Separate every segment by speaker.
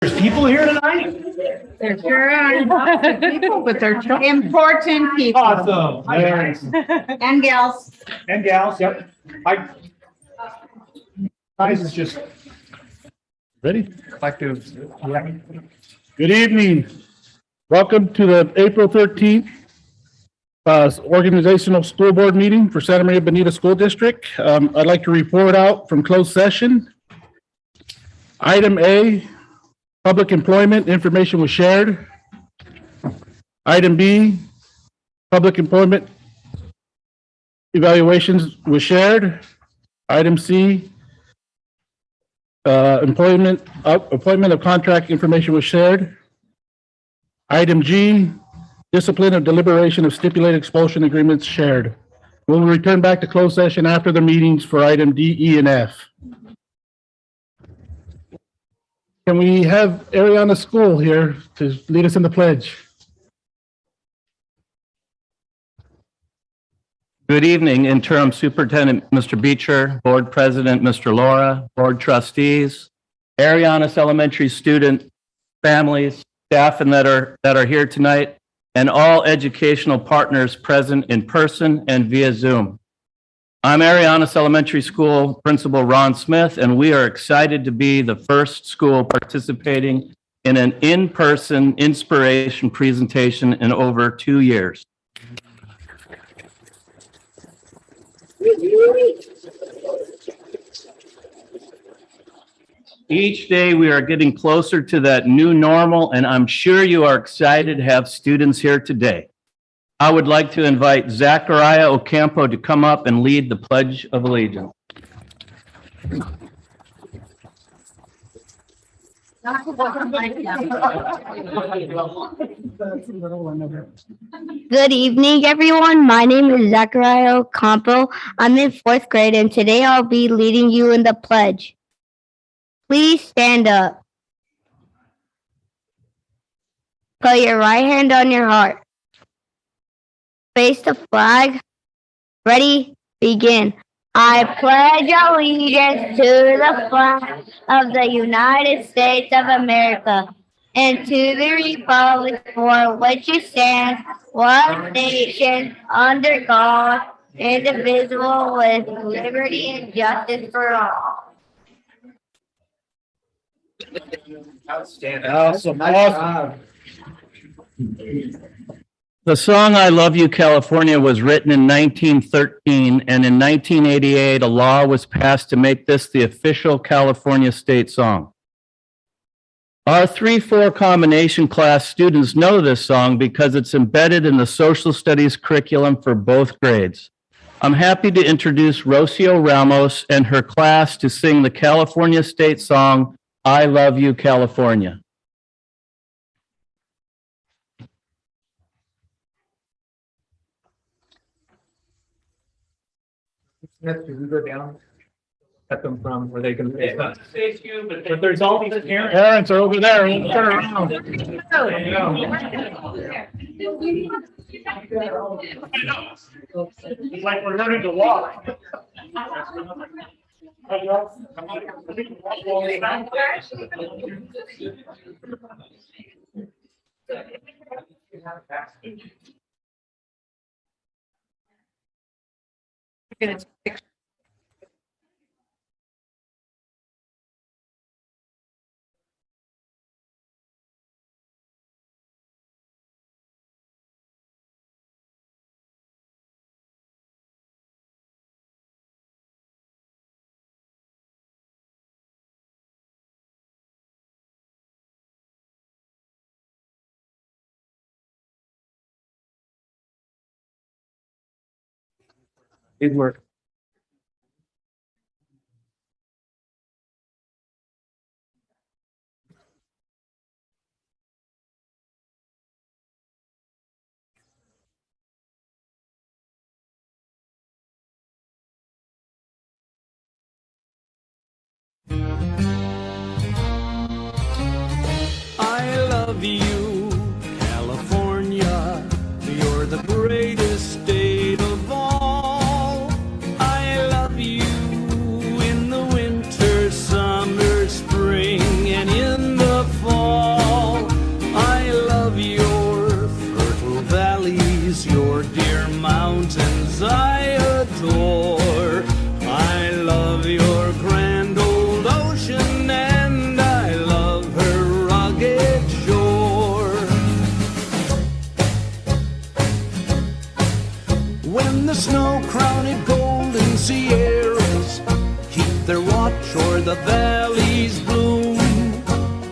Speaker 1: There's people here tonight?
Speaker 2: There sure are people, but they're important people.
Speaker 1: Awesome. Thanks.
Speaker 2: And gals.
Speaker 1: And gals, yep. Guys is just.
Speaker 3: Ready? Good evening. Welcome to the April 13th organizational school board meeting for Santa Maria Bonita School District. I'd like to report out from closed session. Item A, public employment information was shared. Item B, public employment evaluations was shared. Item C, appointment of contract information was shared. Item G, discipline of deliberation of stipulated expulsion agreements shared. We'll return back to closed session after the meetings for item D, E, and F. Can we have Ariana School here to lead us in the pledge?
Speaker 4: Good evening, Interim Superintendent Mr. Beecher, Board President Mr. Laura, Board Trustees, Arianas Elementary student families, staff and that are here tonight, and all educational partners present in person and via Zoom. I'm Arianas Elementary School Principal Ron Smith, and we are excited to be the first school participating in an in-person inspiration presentation in over 2 years. Each day we are getting closer to that new normal, and I'm sure you are excited to have students here today. I would like to invite Zachariah Ocampo to come up and lead the Pledge of Allegiance.
Speaker 5: Good evening, everyone. My name is Zachariah Ocampo. I'm in 4th grade, and today I'll be leading you in the pledge. Please stand up. Put your right hand on your heart. Face the flag. Ready? Begin. I pledge allegiance to the flag of the United States of America and to the republic for which it stands, one nation, under God, indivisible, with liberty and justice for all.
Speaker 1: Awesome.
Speaker 4: The song I Love You, California was written in 1913, and in 1988, a law was passed to make this the official California state song. Our 3-4 combination class students know this song because it's embedded in the social studies curriculum for both grades. I'm happy to introduce Rocio Ramos and her class to sing the California state song, I Love You, California.
Speaker 1: Smith, can you go down? Cut them from where they can. But there's all these parents.
Speaker 3: Parents are over there. We'll turn around.
Speaker 1: There you go. It's like we're learning to walk.
Speaker 4: Good work.
Speaker 6: I love you, California. You're the greatest state of all. I love you in the winter, summer, spring, and in the fall. When the snow-crowned golden Sierras keep their watch o'er the valleys bloom,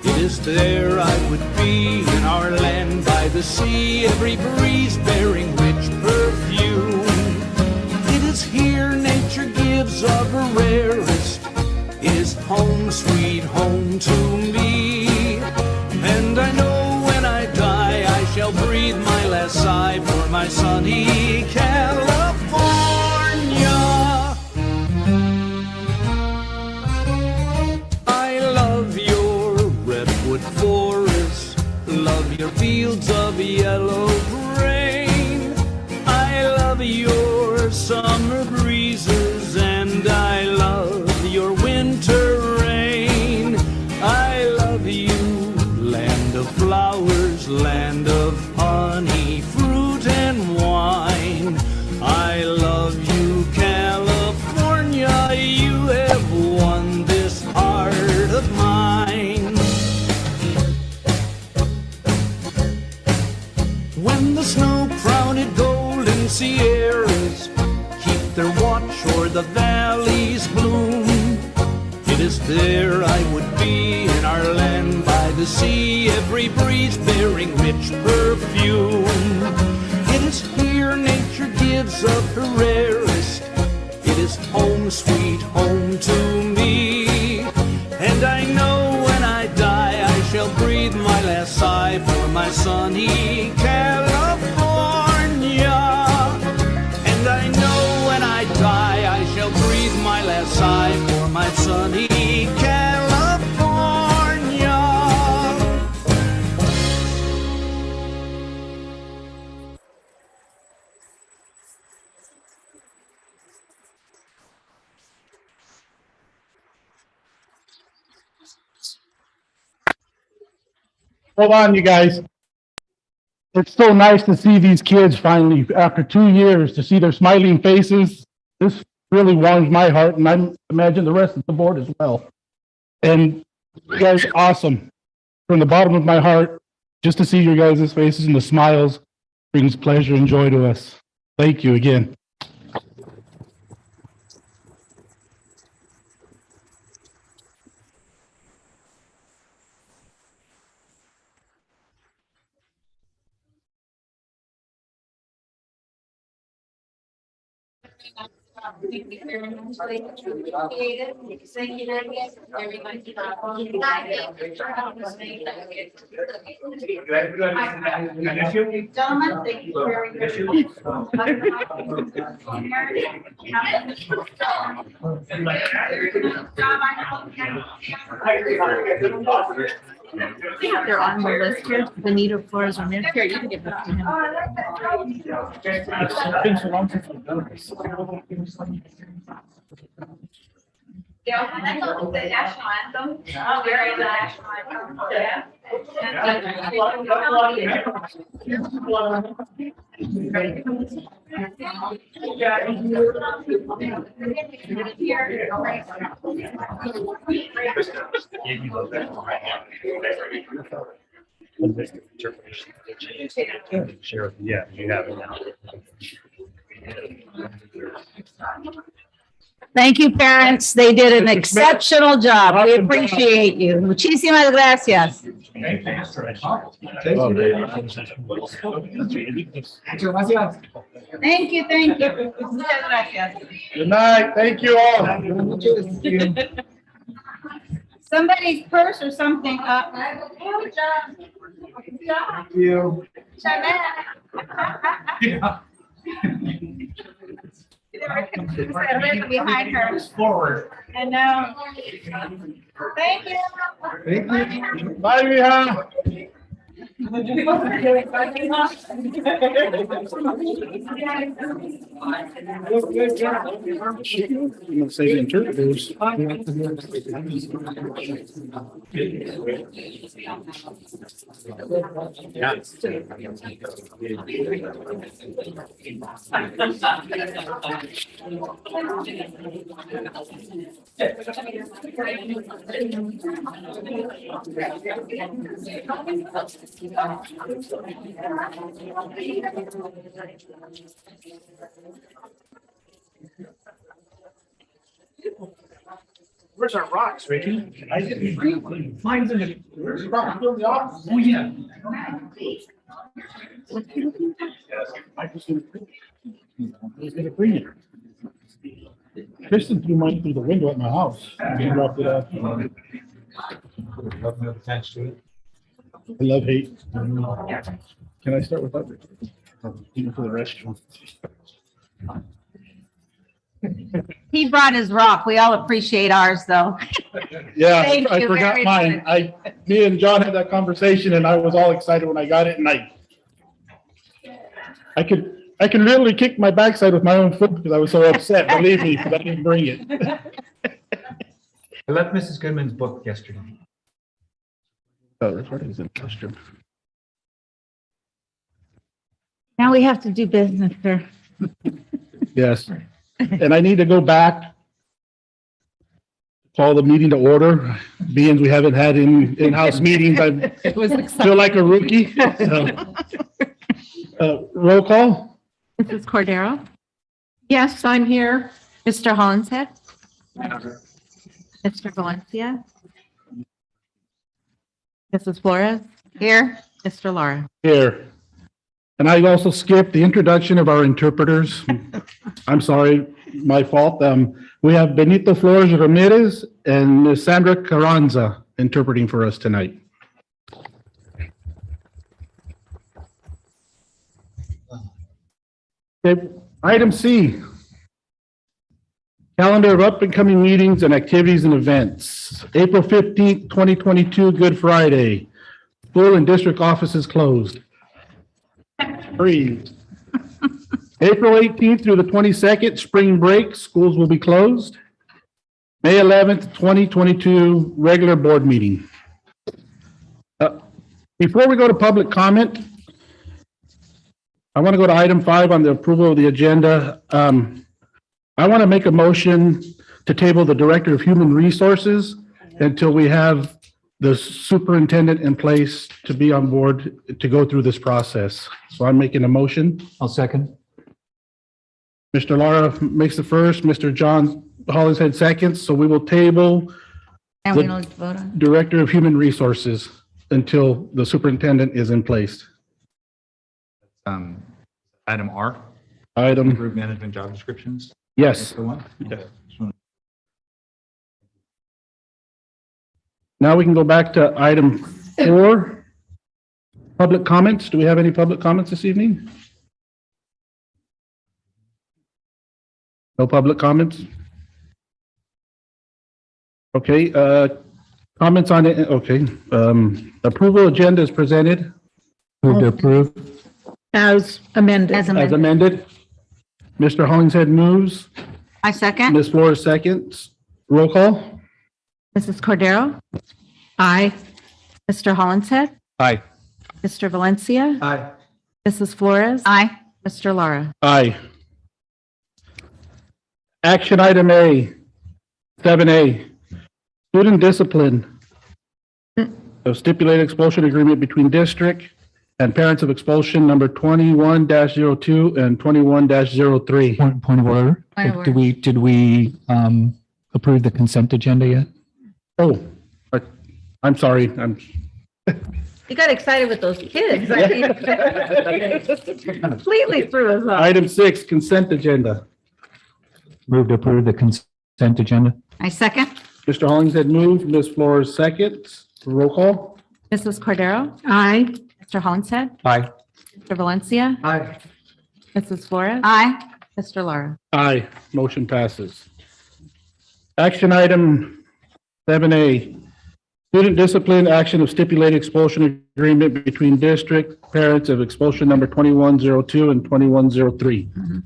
Speaker 6: it is there I would be in our land by the sea, every breeze bearing rich perfume. It is here nature gives of her rarest, it is home, sweet home to me. And I know when I die I shall breathe my last sigh for my sunny California. I love your redwood forest, love your fields of yellow grain. I love your summer breezes and I love your winter rain. I love you, land of flowers, land of honey, fruit and wine. I love you, California, you have won this heart of mine. When the snow-crowned golden Sierras keep their watch o'er the valleys bloom, it is there I would be in our land by the sea, every breeze bearing rich perfume. It is here nature gives of her rarest, it is home, sweet home to me. And I know when I die I shall breathe my last sigh for my sunny California. And I know when I die I shall breathe my last sigh for my sunny California.
Speaker 3: Hold on, you guys. It's so nice to see these kids finally, after 2 years, to see their smiling faces. This really warms my heart, and I imagine the rest of the board as well. And you guys are awesome. From the bottom of my heart, just to see your guys' faces and the smiles brings pleasure and joy to us. Thank you again.
Speaker 2: Gentlemen, thank you very much. They're on the list here. Benito Flores on there. Here, you can give that to him.
Speaker 7: The national anthem. Oh, very the national anthem. Yeah.
Speaker 1: Sheriff, yeah, you have it now.
Speaker 2: Thank you, parents. They did an exceptional job. We appreciate you. Muchísimas gracias. Thank you, thank you. Muchas gracias.
Speaker 3: Good night. Thank you all.
Speaker 2: Somebody's purse or something up.
Speaker 3: Thank you.
Speaker 2: Behind her.
Speaker 1: Forward.
Speaker 2: I know. Thank you.
Speaker 3: Thank you. Bye, Mija. I'm gonna say the interpreters.
Speaker 1: Where's our rocks, Ricky? I didn't bring them. Mine's in the. Where's the rock? In the office. Oh, yeah.
Speaker 3: I was gonna bring it. Kristen threw mine through the window at my house. And dropped it off.
Speaker 1: Attached to it.
Speaker 3: I love hate. Can I start with that? Even for the restroom.
Speaker 2: He brought his rock. We all appreciate ours, though.
Speaker 3: Yeah,
Speaker 2: Thank
Speaker 3: I
Speaker 2: you
Speaker 3: forgot
Speaker 2: very
Speaker 3: mine. Me and John had that conversation and I was all excited when I got it and I can literally kick my backside with my own foot because I was so upset, believe me, because I didn't bring it.
Speaker 1: I left Mrs. Goodman's book yesterday.
Speaker 3: Oh, that's right, it's in the restroom.
Speaker 2: Now we have to do business, sir.
Speaker 3: Yes, and I need to go back, call the meeting to order, being we haven't had in-house meetings, I feel like a rookie. So, roll call?
Speaker 2: Mrs. Cordero? Yes, I'm here. Mr. Hollinshead? Mr. Valencia? Mrs. Flores? Here. Mr. Laura?
Speaker 3: Here. And I also skipped the introduction of our interpreters. I'm sorry, my fault. We have Benito Flores Ramirez and Ms. Sandra Carranza interpreting for us tonight. Okay, item C. Calendar of up and coming meetings and activities and events. April 15th, 2022, Good Friday. School and district offices closed. Breathe. April 18th through the 22nd, spring break, schools will be closed. May 11th, 2022, regular board meeting. Before we go to public comment, I want to go to item 5 on the approval of the agenda. I want to make a motion to table the Director of Human Resources until we have the superintendent in place to be on board to go through this process. So I'm making a motion.
Speaker 1: I'll second.
Speaker 3: Mr. Lara makes the first, Mr. John Hollinshead seconds. So we will table
Speaker 2: And we don't vote on
Speaker 3: Director of Human Resources until the superintendent is in place.
Speaker 8: Item R,
Speaker 3: Item,
Speaker 8: group management job descriptions.
Speaker 3: yes.
Speaker 8: That's the one? Okay.
Speaker 3: Now we can go back to item 4. Public comments. Do we have any public comments this evening? No public comments? Okay, comments on it, okay. Approval agenda is presented. Move to approve.
Speaker 2: As amended. As
Speaker 3: As
Speaker 2: amended.
Speaker 3: amended. Mr. Hollingshead moves.
Speaker 2: I second.
Speaker 3: Ms. Flores seconds. Roll call?
Speaker 2: Mrs. Cordero? Aye. Mr. Hollinshead?
Speaker 8: Aye.
Speaker 2: Mr. Valencia?
Speaker 1: Aye.
Speaker 2: Mrs. Flores? Aye. Mr. Lara?
Speaker 3: Aye. Action item A, 7A, student discipline of stipulated expulsion agreement between district and parents of expulsion number 21-02 and 21-03.
Speaker 9: Point of order.
Speaker 2: Point of
Speaker 9: Did we approve the consent agenda yet?
Speaker 3: Oh, I'm sorry.
Speaker 2: You got excited with those kids. Completely threw us off.
Speaker 3: Item 6, consent agenda.
Speaker 9: Move to approve the consent agenda.
Speaker 2: I second.
Speaker 3: Mr. Hollingshead moves, Ms. Flores seconds. Roll call?
Speaker 2: Mrs. Cordero? Aye. Mr. Hollinshead?
Speaker 9: Aye.
Speaker 2: Mr. Valencia?
Speaker 1: Aye.
Speaker 2: Mrs. Flores? Aye. Mr. Lara?
Speaker 3: Aye, motion passes. Action item 7A, student discipline action of stipulated expulsion agreement between district parents of expulsion number 21-02 and 21-03.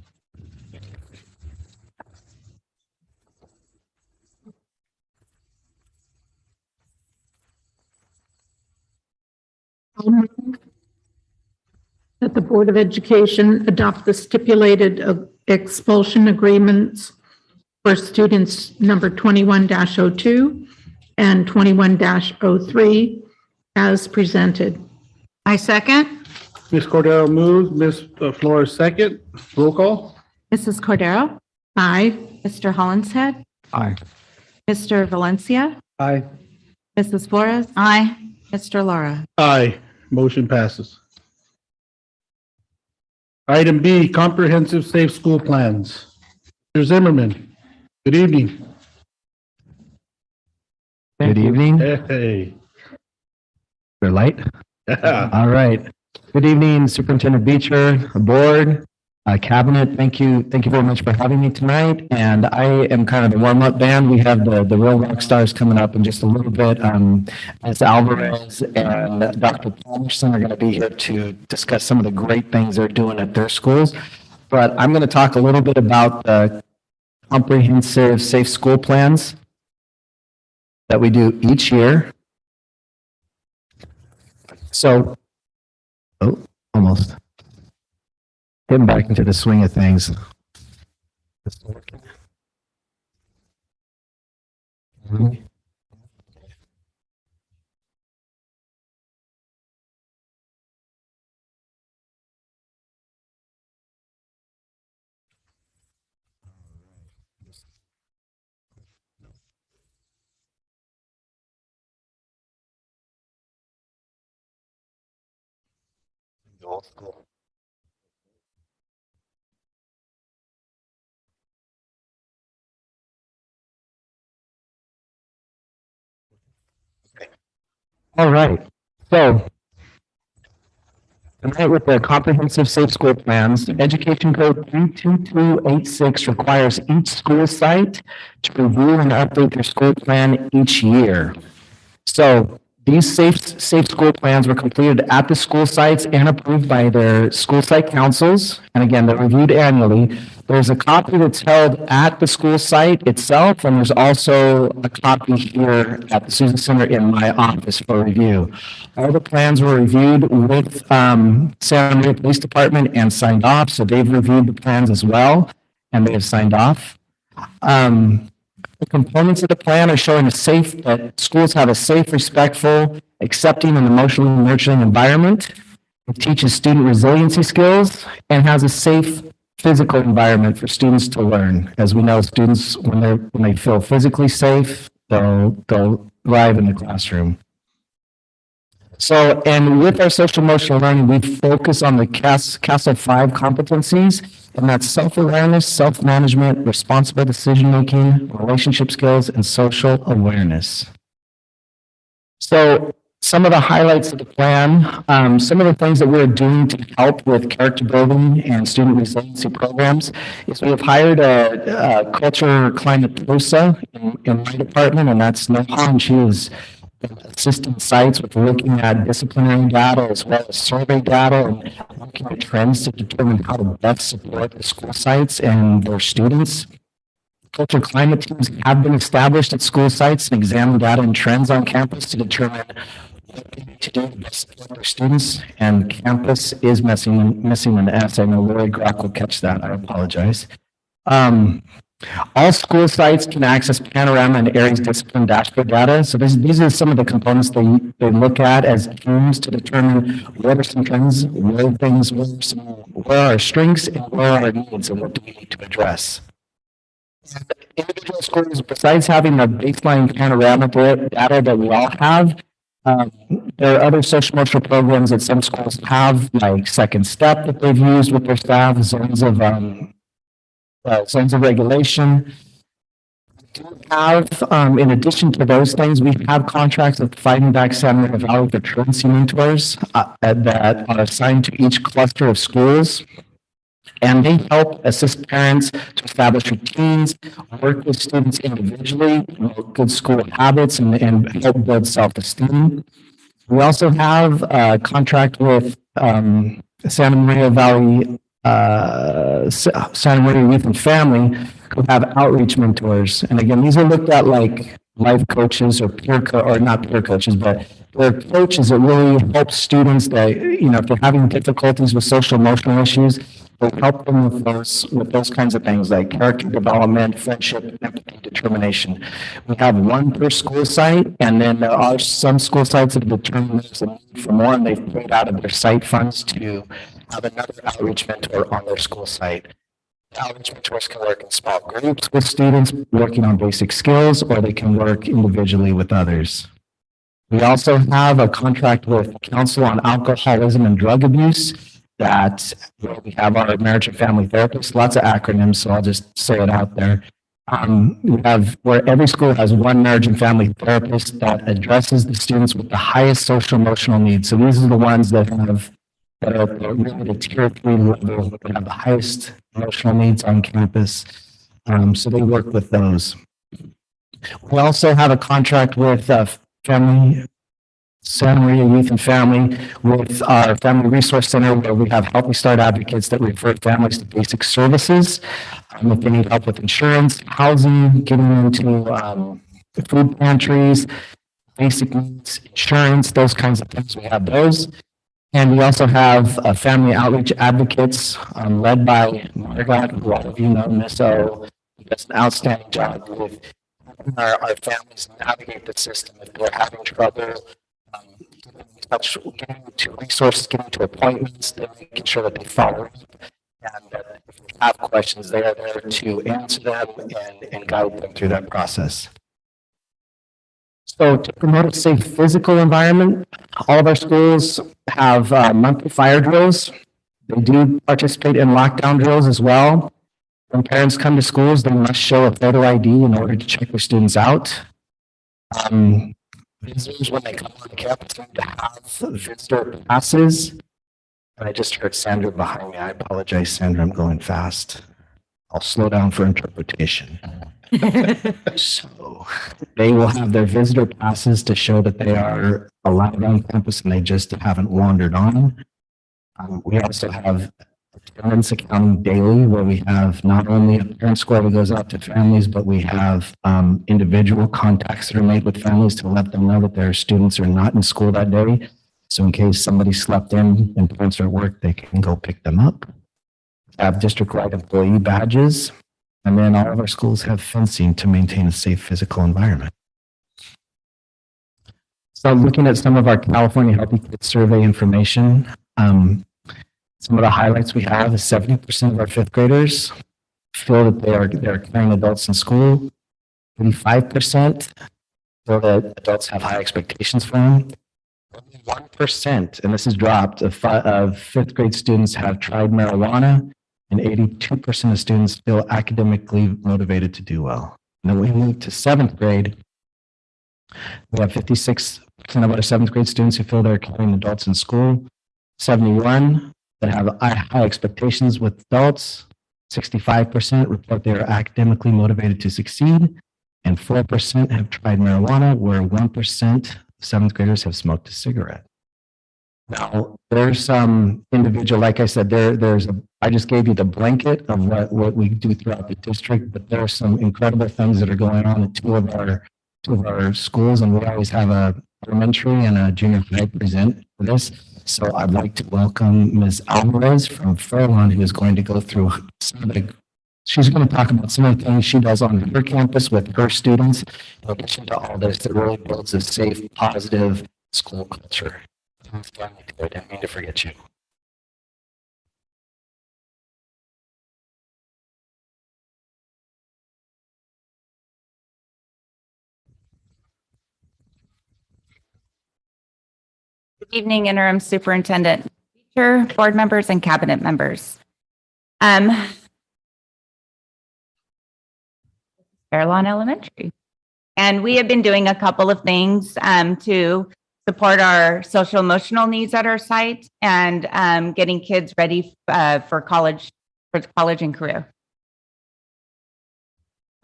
Speaker 10: That the Board of Education adopt the stipulated expulsion agreements for students number 21-02 and 21-03 as presented. I second.
Speaker 3: Ms. Cordero moves, Ms. Flores second. Roll call?
Speaker 2: Mrs. Cordero?
Speaker 10: Aye.
Speaker 2: Mr. Hollinshead?
Speaker 9: Aye.
Speaker 2: Mr. Valencia?
Speaker 9: Aye.
Speaker 2: Mrs. Flores? Aye. Mr. Laura?
Speaker 3: Aye. Motion passes. Item B, comprehensive safe school plans. Mr. Zimmerman, good evening.
Speaker 9: Good evening.
Speaker 3: Hey.
Speaker 9: You're light. All right. Good evening, Superintendent Beecher, board, cabinet. Thank you very much for having me tonight. And I am kind of the warm-up band. We have the real rock stars coming up in just a little bit. Ms. Alvarez and Dr. Palmerson are going to be here to discuss some of the great things they're doing at their schools. But I'm going to talk a little bit about the comprehensive safe school plans that we do each year. So, almost. Getting back into the swing of things. Old school. All right. So tonight with the comprehensive safe school plans, Education Code 32286 requires each school site to review and update their school plan each year. So these safe school plans were completed at the school sites and approved by their school site councils. And again, they're reviewed annually. There's a copy that's held at the school site itself, and there's also a copy here at the Susan Center in my office for review. All the plans were reviewed with Santa Maria Police Department and signed off, so they've reviewed the plans as well, and they have signed off. The components of the plan are showing that schools have a safe, respectful, accepting, and emotionally nurturing environment. It teaches student resiliency skills and has a safe physical environment for students to learn. As we know, students, when they feel physically safe, they'll thrive in the classroom. So, and with our social emotional learning, we focus on the CASEL 5 competencies, and that's self-awareness, self-management, responsible decision-making, relationship skills, and social awareness. So some of the highlights of the plan, some of the things that we're doing to help with character building and student resiliency programs is we have hired a culture climate POSA in my department, and that's Noha, and she is assisting sites with looking at disciplinary data as well as survey data and looking at trends to determine how to best support the school sites and their students. Culture climate teams have been established at school sites and examine data and trends on campus to determine what they need to do to best support their students. And campus is missing an S. I know Lori Grock will catch that. I apologize. All school sites can access Panorama and Aries discipline dashboard data. So these are some of the components they look at as teams to determine what are some trends, where are our strengths, and where are our needs, and what do we need to address. And individual schools, besides having the baseline Panorama data that we all have, there are other social emotional programs that some schools have, like Second Step that they've used with their staff, zones of regulation. We do have, in addition to those things, we have contracts with Fighting Back Santa Maria Valley for truancy mentors that are assigned to each cluster of schools. And they help assist parents to establish routines, work with students individually, promote good school habits, and help build self-esteem. We also have a contract with Santa Maria Valley Santa Maria Youth and Family, who have outreach mentors. And again, these are looked at like life coaches or not peer coaches, but they're coaches that really help students that, if they're having difficulties with social emotional issues, they help them with those kinds of things like character development, friendship, and empathy to determination. We have one per school site, and then there are some school sites that have determined there's a need for more, and they've paid out of their site funds to have another outreach mentor on their school site. Outreach mentors can work in small groups with students working on basic skills, or they can work individually with others. We also have a contract with Council on Alcoholism and Drug Abuse that we have our marriage and family therapist, lots of acronyms, so I'll just say it out there. We have where every school has one marriage and family therapist that addresses the students with the highest social emotional needs. So these are the ones that are really the tier 3 level, that have the highest emotional needs on campus. So they work with those. We also have a contract with Family Santa Maria Youth and Family with our Family Resource Center, where we have Healthy Start advocates that refer families to basic services. If they need help with insurance, housing, getting into food pantries, basic needs, insurance, those kinds of things, we have those. And we also have family outreach advocates led by Margot, who all of you know, Miss O, who does an outstanding job with helping our families navigate the system if they're having trouble, getting to resources, getting to appointments, and making sure that they follow up. And if they have questions, they are there to answer them and guide them through that process. So to promote a safe physical environment, all of our schools have monthly fire drills. They do participate in lockdown drills as well. When parents come to schools, they must show a photo ID in order to check their students out. Visitors, when they come on the campus, need to have visitor passes. And I just heard Sandra behind me. I apologize, Sandra, I'm going fast. I'll slow down for interpretation. So they will have their visitor passes to show that they are allowed on campus and they just haven't wandered on. We also have attendance accounting daily, where we have not only a parent score that goes out to families, but we have individual contacts that are made with families to let them know that their students are not in school that day. So in case somebody slept in and parents are at work, they can go pick them up. We have district-wide employee badges. And then all of our schools have fencing to maintain a safe physical environment. So looking at some of our California Healthy Kids Survey information, some of the highlights we have is 70% of our fifth graders feel that they're caring adults in school. 35% feel that adults have high expectations for them. Only 1%, and this has dropped, of fifth grade students have tried marijuana, and 82% of students feel academically motivated to do well. And then we move to seventh grade. We have 56% of our seventh grade students who feel they're caring adults in school, 71 that have high expectations with adults, 65% report they are academically motivated to succeed, and 4% have tried marijuana, where 1% of seventh graders have smoked a cigarette. Now, there's some individual, like I said, I just gave you the blanket of what we do throughout the district, but there are some incredible things that are going on at two of our schools, and we always have a elementary and a junior high present for this. So I'd like to welcome Ms. Alvarez from Furlong, who is going to go through she's going to talk about some of the things she does on her campus with her students, in addition to all this that really builds a safe, positive school culture. I didn't mean to forget you.
Speaker 11: Good evening, Interim Superintendent, teacher, board members, and cabinet members. Furlong Elementary. And we have been doing a couple of things to support our social emotional needs at our site and getting kids ready for college and career.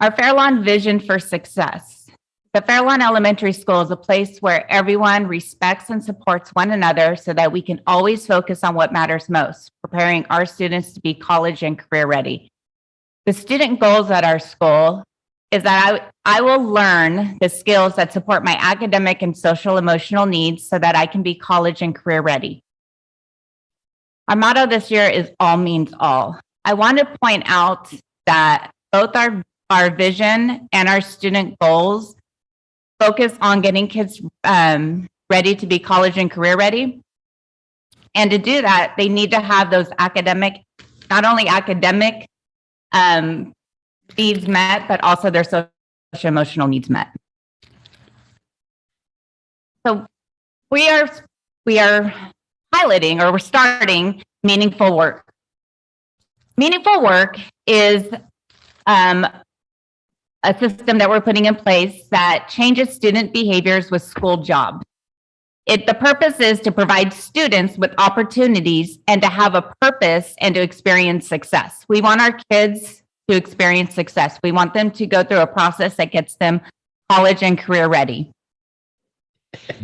Speaker 11: Our Furlong vision for success. The Furlong Elementary School is a place where everyone respects and supports one another so that we can always focus on what matters most, preparing our students to be college and career ready. The student goals at our school is that I will learn the skills that support my academic and social emotional needs so that I can be college and career ready. Our motto this year is all means all. I want to point out that both our our vision and our student goals focus on getting kids ready to be college and career ready. And to do that, they need to have those academic, not only academic needs met, but also their social emotional needs met. So we are highlighting, or we're starting meaningful work. Meaningful work is a system that we're putting in place that changes student behaviors with school jobs. The purpose is to provide students with opportunities and to have a purpose and to experience success. We want our kids to experience success. We want them to go through a process that gets them college and career ready.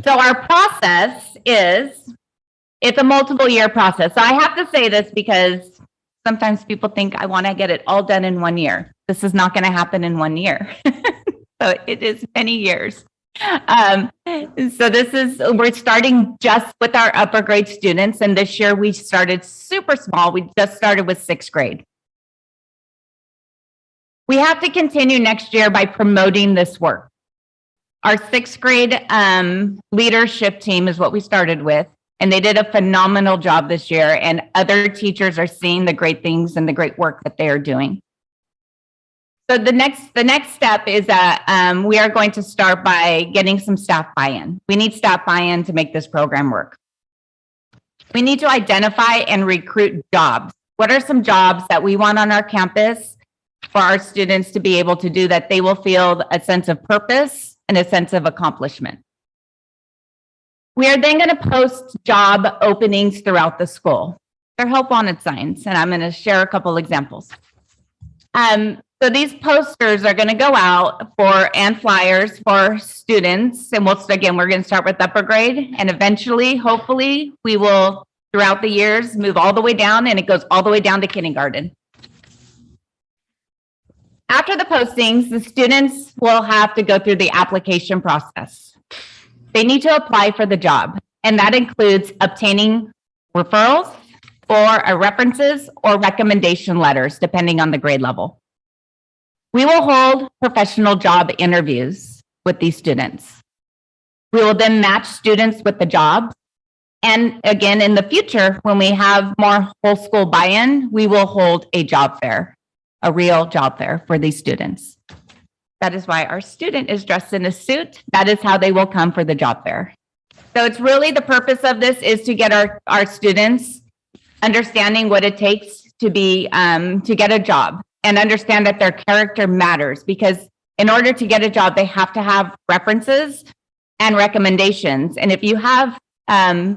Speaker 11: So our process it's a multiple year process. So I have to say this because sometimes people think I want to get it all done in 1 year. This is not going to happen in 1 year. So it is many years. So we're starting just with our upper grade students. And this year we started super small. We just started with 6th grade. We have to continue next year by promoting this work. Our 6th grade leadership team is what we started with. And they did a phenomenal job this year. And other teachers are seeing the great things and the great work that they are doing. So the next step is that we are going to start by getting some staff buy-in. We need staff buy-in to make this program work. We need to identify and recruit jobs. What are some jobs that we want on our campus for our students to be able to do that they will feel a sense of purpose and a sense of accomplishment? We are then going to post job openings throughout the school. They're help wanted signs, and I'm going to share a couple examples. So these posters are going to go out and flyers for students. And we're going to start with upper grade. And eventually, hopefully, we will, throughout the years, move all the way down, and it goes all the way down to kindergarten. After the postings, the students will have to go through the application process. They need to apply for the job. And that includes obtaining referrals or references or recommendation letters, depending on the grade level. We will hold professional job interviews with these students. We will then match students with the jobs. And again, in the future, when we have more whole school buy-in, we will hold a job fair, a real job fair for these students. That is why our student is dressed in a suit. That is how they will come for the job fair. So it's really the purpose of this is to get our students understanding what it takes to get a job. And understand that their character matters, because in order to get a job, they have to have references and recommendations. And if you have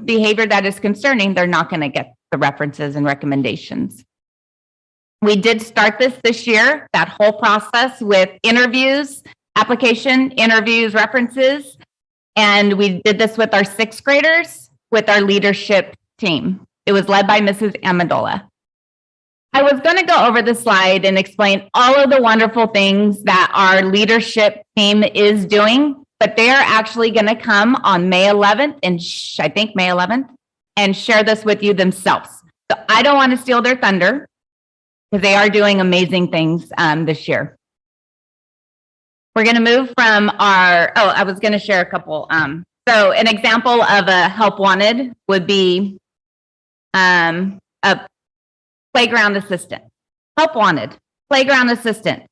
Speaker 11: behavior that is concerning, they're not going to get the references and recommendations. We did start this year, that whole process with interviews, application, interviews, references. And we did this with our 6th graders, with our leadership team. It was led by Mrs. Amendola. I was going to go over the slide and explain all of the wonderful things that our leadership team is doing, but they are actually going to come on May 11th, and I think May 11th, and share this with you themselves. So I don't want to steal their thunder because they are doing amazing things this year. We're going to move from I was going to share a couple. So an example of a help wanted would be a playground assistant. Help wanted, playground assistant.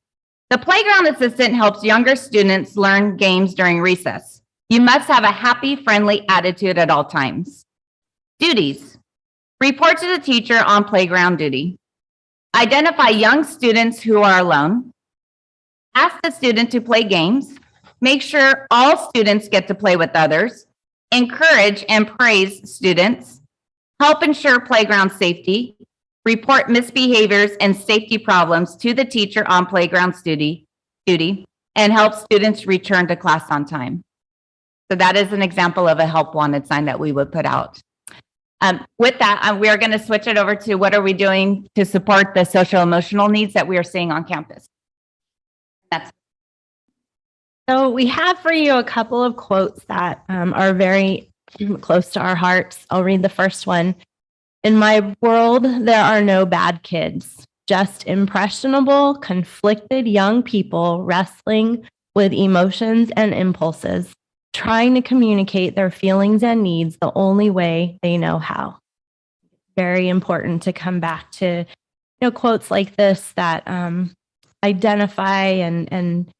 Speaker 11: The playground assistant helps younger students learn games during recess. You must have a happy, friendly attitude at all times. Duties. Report to the teacher on playground duty. Identify young students who are alone. Ask the student to play games. Make sure all students get to play with others. Encourage and praise students. Help ensure playground safety. Report misbehaviors and safety problems to the teacher on playground duty, and help students return to class on time. So that is an example of a help wanted sign that we would put out. With that, we are going to switch it over to what are we doing to support the social emotional needs that we are seeing on campus.
Speaker 12: So we have for you a couple of quotes that are very close to our hearts. I'll read the first one. In my world, there are no bad kids. just impressionable, conflicted young people wrestling with emotions and impulses, trying to communicate their feelings and needs the only way they know how. Very important to come back to, quotes like this that identify and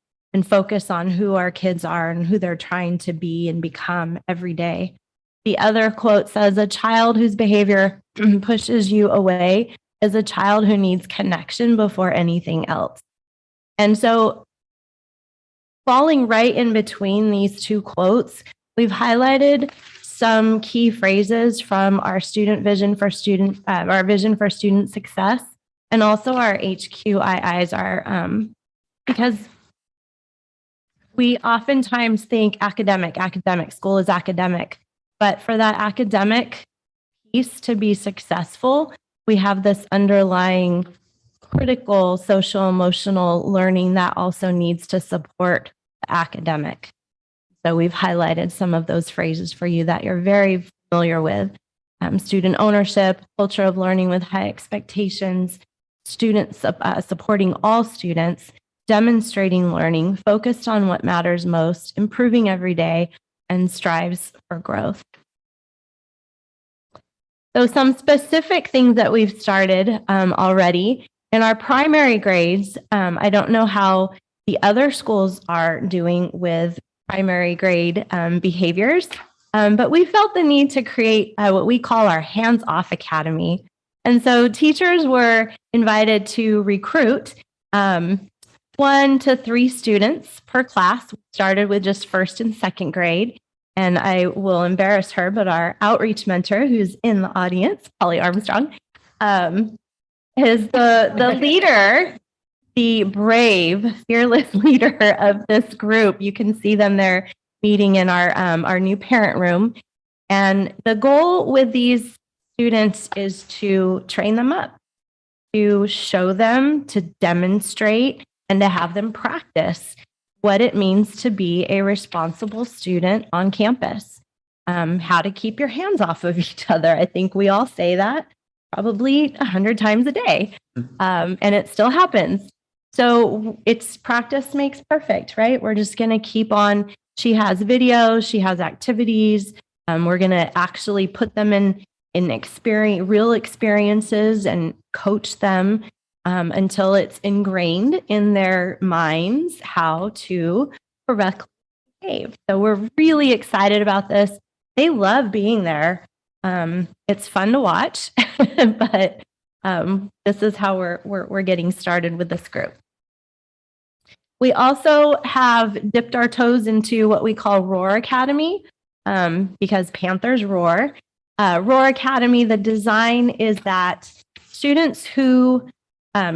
Speaker 12: focus on who our kids are and who they're trying to be and become every day. The other quote says, a child whose behavior pushes you away is a child who needs connection before anything else. And so falling right in between these two quotes, we've highlighted some key phrases from our student vision for student, our vision for student success, and also our HQIIs are, because we oftentimes think academic, school is academic, but for that academic piece to be successful, we have this underlying critical social emotional learning that also needs to support the academic. So we've highlighted some of those phrases for you that you're very familiar with. Student ownership, culture of learning with high expectations, students supporting all students, demonstrating learning, focused on what matters most, improving every day, and strives for growth. So some specific things that we've started already. In our primary grades, I don't know how the other schools are doing with primary grade behaviors, but we felt the need to create what we call our hands-off academy. And so teachers were invited to recruit 1 to 3 students per class. We started with just first and second grade. And I will embarrass her, but our outreach mentor, who's in the audience, Polly Armstrong, is the leader, the brave, fearless leader of this group. You can see them there meeting in our new parent room. And the goal with these students is to train them up, to show them, to demonstrate, and to have them practice what it means to be a responsible student on campus. How to keep your hands off of each other. I think we all say that probably 100 times a day, and it still happens. So it's practice makes perfect, right? We're just going to keep on. She has videos, she has activities. We're going to actually put them in real experiences and coach them until it's ingrained in their minds how to correctly behave. So we're really excited about this. They love being there. It's fun to watch, but this is how we're getting started with this group. We also have dipped our toes into what we call Roar Academy, because Panthers roar. Roar Academy, the design is that students who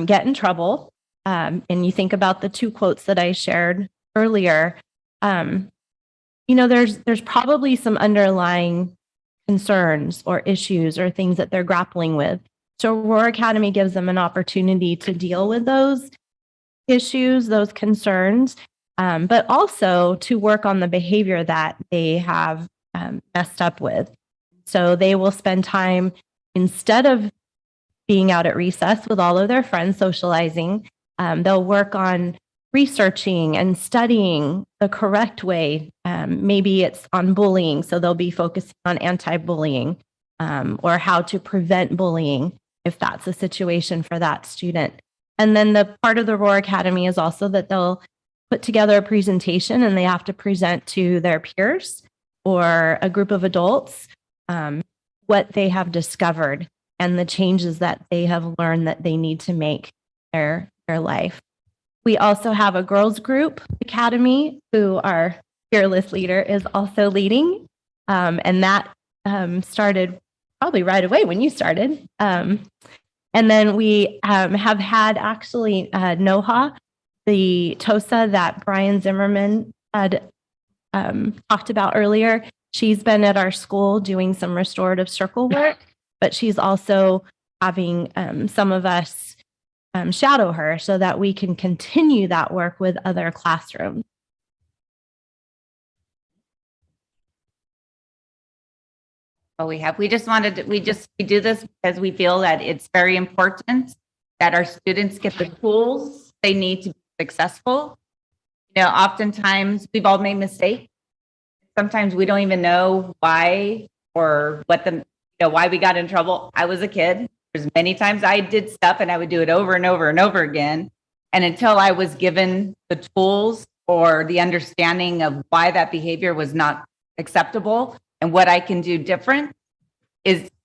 Speaker 12: get in trouble, and you think about the 2 quotes that I shared earlier, there's probably some underlying concerns or issues or things that they're grappling with. So Roar Academy gives them an opportunity to deal with those issues, those concerns, but also to work on the behavior that they have messed up with. So they will spend time, instead of being out at recess with all of their friends socializing, they'll work on researching and studying the correct way. Maybe it's on bullying, so they'll be focusing on anti-bullying, or how to prevent bullying if that's a situation for that student. And then the part of the Roar Academy is also that they'll put together a presentation and they have to present to their peers or a group of adults what they have discovered and the changes that they have learned that they need to make their life. We also have a girls group academy who our fearless leader is also leading. And that started probably right away when you started. And then we have had actually NOHA, the TOSA that Brian Zimmerman had talked about earlier. She's been at our school doing some restorative circle work, but she's also having some of us shadow her so that we can continue that work with other classrooms.
Speaker 11: We do this because we feel that it's very important that our students get the tools they need to be successful. You know, oftentimes we've all made mistakes. Sometimes we don't even know why or what the, you know, why we got in trouble. I was a kid. There's many times I did stuff and I would do it over and over and over again. And until I was given the tools or the understanding of why that behavior was not acceptable and what I can do different,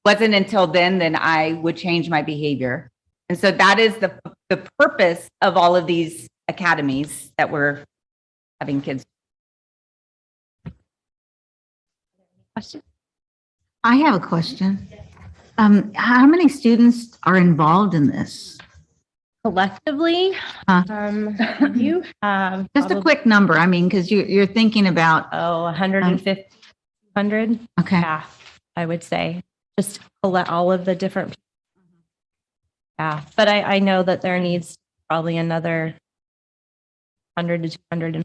Speaker 11: wasn't until then I would change my behavior. And so that is the purpose of all of these academies that we're having kids.
Speaker 2: Question? I have a question. How many students are involved in this?
Speaker 12: Collectively, you have
Speaker 2: Just a quick number. I mean, because you're thinking about
Speaker 12: 150, 100
Speaker 2: okay.
Speaker 12: staff, I would say, just collect all of the different staff. But I know that there needs probably another 100 to 200.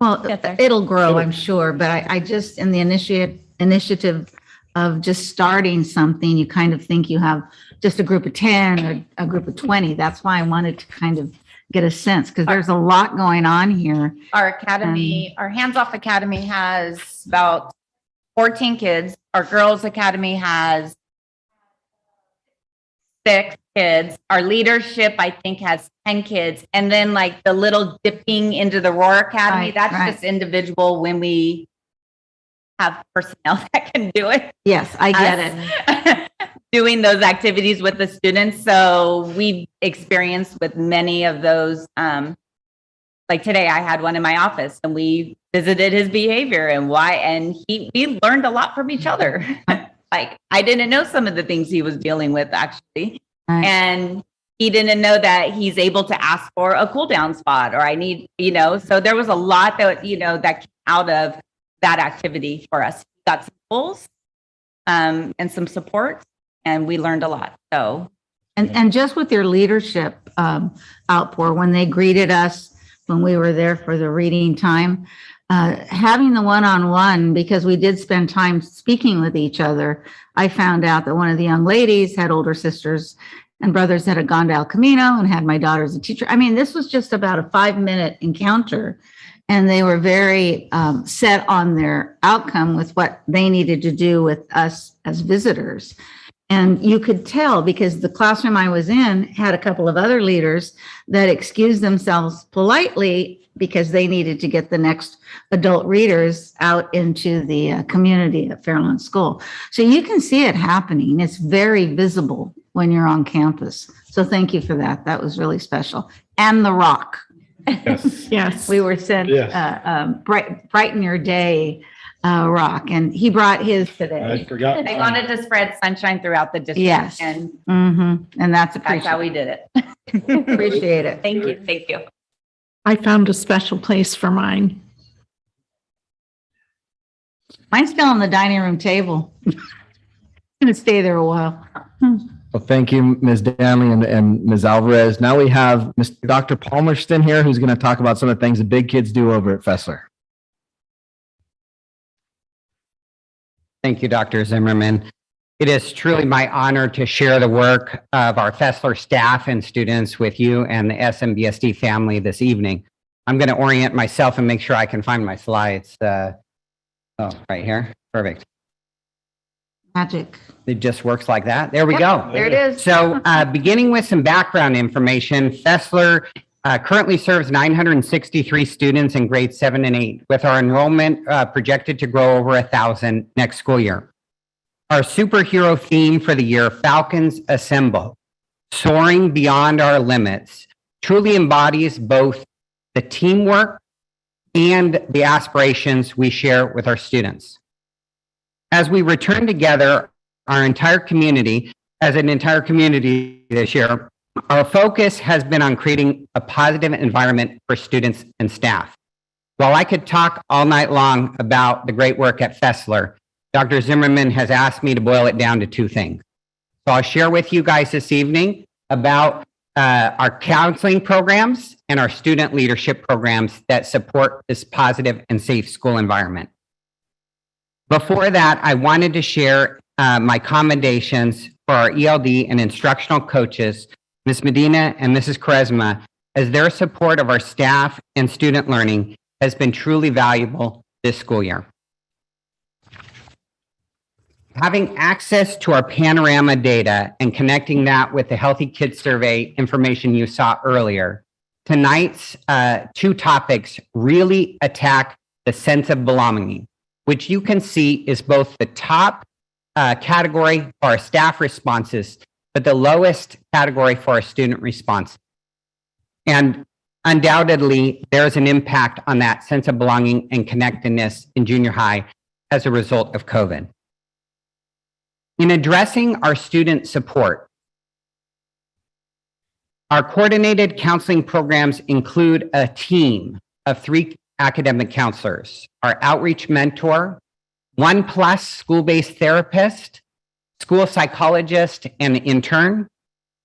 Speaker 2: Well, it'll grow, I'm sure. But I just in the initiative of just starting something, you kind of think you have just a group of 10 or a group of 20. That's why I wanted to kind of get a sense because there's a lot going on here.
Speaker 11: Our academy, our hands-off academy has about 14 kids. Our girls academy has 6 kids. Our leadership, I think, has 10 kids. And then like the little dipping into the Roar Academy, that's just individual when we have personnel that can do it.
Speaker 2: Yes, I get it.
Speaker 11: Doing those activities with the students. So we've experienced with many of those. Like today, I had one in my office and we visited his behavior and why. And we learned a lot from each other. Like I didn't know some of the things he was dealing with actually. Right. And he didn't know that he's able to ask for a cool down spot or I need, you know, so there was a lot that, you know, that came out of that activity for us. We got some tools and some support and we learned a lot. So,
Speaker 2: and just with your leadership outpour, when they greeted us, when we were there for the reading time, having the one-on-one, because we did spend time speaking with each other, I found out that one of the young ladies had older sisters and brothers that had gone to El Camino and had my daughter as a teacher. I mean, this was just about a 5-minute encounter. And they were very set on their outcome with what they needed to do with us as visitors. And you could tell because the classroom I was in had a couple of other leaders that excused themselves politely because they needed to get the next adult readers out into the community at Fairlawn School. So you can see it happening. It's very visible when you're on campus. So thank you for that. That was really special. And the rock.
Speaker 3: Yes.
Speaker 10: Yes.
Speaker 2: We were sent brighten your day rock, and he brought his today.
Speaker 3: I forgot.
Speaker 11: they wanted to spread sunshine throughout the district.
Speaker 2: Yes.
Speaker 11: And
Speaker 2: and that's
Speaker 11: how we did it.
Speaker 2: appreciate it.
Speaker 11: Thank you. Thank you.
Speaker 10: I found a special place for mine.
Speaker 2: Mine's still on the dining room table. Gonna stay there a while.
Speaker 9: Well, thank you, Ms. Danley and Ms. Alvarez. Now we have Dr. Palmerston here, who's going to talk about some of the things the big kids do over at Fessler.
Speaker 13: Thank you, Dr. Zimmerman. It is truly my honor to share the work of our Fessler staff and students with you and the SMBSD family this evening. I'm going to orient myself and make sure I can find my slides. Right here. Perfect.
Speaker 2: Magic.
Speaker 13: It just works like that. There we go.
Speaker 2: There it is.
Speaker 13: So beginning with some background information, Fessler currently serves 963 students in grades 7 and 8, with our enrollment projected to grow over 1,000 next school year. Our superhero theme for the year, Falcons Assemble, Soaring Beyond Our Limits, truly embodies both the teamwork and the aspirations we share with our students. As we return together, our entire community, as an entire community this year, our focus has been on creating a positive environment for students and staff. While I could talk all night long about the great work at Fessler, Dr. Zimmerman has asked me to boil it down to 2 things. So I'll share with you guys this evening about our counseling programs and our student leadership programs that support this positive and safe school environment. Before that, I wanted to share my commendations for our ELD and instructional coaches Ms. Medina, and Mrs. Quaresma, as their support of our staff and student learning has been truly valuable this school year. Having access to our panorama data and connecting that with the Healthy Kids Survey information you saw earlier, tonight's two topics really attack the sense of belonging, which you can see is both the top category for our staff responses, but the lowest category for our student response. And undoubtedly, there's an impact on that sense of belonging and connectedness in junior high as a result of COVID. In addressing our student support, our coordinated counseling programs include a team of 3 academic counselors, our outreach mentor, 1+ school-based therapist, school psychologist and intern,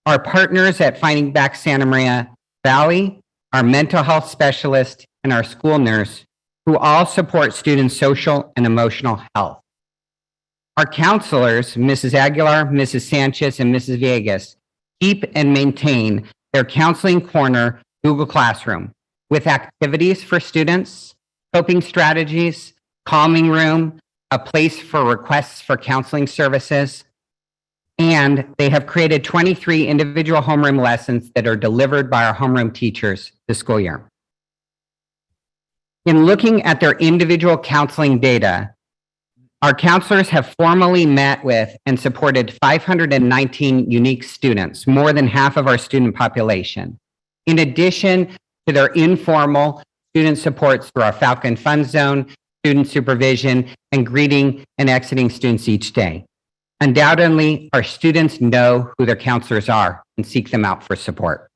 Speaker 13: our partners at Fighting Back Santa Maria Valley, our mental health specialist, and our school nurse, who all support students' social and emotional health. Our counselors, Mrs. Aguilar, Mrs. Sanchez, and Mrs. Villegas, keep and maintain their Counseling Corner Google Classroom with activities for students, coping strategies, calming room, a place for requests for counseling services, and they have created 23 individual homeroom lessons that are delivered by our homeroom teachers this school year. In looking at their individual counseling data, our counselors have formally met with and supported 519 unique students, more than half of our student population. In addition to their informal student supports through our Falcon Fun Zone, student supervision, and greeting and exiting students each day. Undoubtedly, our students know who their counselors are and seek them out for support.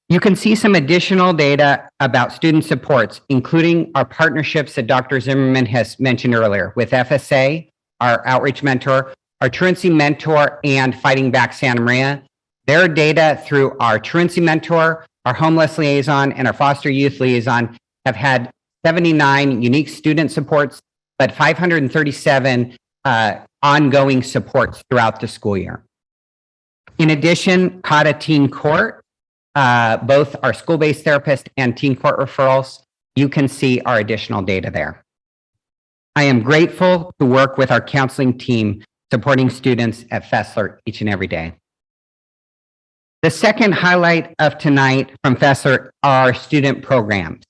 Speaker 13: You can see some additional data about student supports, including our partnerships that Dr. Zimmerman has mentioned earlier with FSA, our outreach mentor, our truancy mentor, and Fighting Back Santa Maria. Their data through our truancy mentor, our homeless liaison, and our foster youth liaison have had 79 unique student supports, but 537 ongoing supports throughout the school year. In addition, CADA Teen Court, both our school-based therapist and teen court referrals, you can see our additional data there. I am grateful to work with our counseling team supporting students at Fessler each and every day. The second highlight of tonight from Fessler are our student programs.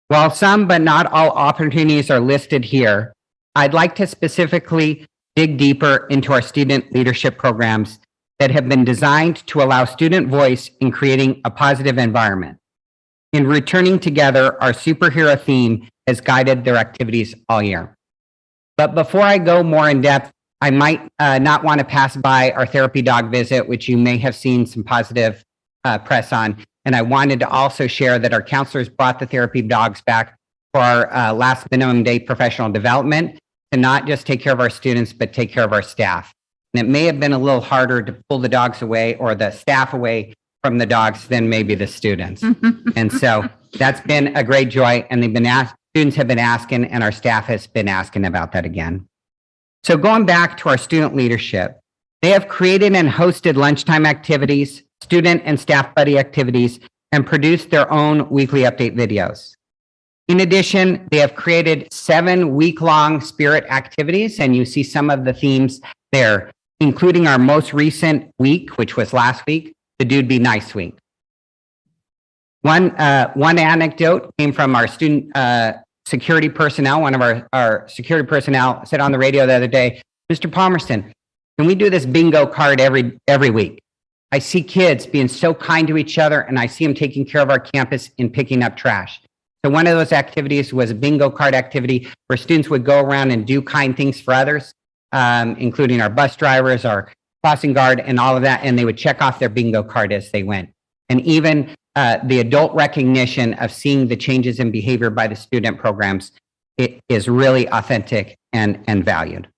Speaker 13: While some but not all opportunities are listed here, I'd like to specifically dig deeper into our student leadership programs that have been designed to allow student voice in creating a positive environment. In returning together, our superhero theme has guided their activities all year. But before I go more in depth, I might not want to pass by our therapy dog visit, which you may have seen some positive press on. And I wanted to also share that our counselors brought the therapy dogs back for our last minimum day professional development to not just take care of our students, but take care of our staff. And it may have been a little harder to pull the dogs away or the staff away from the dogs than maybe the students. And so that's been a great joy. And they've been students have been asking, and our staff has been asking about that again. So going back to our student leadership, they have created and hosted lunchtime activities, student and staff buddy activities, and produced their own weekly update videos. In addition, they have created 7 week-long spirit activities, and you see some of the themes there, including our most recent week, which was last week, the Dude Be Nice week. One anecdote came from our student security personnel. One of our security personnel said on the radio the other day, Mr. Palmerston, can we do this bingo card every week? I see kids being so kind to each other, and I see them taking care of our campus and picking up trash. So one of those activities was a bingo card activity where students would go around and do kind things for others, including our bus drivers, our crossing guard, and all of that, and they would check off their bingo card as they went. And even the adult recognition of seeing the changes in behavior by the student programs, it is really authentic and valued.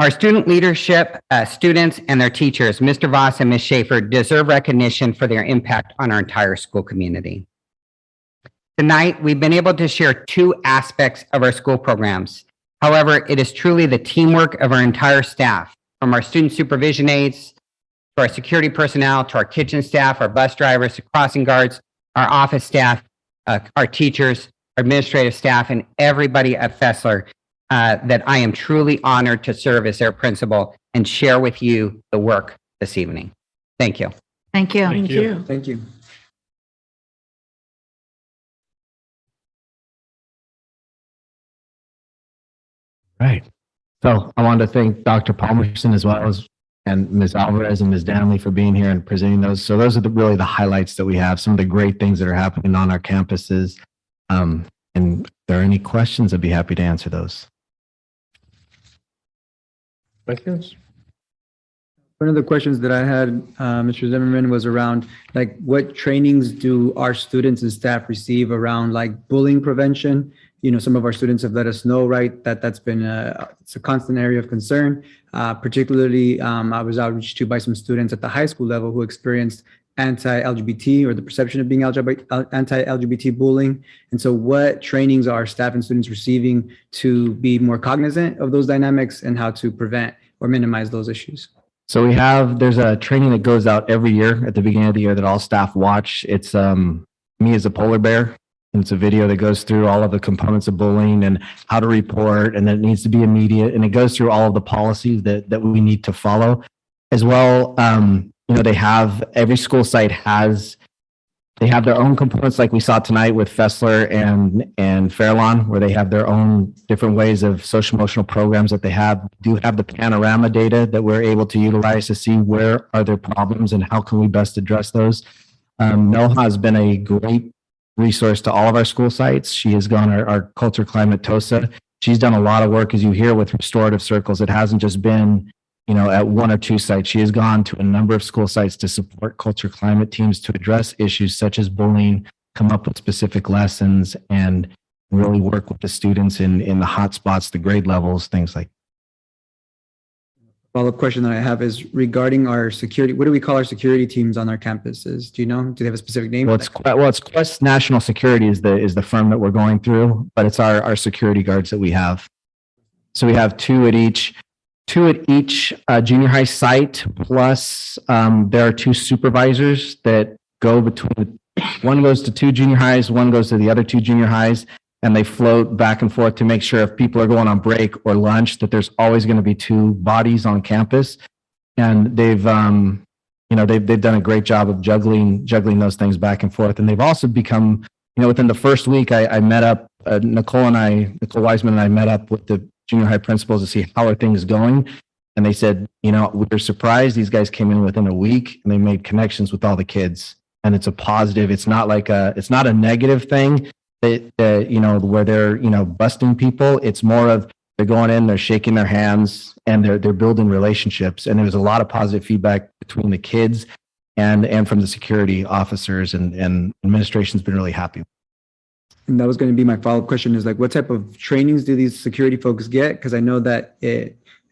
Speaker 13: Our student leadership, students and their teachers, Mr. Voss and Ms. Schaefer, deserve recognition for their impact on our entire school community. Tonight, we've been able to share 2 aspects of our school programs. However, it is truly the teamwork of our entire staff from our student supervision aides, to our security personnel, to our kitchen staff, our bus drivers, to crossing guards, our office staff, our teachers, our administrative staff, and everybody at Fessler, that I am truly honored to serve as their principal and share with you the work this evening. Thank you.
Speaker 2: Thank you.
Speaker 10: Thank you.
Speaker 14: Thank you.
Speaker 9: Right. So I wanted to thank Dr. Palmerson as well as and Ms. Alvarez and Ms. Danley for being here and presenting those. So those are really the highlights that we have, some of the great things that are happening on our campuses. And if there are any questions, I'd be happy to answer those.
Speaker 3: Questions?
Speaker 14: One of the questions that I had, Mr. Zimmerman, was around like what trainings do our students and staff receive around like bullying prevention? You know, some of our students have let us know, right, that that's been it's a constant area of concern. Particularly, I was outreached to by some students at the high school level who experienced anti-LGBT or the perception of being anti-LGBT bullying. And so what trainings are staff and students receiving to be more cognizant of those dynamics and how to prevent or minimize those issues?
Speaker 9: So there's a training that goes out every year at the beginning of the year that all staff watch. It's Me as a Polar Bear. And it's a video that goes through all of the components of bullying and how to report, and that it needs to be immediate. And it goes through all of the policies that we need to follow as well. You know, every school site they have their own components, like we saw tonight with Fessler and Furlong, where they have their own different ways of social emotional programs that they have. We do have the panorama data that we're able to utilize to see where are there problems and how can we best address those. Noha has been a great resource to all of our school sites. She has gone our culture climate TOSA. She's done a lot of work, as you hear, with restorative circles. It hasn't just been, you know, at one or two sites. She has gone to a number of school sites to support culture climate teams to address issues such as bullying, come up with specific lessons, and really work with the students in the hot spots, the grade levels, things like that.
Speaker 14: Follow-up question that I have is regarding our security. What do we call our security teams on our campuses? Do you know? Do they have a specific name?
Speaker 9: Well, it's Quest National Security is the firm that we're going through, but it's our security guards that we have. So we have two at each junior high site, plus there are two supervisors that go between. One goes to two junior highs, one goes to the other two junior highs, and they float back and forth to make sure if people are going on break or lunch, that there's always going to be two bodies on campus. And they've done a great job of juggling those things back and forth. And they've also become, you know, within the first week, I met up, Nicole Wiseman and I met up with the junior high principals to see how are things going. And they said, you know, we were surprised these guys came in within a week and they made connections with all the kids. And it's a positive. It's not a negative thing. You know, where they're, you know, busting people. It's more of they're going in, they're shaking their hands, and they're building relationships. And there's a lot of positive feedback between the kids and from the security officers, and administration's been really happy.
Speaker 14: And that was going to be my follow-up question is like, what type of trainings do these security folks get? Because I know that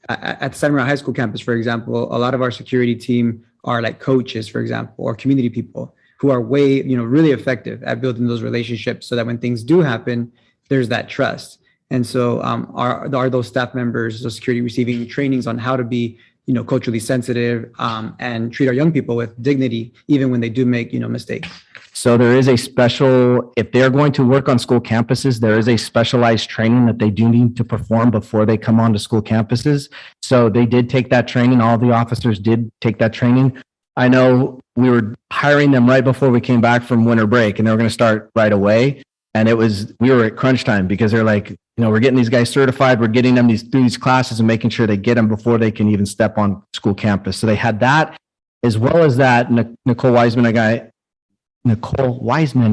Speaker 14: at the San Maria High School campus, for example, a lot of our security team are like coaches, for example, or community people who are really effective at building those relationships so that when things do happen, there's that trust. And so are those staff members, those security receiving trainings on how to be, you know, culturally sensitive and treat our young people with dignity, even when they do make, you know, mistakes?
Speaker 9: So there is if they're going to work on school campuses, there is a specialized training that they do need to perform before they come onto school campuses. So they did take that training. All the officers did take that training. I know we were hiring them right before we came back from winter break, and they were going to start right away. And we were at crunch time because they're like, you know, we're getting these guys certified. We're getting them through these classes and making sure they get them before they can even step on school campus. So they had that, as well as that. Nicole Wiseman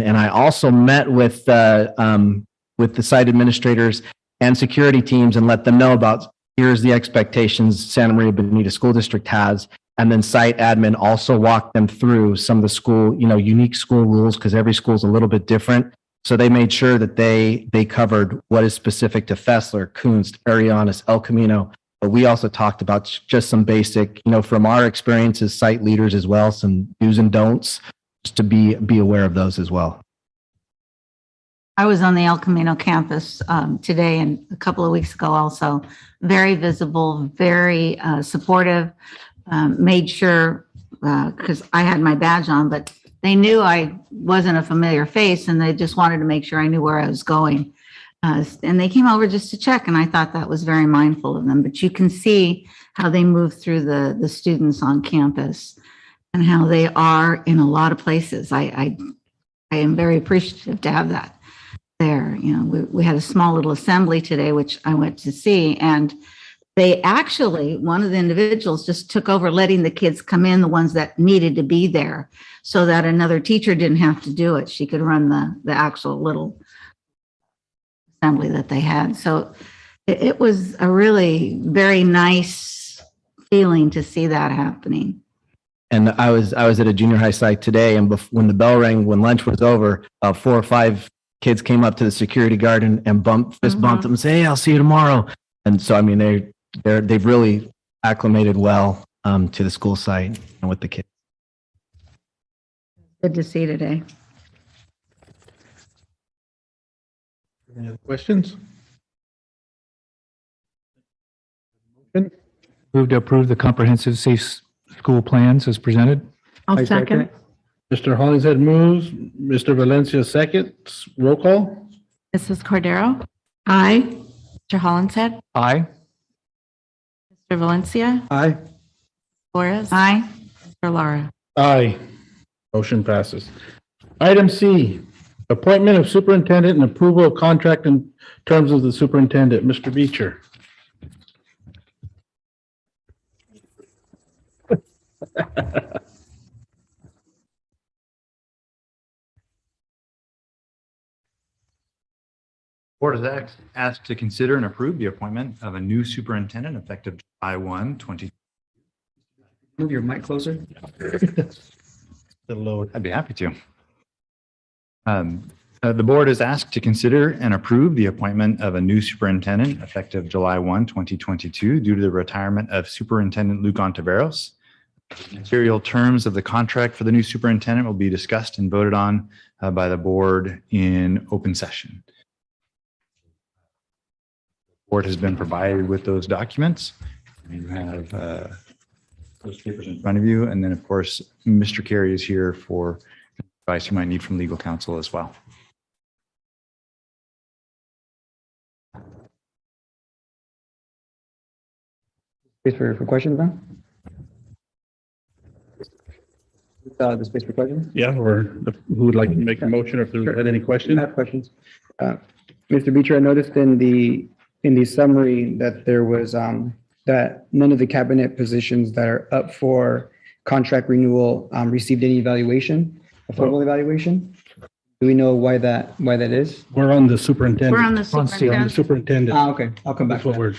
Speaker 9: and I also met with the site administrators and security teams and let them know about here's the expectations Santa Maria Bonita School District has. And then site admin also walked them through some of the school, you know, unique school rules, because every school is a little bit different. So they made sure that they covered what is specific to Fessler, Kunst, Arianas, El Camino. But we also talked about just some basic, you know, from our experience as site leaders as well, some do's and don'ts, just to be aware of those as well.
Speaker 2: I was on the El Camino campus today and a couple of weeks ago also. Very visible, very supportive. Made sure, because I had my badge on, but they knew I wasn't a familiar face and they just wanted to make sure I knew where I was going. And they came over just to check, and I thought that was very mindful of them. But you can see how they move through the students on campus and how they are in a lot of places. I am very appreciative to have that there. You know, we had a small little assembly today, which I went to see, and they actually, one of the individuals just took over letting the kids come in, the ones that needed to be there, so that another teacher didn't have to do it. She could run the actual little assembly that they had. So it was a really very nice feeling to see that happening.
Speaker 9: And I was at a junior high site today, and when the bell rang, when lunch was over, 4 or 5 kids came up to the security guard and fist bumped them and say, "Hey, I'll see you tomorrow." And so, I mean, they've really acclimated well to the school site and with the kids.
Speaker 2: Good to see today.
Speaker 3: Any other questions?
Speaker 8: Move to approve the comprehensive safe school plans as presented.
Speaker 10: I'll second.
Speaker 3: Mr. Hollingshead moves, Mr. Valencia seconds. Roll call?
Speaker 11: Mrs. Cordero?
Speaker 10: Aye.
Speaker 11: Mr. Hollingshead?
Speaker 8: Aye.
Speaker 11: Mr. Valencia?
Speaker 14: Aye.
Speaker 11: Flores?
Speaker 2: Aye.
Speaker 11: Mr. Lara?
Speaker 3: Aye. Motion passes. Item C, appointment of superintendent and approval of contract in terms of the superintendent. Mr. Beecher.
Speaker 8: Board is asked to consider and approve the appointment of a new superintendent effective July 1, 2020.
Speaker 14: Move your mic closer.
Speaker 3: The load.
Speaker 8: I'd be happy to. The board is asked to consider and approve the appointment of a new superintendent effective July 1, 2022, due to the retirement of Superintendent Luke Ontiveros. Material terms of the contract for the new superintendent will be discussed and voted on by the board in open session. The board has been provided with those documents. You have those papers in front of you. And then, of course, Mr. Carey is here for advice you might need from legal counsel as well.
Speaker 14: Space for questions now? The space for questions?
Speaker 3: Yeah, or who would like to make a motion, or if there's any
Speaker 14: I
Speaker 3: questions?
Speaker 14: have questions. Mr. Beecher, I noticed in the summary that there was that none of the cabinet positions that are up for contract renewal received any evaluation, a formal evaluation. Do we know why that is?
Speaker 3: We're on the superintendent.
Speaker 2: We're on the superintendent.
Speaker 3: Superintendent.
Speaker 14: Okay, I'll come back
Speaker 3: That's
Speaker 14: to
Speaker 3: what
Speaker 14: that.
Speaker 3: we're.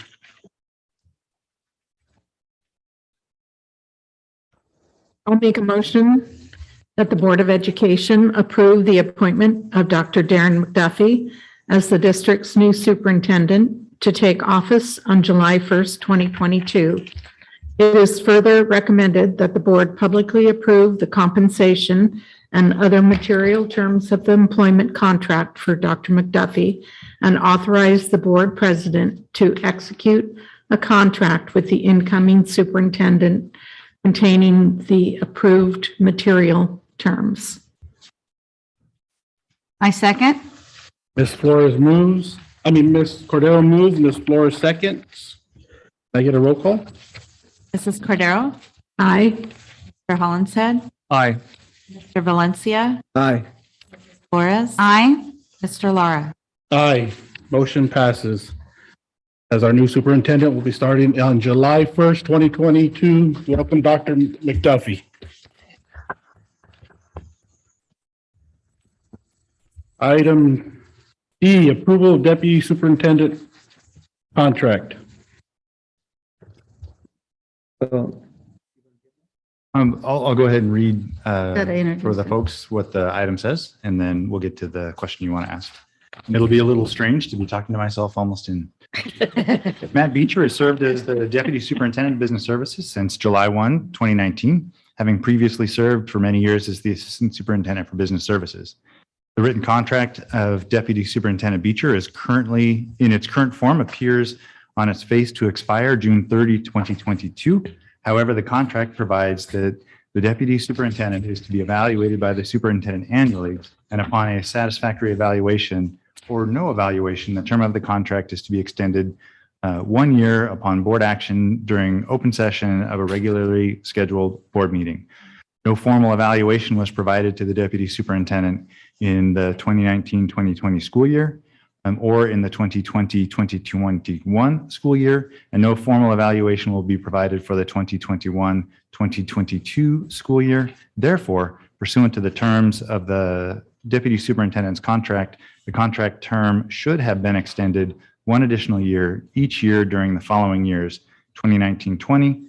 Speaker 10: I'll make a motion that the Board of Education approve the appointment of Dr. Darren McDuffie as the district's new superintendent to take office on July 1st, 2022. It is further recommended that the board publicly approve the compensation and other material terms of the employment contract for Dr. McDuffie and authorize the board president to execute a contract with the incoming superintendent containing the approved material terms.
Speaker 2: I second.
Speaker 3: Ms. Flores moves, Ms. Cordero moves, Ms. Flores seconds. Can I get a roll call?
Speaker 11: Mrs. Cordero?
Speaker 10: Aye.
Speaker 11: Mr. Hollingshead?
Speaker 8: Aye.
Speaker 11: Mr. Valencia?
Speaker 14: Aye.
Speaker 11: Flores?
Speaker 2: Aye.
Speaker 11: Mr. Lara?
Speaker 3: Aye. Motion passes. As our new superintendent will be starting on July 1st, 2022. Welcome, Dr. McDuffie. Item E, approval of deputy superintendent contract.
Speaker 14: So,
Speaker 8: I'll go ahead and read
Speaker 2: Gotta introduce
Speaker 8: for the
Speaker 2: it.
Speaker 8: folks what the item says, and then we'll get to the question you want to ask. It'll be a little strange to be talking to myself almost in. Matt Beecher has served as the Deputy Superintendent of Business Services since July 1, 2019, having previously served for many years as the Assistant Superintendent for Business Services. The written contract of Deputy Superintendent Beecher is currently, in its current form, appears on its face to expire June 30, 2022. However, the contract provides that the Deputy Superintendent is to be evaluated by the Superintendent annually, and upon a satisfactory evaluation or no evaluation, the term of the contract is to be extended 1 year upon board action during open session of a regularly scheduled board meeting. No formal evaluation was provided to the Deputy Superintendent in the 2019-2020 school year or in the 2020-2021 school year, and no formal evaluation will be provided for the 2021-2022 school year. Therefore, pursuant to the terms of the Deputy Superintendent's contract, the contract term should have been extended 1 additional year each year during the following years, 2019-20.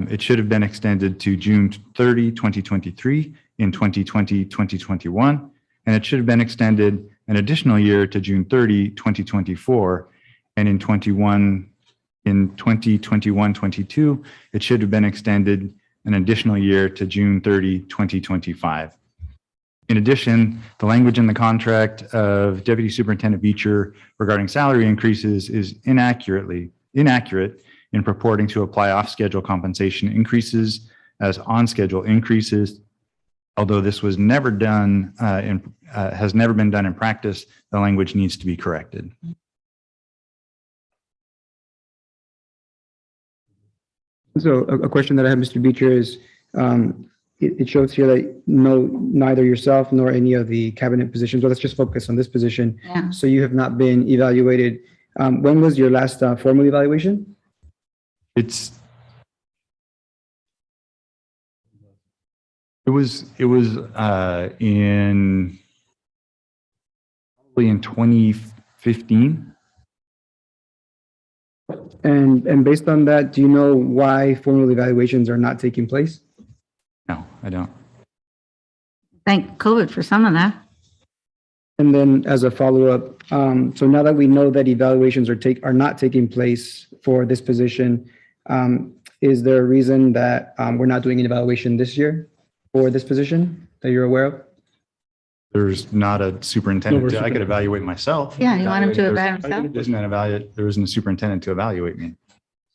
Speaker 8: It should have been extended to June 30, 2023 in 2020-2021, and it should have been extended an additional year to June 30, 2024, and in 2021-22, it should have been extended an additional year to June 30, 2025. In addition, the language in the contract of Deputy Superintendent Beecher regarding salary increases is inaccurate in purporting to apply off-schedule compensation increases as on-schedule increases. Although this was never done, has never been done in practice, the language needs to be corrected.
Speaker 14: So a question that I have, Mr. Beecher, is it shows here that neither yourself nor any of the cabinet positions, well, let's just focus on this position.
Speaker 2: Yeah.
Speaker 14: So you have not been evaluated. When was your last formal evaluation?
Speaker 8: It was in probably in 2015.
Speaker 14: And based on that, do you know why formal evaluations are not taking place?
Speaker 8: No, I don't.
Speaker 2: Thank COVID for some of that.
Speaker 14: And then as a follow-up, so now that we know that evaluations are not taking place for this position, is there a reason that we're not doing an evaluation this year for this position that you're aware of?
Speaker 8: There's not a superintendent. I could evaluate myself.
Speaker 2: Yeah, you want him to evaluate himself?
Speaker 8: There isn't a superintendent to evaluate me.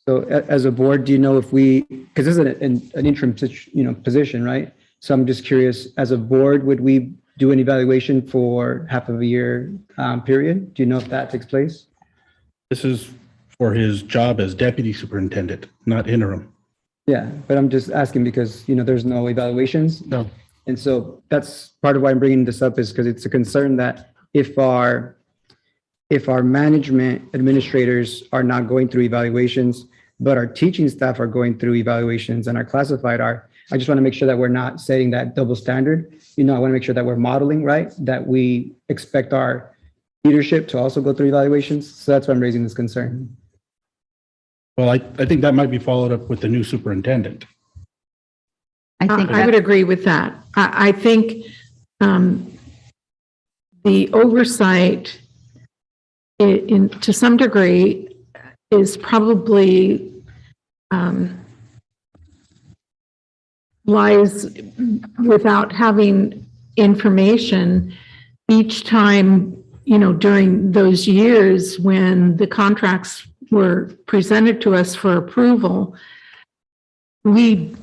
Speaker 14: So as a board, do you know if we, because this is an interim position, right? So I'm just curious, as a board, would we do an evaluation for half of a year period? Do you know if that takes place?
Speaker 3: This is for his job as deputy superintendent, not interim.
Speaker 14: Yeah, but I'm just asking because, there's no evaluations.
Speaker 3: No.
Speaker 14: And so that's part of why I'm bringing this up, is because it's a concern that if our management administrators are not going through evaluations, but our teaching staff are going through evaluations and our classified are, I just want to make sure that we're not setting that double standard. I want to make sure that we're modeling, right? That we expect our leadership to also go through evaluations. So that's why I'm raising this concern.
Speaker 3: Well, I think that might be followed up with the new superintendent.
Speaker 10: I would agree with that. I think the oversight to some degree is probably lies without having information each time, during those years when the contracts were presented to us for approval. We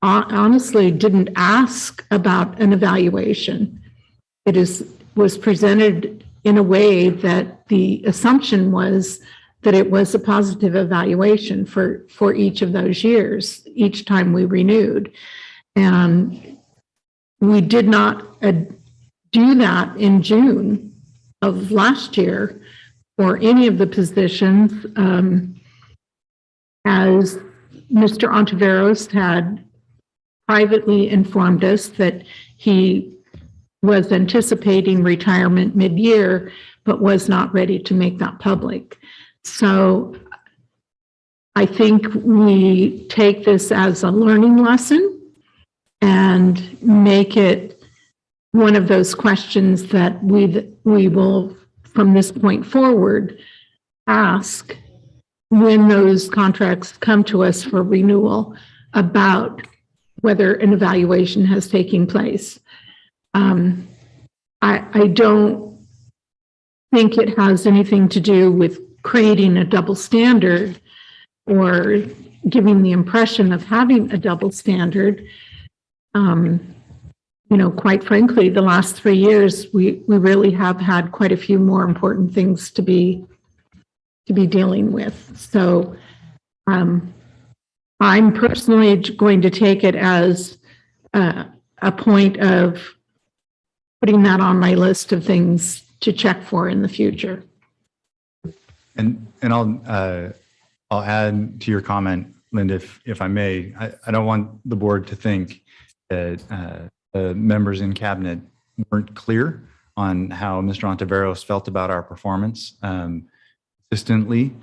Speaker 10: honestly didn't ask about an evaluation. It was presented in a way that the assumption was that it was a positive evaluation for each of those years, each time we renewed. And we did not do that in June of last year for any of the positions, as Mr. Ontiveros had privately informed us that he was anticipating retirement mid-year, but was not ready to make that public. So I think we take this as a learning lesson and make it one of those questions that we will, from this point forward, ask when those contracts come to us for renewal about whether an evaluation has taken place. I don't think it has anything to do with creating a double standard or giving the impression of having a double standard. Quite frankly, the last 3 years, we really have had quite a few more important things to be dealing with. So I'm personally going to take it as a point of putting that on my list of things to check for in the future.
Speaker 8: And I'll add to your comment, Linda, if I may. I don't want the board to think that the members in cabinet weren't clear on how Mr. Ontiveros felt about our performance. Consistently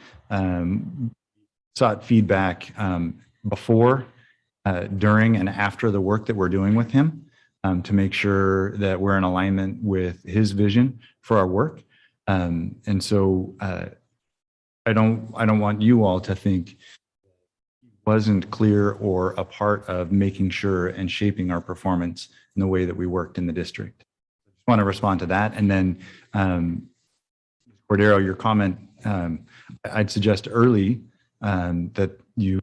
Speaker 8: sought feedback before, during, and after the work that we're doing with him to make sure that we're in alignment with his vision for our work. And so I don't want you all to think wasn't clear or a part of making sure and shaping our performance in the way that we worked in the district. I just want to respond to that. And then Cordero, your comment, I'd suggest early that you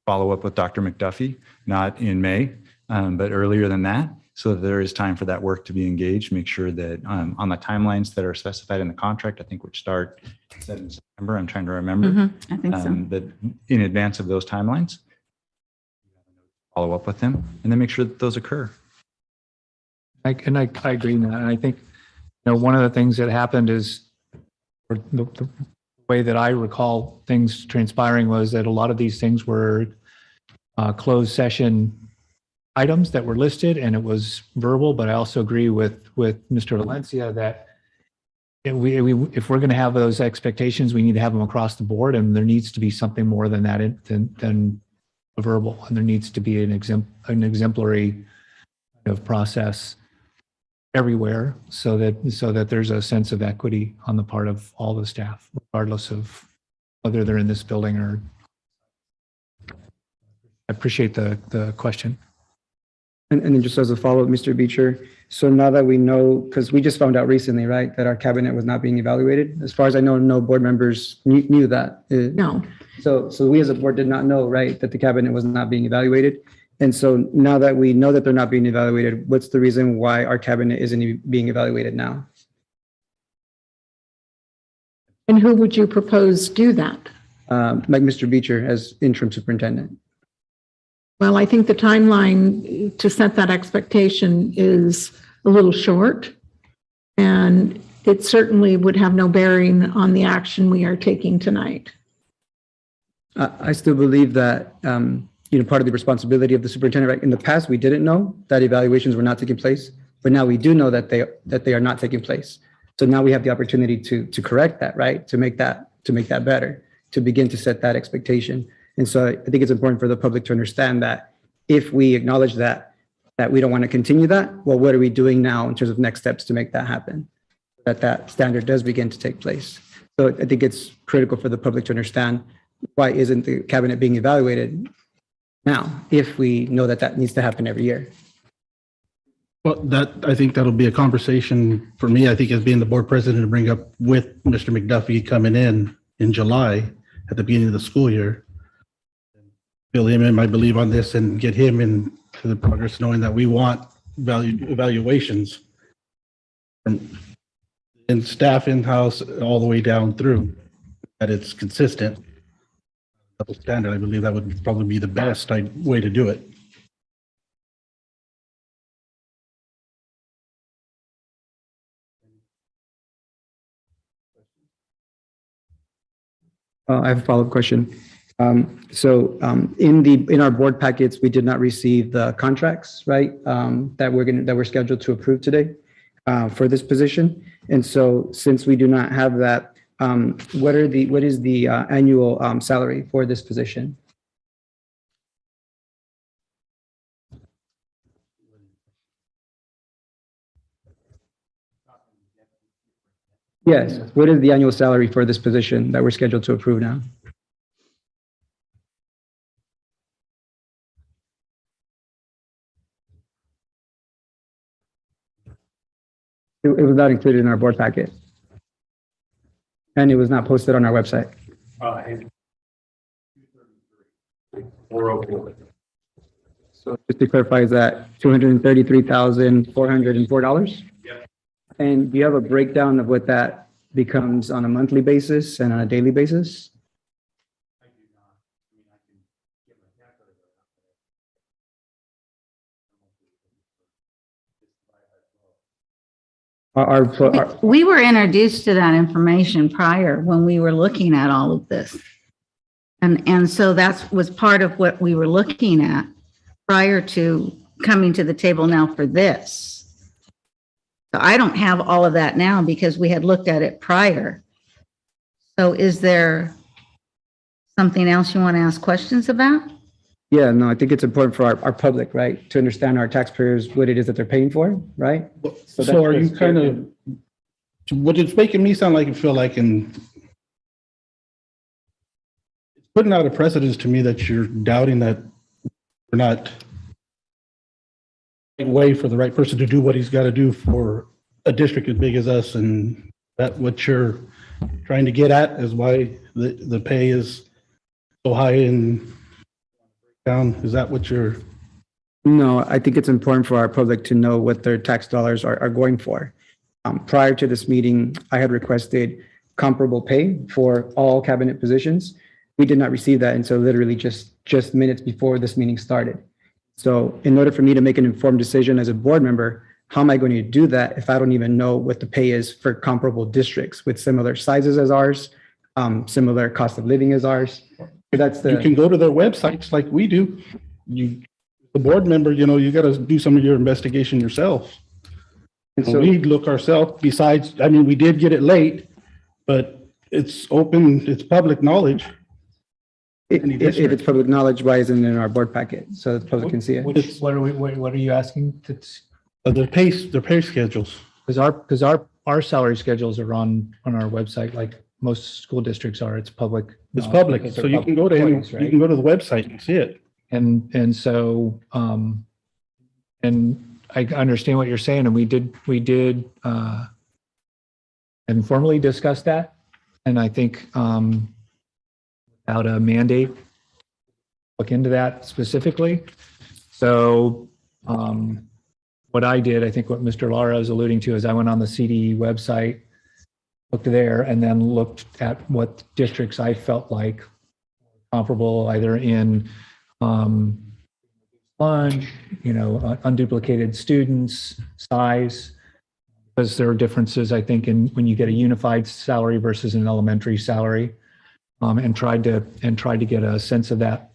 Speaker 8: follow up with Dr. McDuffie, not in May, but earlier than that, so that there is time for that work to be engaged. Make sure that on the timelines that are specified in the contract, I think which start in September, I'm trying to remember,
Speaker 2: I think so.
Speaker 8: that in advance of those timelines, follow up with them and then make sure that those occur.
Speaker 1: I agree in that. And I think, one of the things that happened is, or the way that I recall things transpiring was that a lot of these things were closed session items that were listed, and it was verbal. But I also agree with Mr. Valencia that if we're going to have those expectations, we need to have them across the board, and there needs to be something more than that than a verbal, and there needs to be an exemplary of process everywhere, so that there's a sense of equity on the part of all the staff, regardless of whether they're in this building or. I appreciate the question.
Speaker 14: And then just as a follow-up, Mr. Beecher, so now that we know, because we just found out recently, right, that our cabinet was not being evaluated. As far as I know, no board members knew that.
Speaker 10: No.
Speaker 14: So we as a board did not know, right, that the cabinet was not being evaluated. And so now that we know that they're not being evaluated, what's the reason why our cabinet isn't being evaluated now?
Speaker 10: And who would you propose do that?
Speaker 14: Like Mr. Beecher as interim superintendent.
Speaker 10: Well, I think the timeline to set that expectation is a little short, and it certainly would have no bearing on the action we are taking tonight.
Speaker 14: I still believe that, part of the responsibility of the superintendent, right? In the past, we didn't know that evaluations were not taking place, but now we do know that they are not taking place. So now we have the opportunity to correct that, right? To make that better, to begin to set that expectation. And so I think it's important for the public to understand that if we acknowledge that we don't want to continue that, well, what are we doing now in terms of next steps to make that happen? That standard does begin to take place. So I think it's critical for the public to understand why isn't the cabinet being evaluated now, if we know that needs to happen every year.
Speaker 3: Well, I think that'll be a conversation for me, I think, as being the board president, to bring up with Mr. McDuffie coming in July at the beginning of the school year. Fill him in, I believe, on this and get him into the progress, knowing that we want evaluations from in staff in-house all the way down through, that it's consistent. Double standard, I believe that would probably be the best way to do it.
Speaker 14: I have a follow-up question. In our board packets, we did not receive the contracts, right? That we're scheduled to approve today for this position. And so since we do not have that, what is the annual salary for this position? Yes. What is the annual salary for this position that we're scheduled to approve now? It was not included in our board packet. And it was not posted on our website. So just to clarify, is that $233,404?
Speaker 3: Yep.
Speaker 14: And do you have a breakdown of what that becomes on a monthly basis and on a daily basis?
Speaker 2: We were introduced to that information prior when we were looking at all of this. And so that was part of what we were looking at prior to coming to the table now for this. So I don't have all of that now because we had looked at it prior. So is there something else you want to ask questions about?
Speaker 14: Yeah, no, I think it's important for our public, right, to understand our taxpayers, what it is that they're paying for, right?
Speaker 3: So are you kind of, what it's making me sound like, you feel like it's putting out a precedence to me that you're doubting that we're not way for the right person to do what he's got to do for a district as big as us, and that what you're trying to get at is why the pay is so high and down. Is that what you're?
Speaker 14: No, I think it's important for our public to know what their tax dollars are going for. Prior to this meeting, I had requested comparable pay for all cabinet positions. We did not receive that until literally just minutes before this meeting started. So in order for me to make an informed decision as a board member, how am I going to do that if I don't even know what the pay is for comparable districts with similar sizes as ours, similar cost of living as ours?
Speaker 3: You can go to their websites like we do. The board member, you got to do some of your investigation yourself. And so we look ourselves, besides, I mean, we did get it late, but it's open, it's public knowledge.
Speaker 14: If it's public knowledge, why isn't it in our board packet so the public can see it?
Speaker 1: What are you asking?
Speaker 3: Their pay schedules.
Speaker 1: Because our salary schedules are on our website, like most school districts are. It's public.
Speaker 3: It's public, so you can go to
Speaker 1: right?
Speaker 3: you can go to the website and see it.
Speaker 1: And so and I understand what you're saying, and we did informally discuss that, and I think without a mandate, look into that specifically. So what I did, I think what Mr. Lara is alluding to, is I went on the CDE website, looked there, and then looked at what districts I felt like comparable, either in lunch, unduplicated students, size, because there are differences, I think, in when you get a unified salary versus an elementary salary, and tried to get a sense of that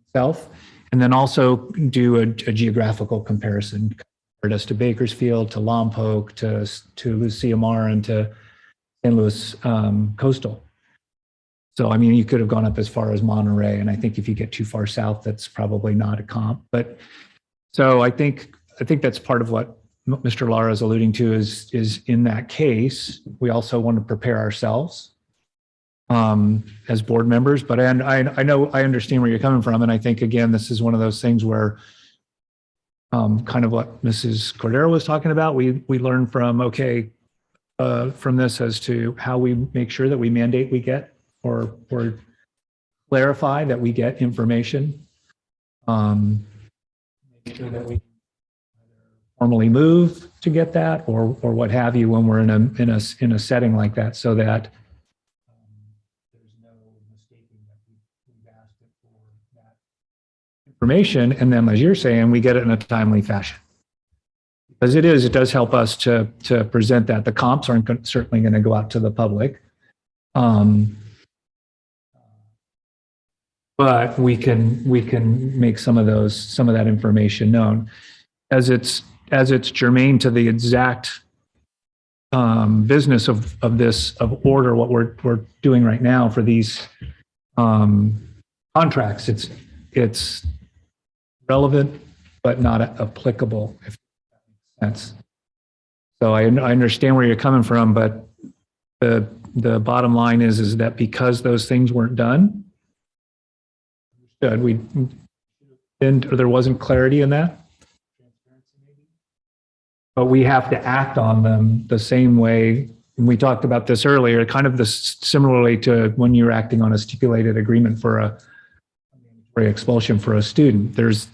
Speaker 1: itself, and then also do a geographical comparison. Compared us to Bakersfield, to Lompoc, to Lucia Mar, and to St. Louis Coastal. So, I mean, you could have gone up as far as Monterey, and I think if you get too far south, that's probably not a comp. But so I think that's part of what Mr. Lara is alluding to is in that case, we also want to prepare ourselves as board members. But I understand where you're coming from, and I think again, this is one of those things where kind of what Mrs. Cordero was talking about. We learn from from this as to how we make sure that we mandate we get or clarify that we get information. Make sure that we formally move to get that or what have you when we're in a setting like that, so that there's no mistaking that we've asked it for that information, and then as you're saying, we get it in a timely fashion. Because it does help us to present that. The comps aren't certainly going to go out to the public. But we can make some of that information known as it's germane to the exact business of order, what we're doing right now for these contracts. It's relevant, but not applicable, if that makes sense. So I understand where you're coming from, but the bottom line is that because those things weren't done, there wasn't clarity in that. but we have to act on them the same way. And we talked about this earlier, kind of similarly to when you're acting on a stipulated agreement for a expulsion for a student. There's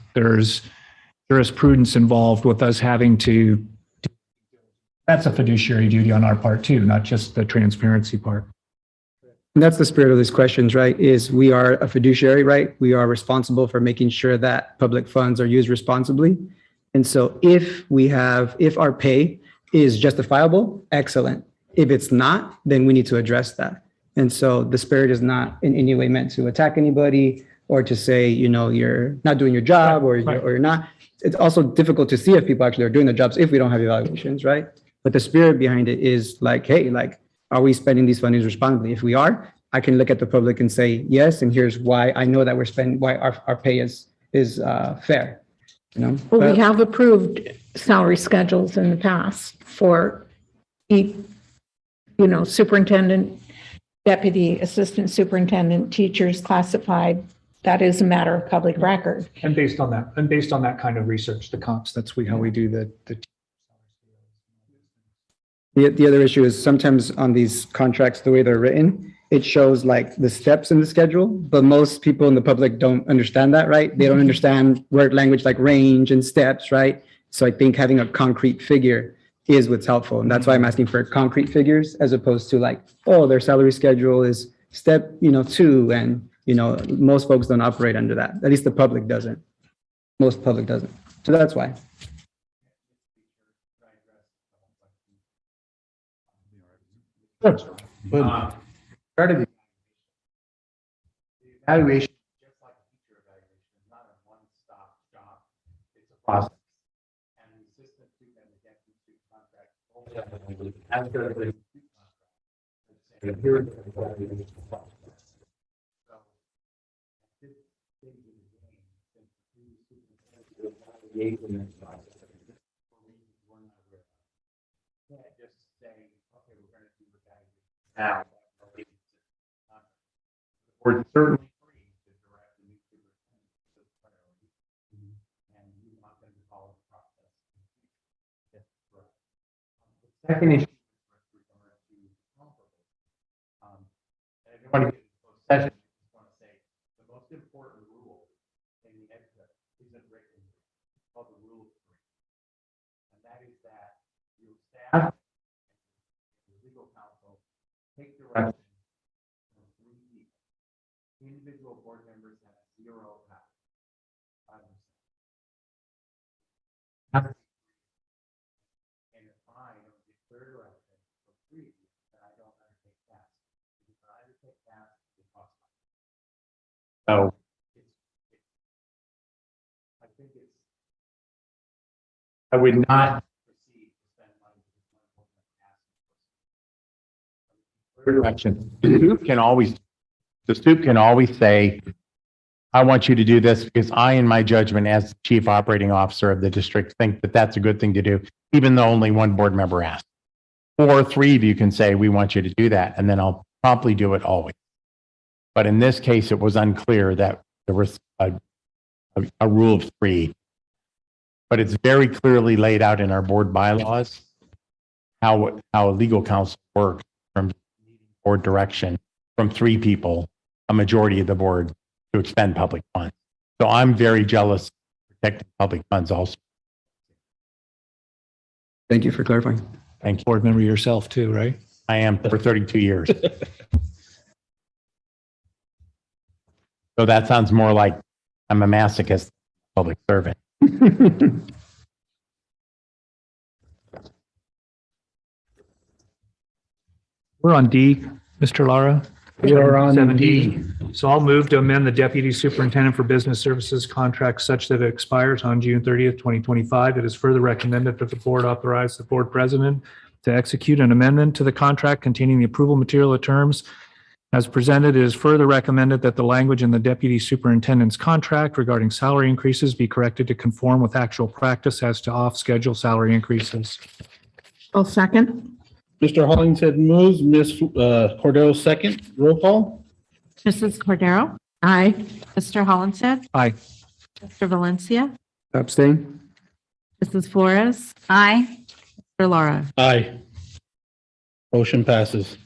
Speaker 1: jurisprudence involved with us having to. That's a fiduciary duty on our part too, not just the transparency part.
Speaker 14: And that's the spirit of these questions, right? Is we are a fiduciary, right? We are responsible for making sure that public funds are used responsibly. And so if our pay is justifiable, excellent. If it's not, then we need to address that. And so the spirit is not in any way meant to attack anybody or to say, you're not doing your job or you're not. It's also difficult to see if people actually are doing their jobs if we don't have evaluations, right? But the spirit behind it is like, hey, are we spending these fundings responsibly? If we are, I can look at the public and say, yes, and here's why I know that why our pay is fair.
Speaker 10: Well, we have approved salary schedules in the past for each, superintendent, deputy, assistant superintendent, teachers, classified. That is a matter of public record.
Speaker 1: And based on that kind of research, the comps, that's how we do the.
Speaker 14: The other issue is sometimes on these contracts, the way they're written, it shows like the steps in the schedule, but most people in the public don't understand that, right? They don't understand word language like range and steps, right? So I think having a concrete figure is what's helpful. And that's why I'm asking for concrete figures as opposed to like, oh, their salary schedule is step, 2. And, most folks don't operate under that. At least the public doesn't. Most public doesn't. So that's why.
Speaker 3: But part of the evaluation, just like teacher evaluation, is not a one-stop shop. It's a process. And the assistant superintendent and the deputy superintendent contract as good as the contract. Here is the evaluation process. So, this thing in the game, since the superintendent evaluation process, we're not aware of. You can't just say, okay, we're going to do evaluation now. We're certainly free to direct the new superintendent to the priority, and we want them to follow the process. Yes, correct. The second issue is with regard to comparables. And if you want to get into closed session, I just want to say the most important rule in the EdCode isn't written. It's called the rule of 3. And that is that your staff and your legal counsel take direction. Individual board members have 0 power. 5%. And if I don't get clear direction for 3, then I don't undertake tasks. If I undertake tasks, it costs money. So I think I would not proceed to spend money with one board member asking for clear direction. The STOOP can always say, I want you to do this because I, in my judgment as the chief operating officer of the district, think that that's a good thing to do, even though only one board member asked. Or 3 of you can say, we want you to do that, and then I'll promptly do it always. But in this case, it was unclear that there was a rule of 3. But it's very clearly laid out in our board bylaws how a legal counsel works from board direction from 3 people, a majority of the board, to expend public funds. So I'm very jealous of protecting public funds also.
Speaker 14: Thank you for clarifying.
Speaker 1: Thank you. Board member yourself too, right?
Speaker 3: I am for 32 years. So that sounds more like I'm a masochist public servant.
Speaker 1: We're on D, Mr. Lara.
Speaker 3: We are on
Speaker 1: 7D. So I'll move to amend the Deputy Superintendent for Business Services contract such that it expires on June 30th, 2025. It is further recommended that the board authorize the board president to execute an amendment to the contract containing the approval material of terms. As presented, it is further recommended that the language in the Deputy Superintendent's contract regarding salary increases be corrected to conform with actual practice as to off-schedule salary increases.
Speaker 10: I'll second.
Speaker 3: Mr. Hollingshead moves, Ms. Cordero second. Roll call.
Speaker 11: Mrs. Cordero?
Speaker 10: Aye.
Speaker 11: Mr. Hollingshead?
Speaker 1: Aye.
Speaker 11: Mr. Valencia?
Speaker 14: Abstain?
Speaker 11: Mrs. Flores?
Speaker 2: Aye.
Speaker 15: Mr. Laura.
Speaker 3: Aye. Motion passes.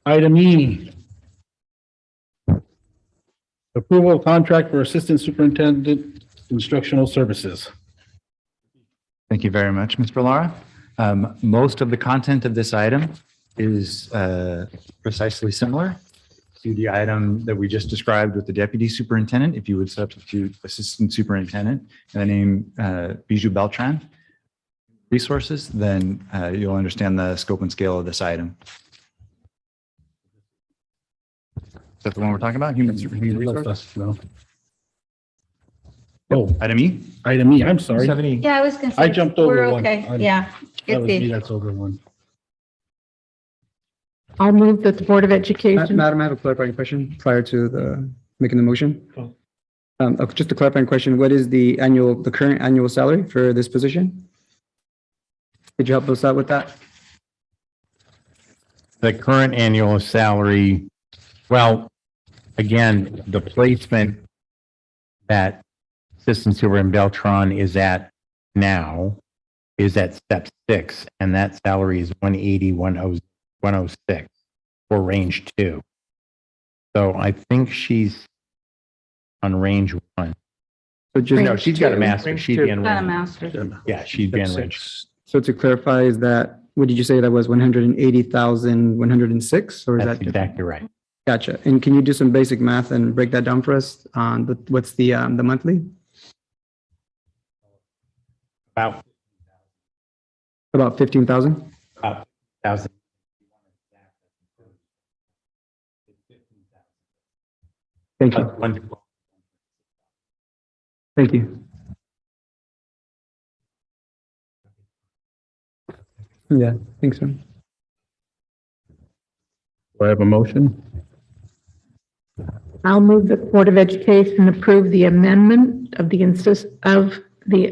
Speaker 3: Item E. Approval of contract for Assistant Superintendent Instructional Services.
Speaker 8: Thank you very much, Mr. Lara. Most of the content of this item is precisely similar to the item that we just described with the Deputy Superintendent. If you would substitute Assistant Superintendent and the name Bijou Beltran Resources, then you'll understand the scope and scale of this item. Is that the one we're talking about? Human resources?
Speaker 3: No. Oh,
Speaker 8: Item E?
Speaker 3: item E, I'm sorry.
Speaker 1: 70.
Speaker 2: Yeah, I was gonna say.
Speaker 3: I jumped over
Speaker 2: we're
Speaker 3: one.
Speaker 2: okay.
Speaker 3: I'm-
Speaker 2: Yeah.
Speaker 3: That was me,
Speaker 2: It's
Speaker 3: that's over one.
Speaker 10: I'll move that the Board of Education.
Speaker 14: Madam, I have a clarifying question prior to making the motion.
Speaker 3: Oh.
Speaker 14: Just a clarifying question. What is the current annual salary for this position? Could you help us out with that?
Speaker 16: The current annual salary, well, again, the placement that Assistant Superintendent Beltran is at now is at step 6, and that salary is 180, 106 for range 2. So I think she's on range 1.
Speaker 14: So just,
Speaker 16: No, she's got a master.
Speaker 1: Range
Speaker 16: She'd
Speaker 1: two.
Speaker 16: be in
Speaker 2: got a
Speaker 16: range.
Speaker 2: master's.
Speaker 16: Yeah, she'd be in range.
Speaker 14: so to clarify, is that, what did you say that was 180,106 or is
Speaker 16: That's
Speaker 14: that?
Speaker 16: exactly right.
Speaker 14: Gotcha. And can you do some basic math and break that down for us on what's the monthly? About 15,000?
Speaker 16: About 1,000.
Speaker 14: Thank you. Thank you. Yeah, I think so.
Speaker 3: Do I have a motion?
Speaker 10: I'll move that the Board of Education approve the amendment of the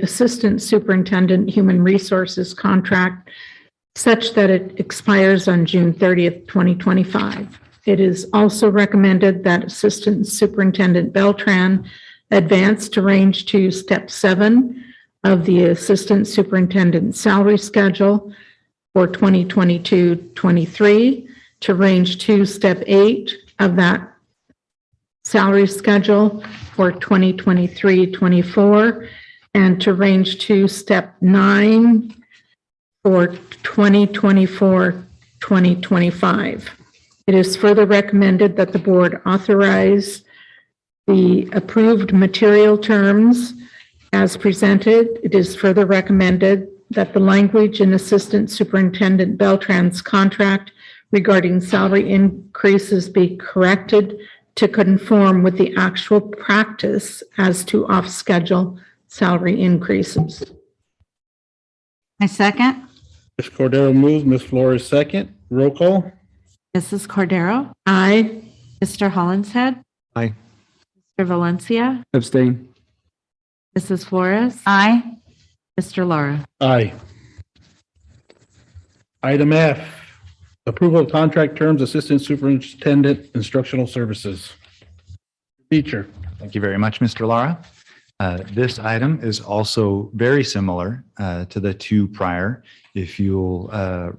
Speaker 10: Assistant Superintendent Human Resources contract such that it expires on June 30th, 2025. It is also recommended that Assistant Superintendent Beltran advance to range 2, step 7 of the Assistant Superintendent salary schedule for 2022-23 to range 2, step 8 of that salary schedule for 2023-24 and to range 2, step 9 for 2024-2025. It is further recommended that the board authorize the approved material terms as presented. It is further recommended that the language in Assistant Superintendent Beltran's contract regarding salary increases be corrected to conform with the actual practice as to off-schedule salary increases.
Speaker 2: My second.
Speaker 3: Ms. Cordero moves, Ms. Flores second. Roll call?
Speaker 15: Mrs. Cordero,
Speaker 10: Aye.
Speaker 15: Mr. Hollinshead,
Speaker 1: Aye.
Speaker 15: Mr. Valencia,
Speaker 14: Abstain.
Speaker 15: Mrs. Flores,
Speaker 2: Aye.
Speaker 15: Mr. Laura.
Speaker 3: Aye. Item F, approval of contract terms, Assistant Superintendent Instructional Services. Teacher.
Speaker 8: Thank you very much, Mr. Lara. This item is also very similar to the two prior. If you'll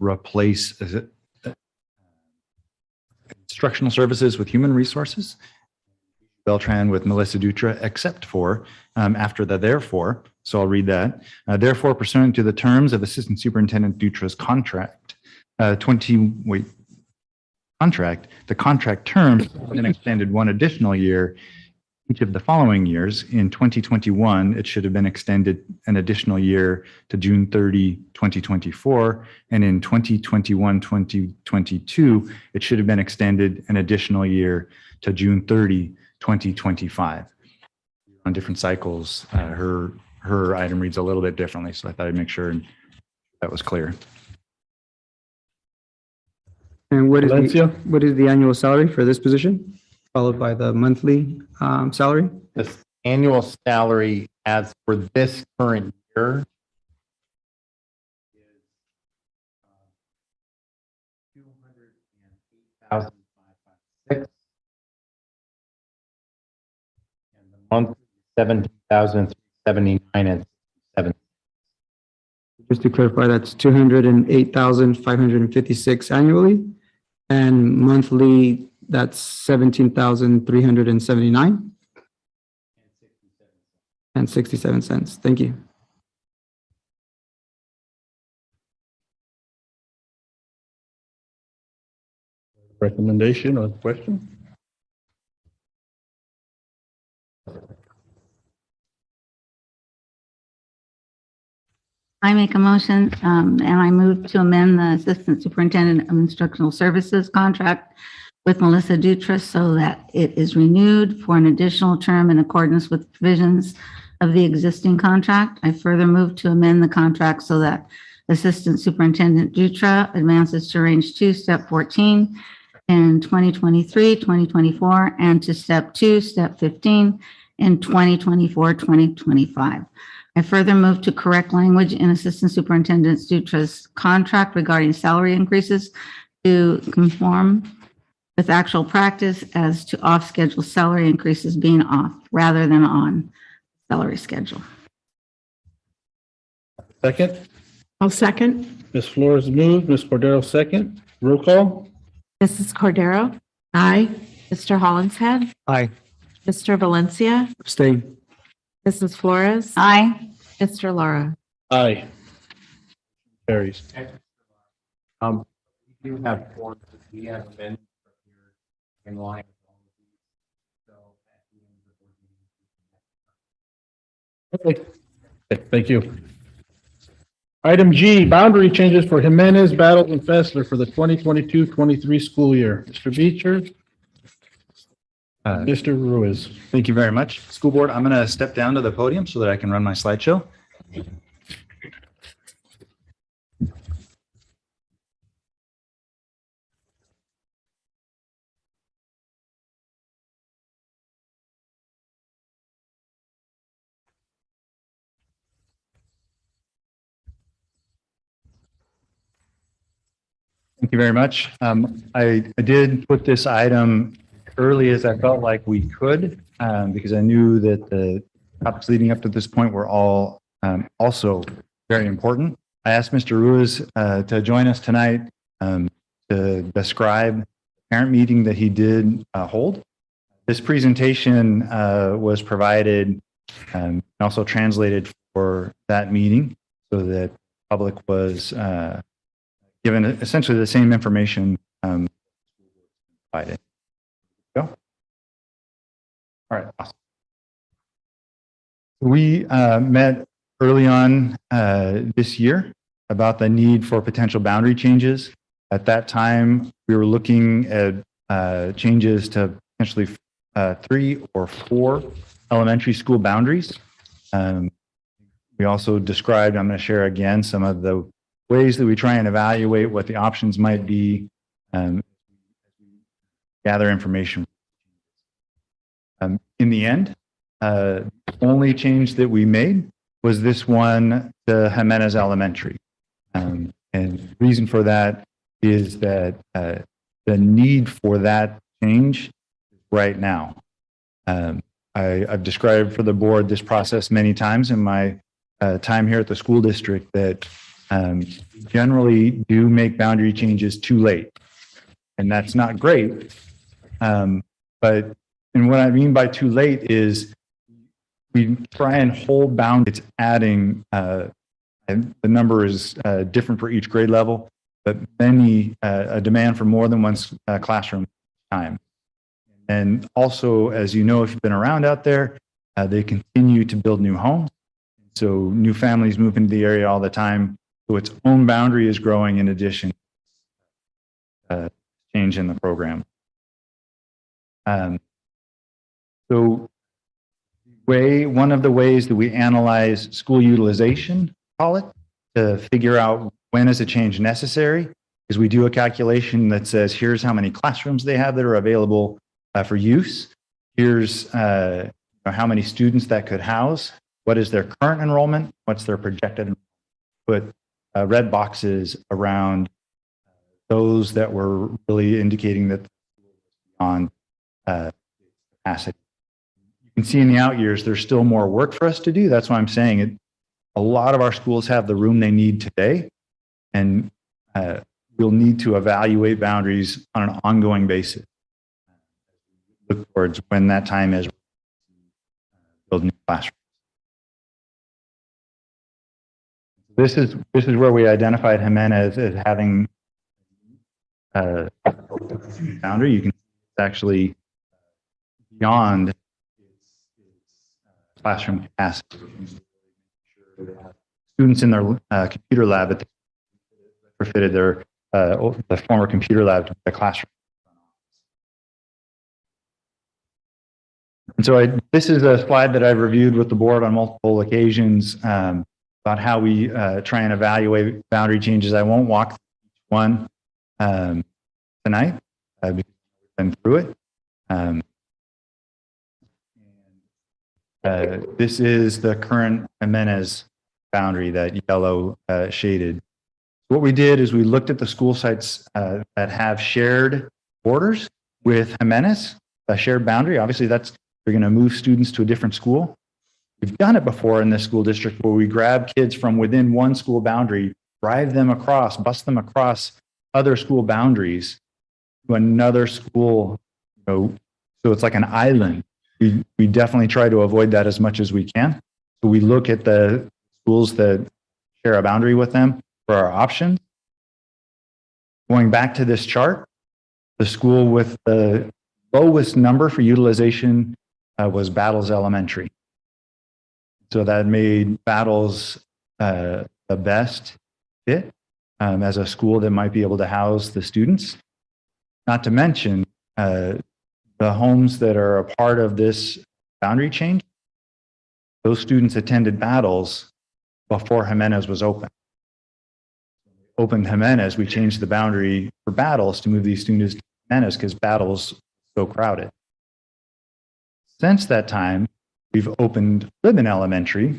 Speaker 8: replace instructional services with human resources, Beltran with Melissa Dutra, except for after the therefore. So I'll read that. Therefore, pursuant to the terms of Assistant Superintendent Dutra's contract, the contract term has been extended one additional year each of the following years. In 2021, it should have been extended an additional year to June 30, 2024. And in 2021, 2022, it should have been extended an additional year to June 30, 2025. On different cycles, her item reads a little bit differently, so I thought I'd make sure that was clear.
Speaker 14: And what is
Speaker 3: Valencia?
Speaker 14: the annual salary for this position? Followed by the monthly salary?
Speaker 16: The annual salary as for this current year is $208,506, and the month $17,379 and 7.
Speaker 14: Just to clarify, that's 208,556 annually, and monthly, that's 17,379 and 67 cents. Thank you.
Speaker 3: Recommendation or question?
Speaker 2: I make a motion, and I move to amend the Assistant Superintendent of Instructional Services contract with Melissa Dutra so that it is renewed for an additional term in accordance with provisions of the existing contract. I further move to amend the contract so that Assistant Superintendent Dutra advances to range 2, step 14 in 2023, 2024, and to step 2, step 15 in 2024, 2025. I further move to correct language in Assistant Superintendent Dutra's contract regarding salary increases to conform with actual practice as to off-schedule salary increases being off rather than on salary schedule.
Speaker 3: Second,
Speaker 10: I'll second.
Speaker 3: Ms. Flores moved, Ms. Cordero second. Roll call?
Speaker 15: Mrs. Cordero?
Speaker 10: Aye.
Speaker 15: Mr. Hollinshead?
Speaker 1: Aye.
Speaker 15: Mr. Valencia?
Speaker 14: Abstain.
Speaker 15: Mrs. Flores?
Speaker 2: Aye.
Speaker 15: Mr. Laura?
Speaker 3: Aye. Carries.
Speaker 16: We do have forms that we have been in line.
Speaker 3: Okay. Thank you. Item G, boundary changes for Jimenez, Battles, and Fessler for the 2022-23 school year. Mr. Beecher, Mr. Ruiz.
Speaker 8: Thank you very much. School Board, I'm going to step down to the podium so that I can run my slideshow. Thank you very much. I did put this item early as I felt like we could, because I knew that the topics leading up to this point were all also very important. I asked Mr. Ruiz to join us tonight to describe the parent meeting that he did hold. This presentation was provided and also translated for that meeting so that the public was given essentially the same information provided. Go. All right. Awesome. We met early on this year about the need for potential boundary changes. At that time, we were looking at changes to potentially 3 or 4 elementary school boundaries. We also described, I'm going to share again, some of the ways that we try and evaluate what the options might be, gather information. In the end, the only change that we made was this one to Jimenez Elementary. And the reason for that is that the need for that change right now. I've described for the board this process many times in my time here at the school district that generally do make boundary changes too late. And that's not great. But and what I mean by too late is we try and hold bound. It's adding, and the number is different for each grade level, but many, a demand for more than one classroom time. And also, as you know, if you've been around out there, they continue to build new homes. So new families move into the area all the time. So its own boundary is growing in addition to change in the program. So one of the ways that we analyze school utilization, call it, to figure out when is a change necessary, is we do a calculation that says, here's how many classrooms they have that are available for use. Here's how many students that could house. What is their current enrollment? What's their projected? Put red boxes around those that were really indicating that on capacity. You can see in the out years, there's still more work for us to do. That's why I'm saying it. a lot of our schools have the room they need today, and we'll need to evaluate boundaries on an ongoing basis. Look towards when that time is, build new classrooms. This is where we identified Jimenez as having a boundary. You can see it's actually beyond its classroom capacity. Students in their computer lab refitted their the former computer lab to the classroom. And so this is a slide that I've reviewed with the board on multiple occasions about how we try and evaluate boundary changes. I won't walk through each one tonight because we've been through it. This is the current Jimenez boundary, that yellow shaded. What we did is we looked at the school sites that have shared borders with Jimenez, a shared boundary. Obviously, they're going to move students to a different school. We've done it before in this school district where we grab kids from within one school boundary, drive them across, bus them across other school boundaries to another school, so it's like an island. We definitely try to avoid that as much as we can. So we look at the schools that share a boundary with them for our options. Going back to this chart, the school with the lowest number for utilization was Battles Elementary. So that made Battles the best fit as a school that might be able to house the students. Not to mention the homes that are a part of this boundary change, those students attended Battles before Jimenez was open. Opened Jimenez, we changed the boundary for Battles to move these students to Jimenez because Battles was so crowded. Since that time, we've opened Libin Elementary,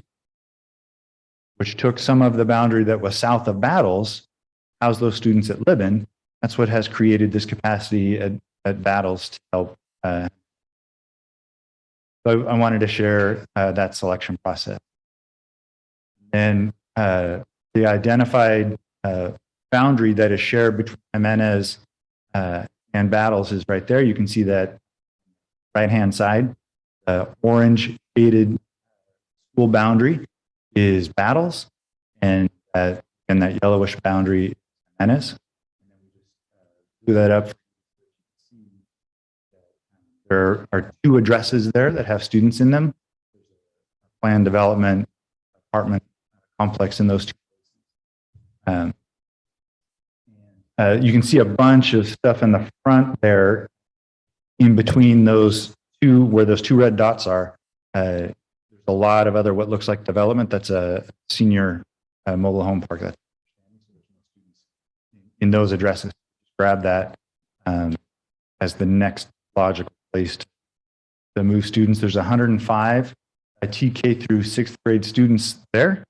Speaker 8: which took some of the boundary that was south of Battles, housed those students at Libin. That's what has created this capacity at Battles to help. So I wanted to share that selection process. And the identified boundary that is shared between Jimenez and Battles is right there. You can see that right-hand side, orange shaded school boundary is Battles, and that yellowish boundary is Jimenez. Do that up. There are two addresses there that have students in them. Planned development apartment complex in those two. You can see a bunch of stuff in the front there in between those two, where those two red dots are. There's a lot of other what looks like development. That's a senior mobile home park. That's in those addresses. Grab that as the next logical place to move students. There's 105 TK through 6th grade students there.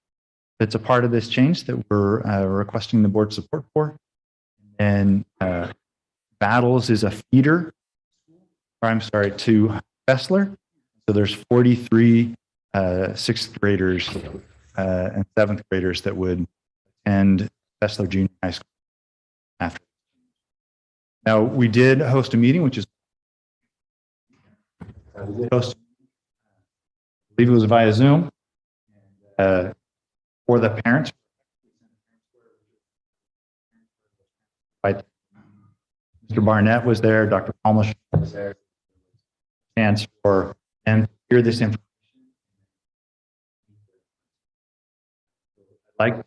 Speaker 8: That's a part of this change that we're requesting the board support for. And Battles is a feeder, to Fessler. So there's 43 6th graders and 7th graders that would attend Fessler Junior High School after. Now, we did host a meeting, which is I believe it was via Zoom for the parents. Mr. Barnett was there, Dr. Palmish was there, chance for them to hear this information. I'd like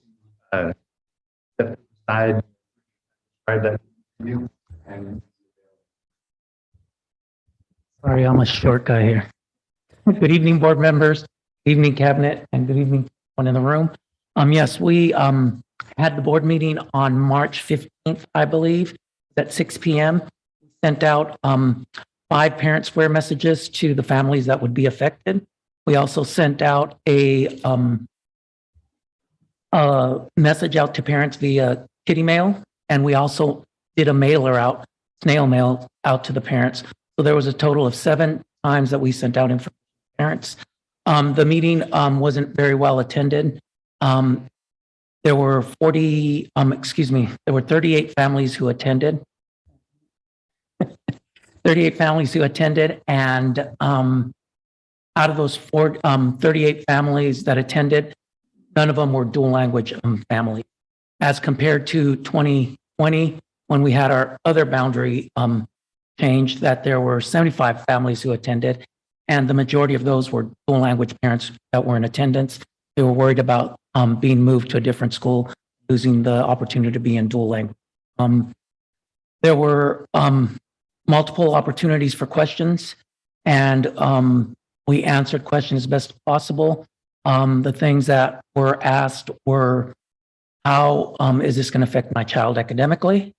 Speaker 8: to step aside, describe that to you.
Speaker 17: Sorry, I'm a short guy here. Good evening, board members, good evening, cabinet, and good evening, everyone in the room. Yes, we had the board meeting on March 15th, I believe, at 6 p.m. We sent out 5 parent square messages to the families that would be affected. We also sent out a message out to parents via kitty mail, and we also did a mailer out, snail mail out to the parents. So there was a total of 7 times that we sent out information to parents. The meeting wasn't very well attended. There were 38 families who attended. 38 families who attended, and out of those 38 families that attended, none of them were dual language families. As compared to 2020, when we had our other boundary change, that there were 75 families who attended, and the majority of those were dual language parents that were in attendance. They were worried about being moved to a different school, losing the opportunity to be in dual language. There were multiple opportunities for questions, and we answered questions as best possible. The things that were asked were, how is this going to affect my child academically?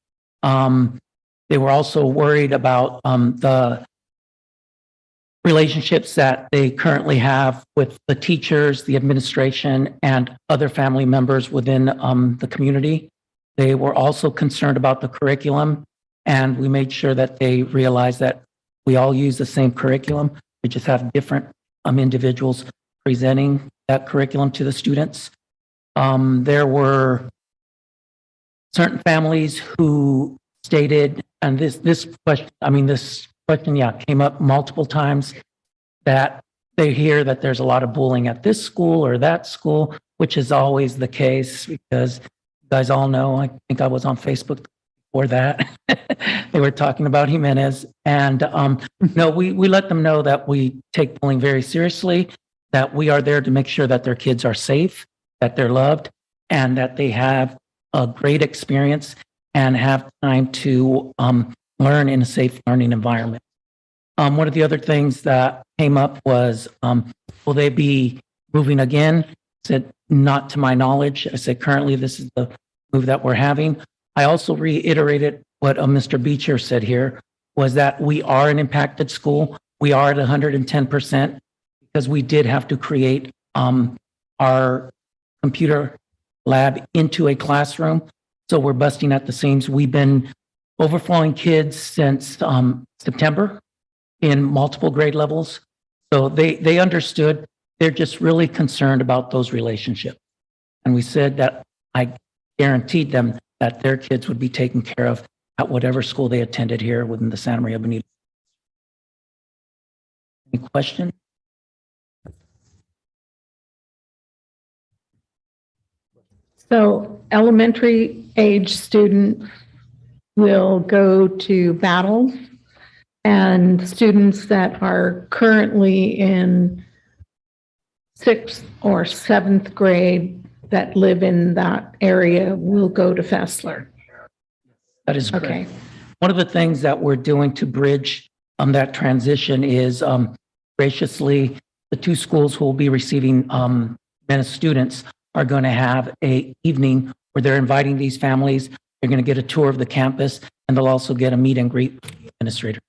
Speaker 17: They were also worried about the relationships that they currently have with the teachers, the administration, and other family members within the community. They were also concerned about the curriculum, and we made sure that they realized that we all use the same curriculum. We just have different individuals presenting that curriculum to the students. There were certain families who stated, and this question came up multiple times, that they hear that there's a lot of bullying at this school or that school, which is always the case, because you guys all know, I think I was on Facebook before that. They were talking about Jimenez. And no, we let them know that we take bullying very seriously, that we are there to make sure that their kids are safe, that they're loved, and that they have a great experience and have time to learn in a safe learning environment. One of the other things that came up was, will they be moving again? I said, not to my knowledge. I said, currently this is the move that we're having. I also reiterated what Mr. Beecher said here, was that we are an impacted school. We are at 110% because we did have to create our computer lab into a classroom. So we're busting at the seams. We've been overflowing kids since September in multiple grade levels. So they understood. They're just really concerned about those relationships. And we said that I guaranteed them that their kids would be taken care of at whatever school they attended here within the Santa Maria Bonita. Any questions?
Speaker 10: So elementary age students will go to battles, and students that are currently in 6th or 7th grade that live in that area will go to Fessler.
Speaker 17: That is correct. Okay. One of the things that we're doing to bridge that transition is graciously, the two schools who will be receiving MENA students are going to have an evening where they're inviting these families. They're going to get a tour of the campus, and they'll also get a meet and greet with the administrator.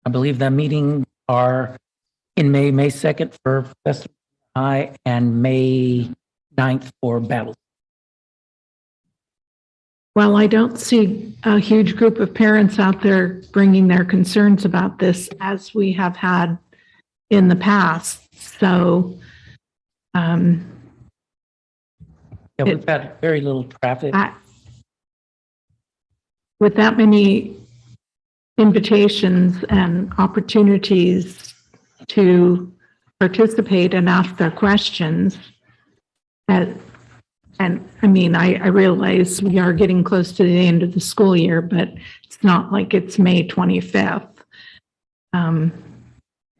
Speaker 17: I believe the meetings are in May 2nd for Fessler High and May 9th for Battle.
Speaker 10: Well, I don't see a huge group of parents out there bringing their concerns about this as we have had in the past. So,
Speaker 17: yeah, we've had very little traffic.
Speaker 10: With that many invitations and opportunities to participate and ask their questions, and I mean, I realize we are getting close to the end of the school year, but it's not like it's May 25th.
Speaker 17: And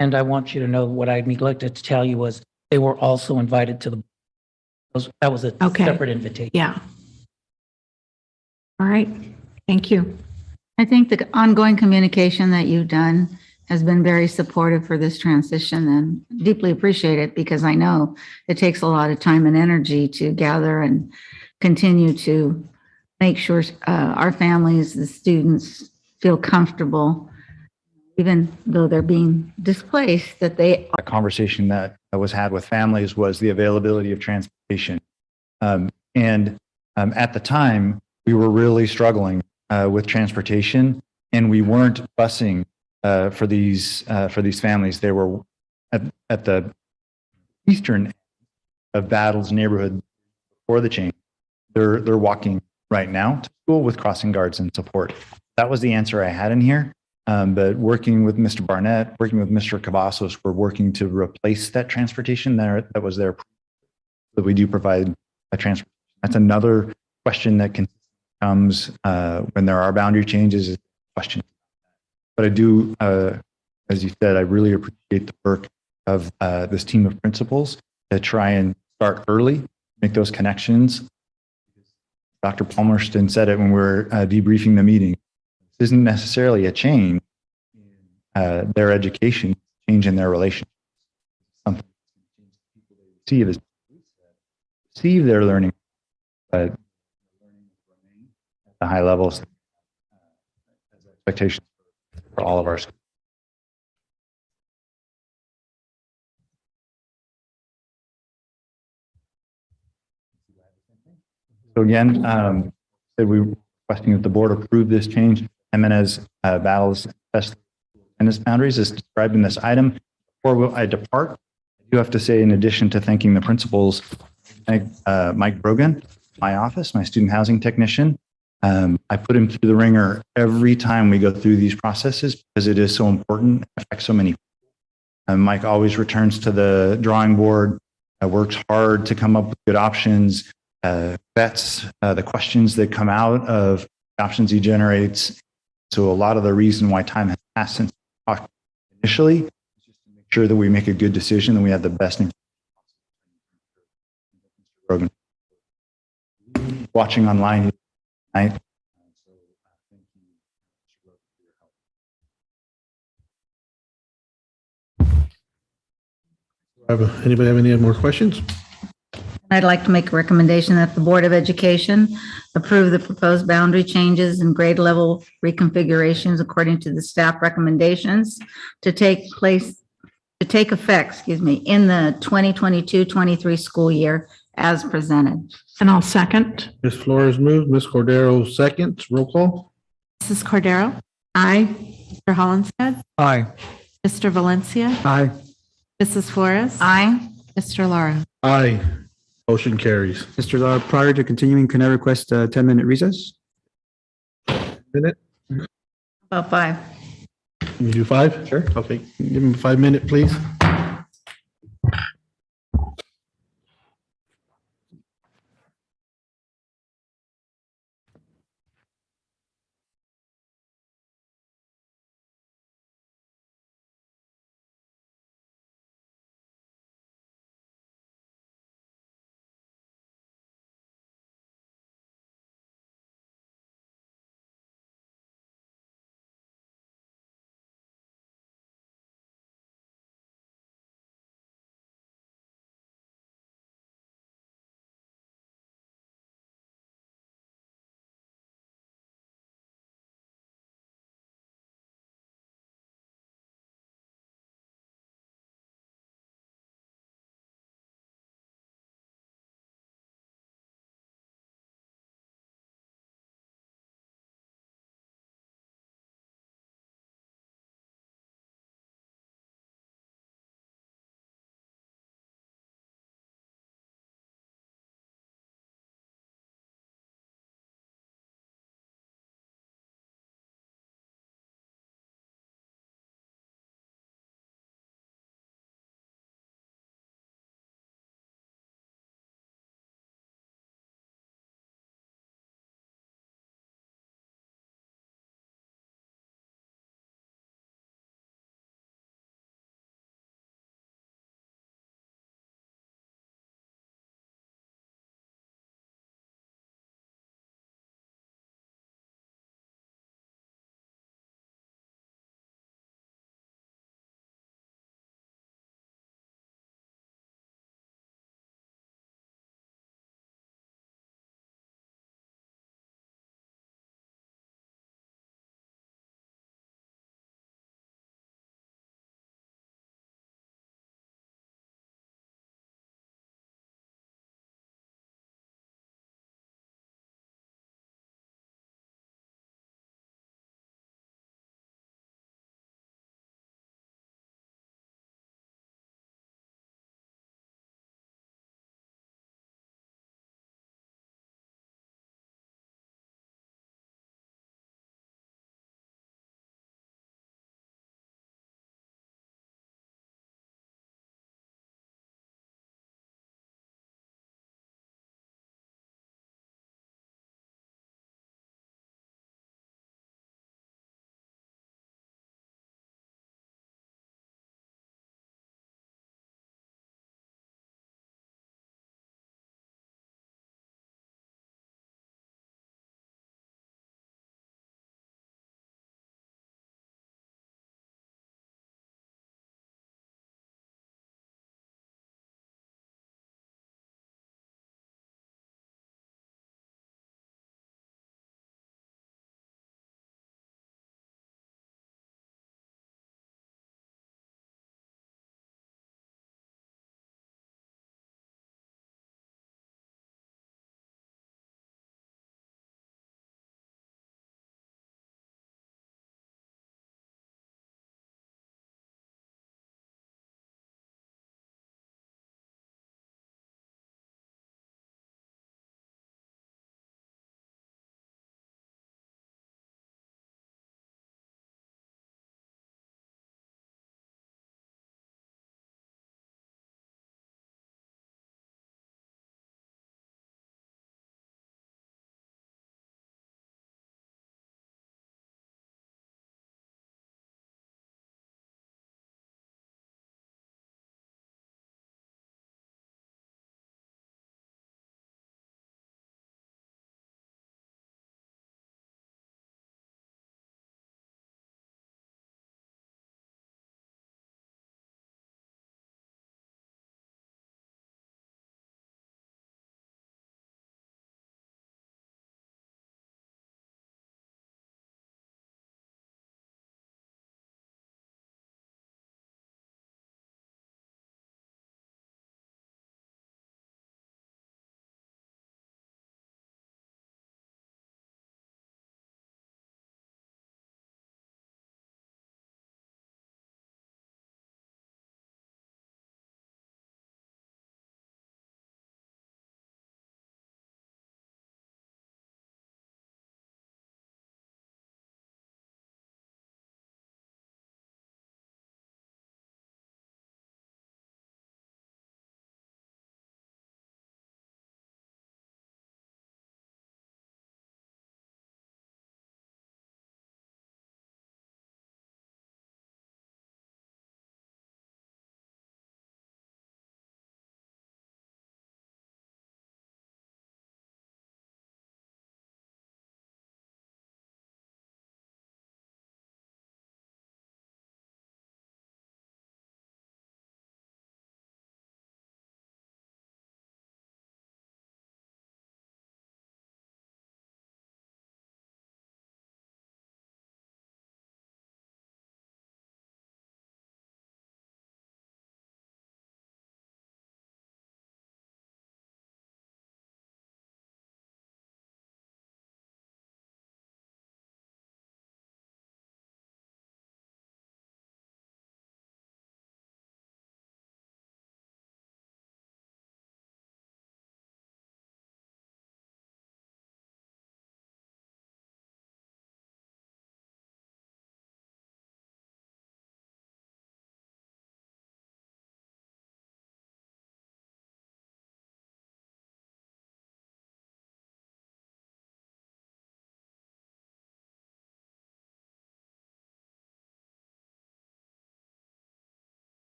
Speaker 17: I want you to know what I neglected to tell you was they were also invited to that was a separate invitation.
Speaker 10: Yeah. All right. Thank you.
Speaker 2: I think the ongoing communication that you've done has been very supportive for this transition, and deeply appreciate it, because I know it takes a lot of time and energy to gather and continue to make sure our families, the students, feel comfortable, even though they're being displaced, that they
Speaker 8: A conversation that was had with families was the availability of transportation. At the time, we were really struggling with transportation, and we weren't busing for these families. They were at the eastern end of Battle's neighborhood before the change, they're walking right now to school with crossing guards and support. That was the answer I had in here. But working with Mr. Barnett, working with Mr. Cavazos, we're working to replace that transportation that was there. That we do provide a transportation. That's another question that comes when there are boundary changes. Is question. But I do, as you said, I really appreciate the work of this team of principals to try and start early, make those connections. Dr. Palmerston said it when we were debriefing the meeting. This isn't necessarily a change in their education, change in their relationship. Something people receive their learning, but at the high levels as expectations for all of our schools. So again, we were requesting that the board approve this change. Jimenez Battles tennis boundaries is described in this item. Before I depart, I do have to say, in addition to thanking the principals, thank Mike Brogan, my office, my student housing technician. I put him through the ringer every time we go through these processes because it is so important, it affects so many people. Mike always returns to the drawing board, works hard to come up with good options, vets the questions that come out of the options he generates. So a lot of the reason why time has passed since we talked initially is just to make sure that we make a good decision and we have the best information. Watching online tonight.
Speaker 3: Anybody have any more questions?
Speaker 2: I'd like to make a recommendation that the Board of Education approve the proposed boundary changes and grade level reconfigurations according to the staff recommendations to take effect, in the 2022-23 school year as presented.
Speaker 10: And I'll second.
Speaker 3: Ms. Flores moved, Ms. Cordero seconds, roll call.
Speaker 15: Mrs. Cordero?
Speaker 10: Aye.
Speaker 15: Mr. Hollingshead?
Speaker 1: Aye.
Speaker 15: Mr. Valencia?
Speaker 14: Aye.
Speaker 15: Mrs. Flores?
Speaker 2: Aye.
Speaker 15: Mr. Lara?
Speaker 3: Aye. Motion carries.
Speaker 14: Mr. Lara, prior to continuing, can I request a 10-minute recess?
Speaker 3: Minute?
Speaker 2: About 5.
Speaker 3: Can you do 5?
Speaker 14: Sure.
Speaker 3: Okay, give him a 5-minute, please.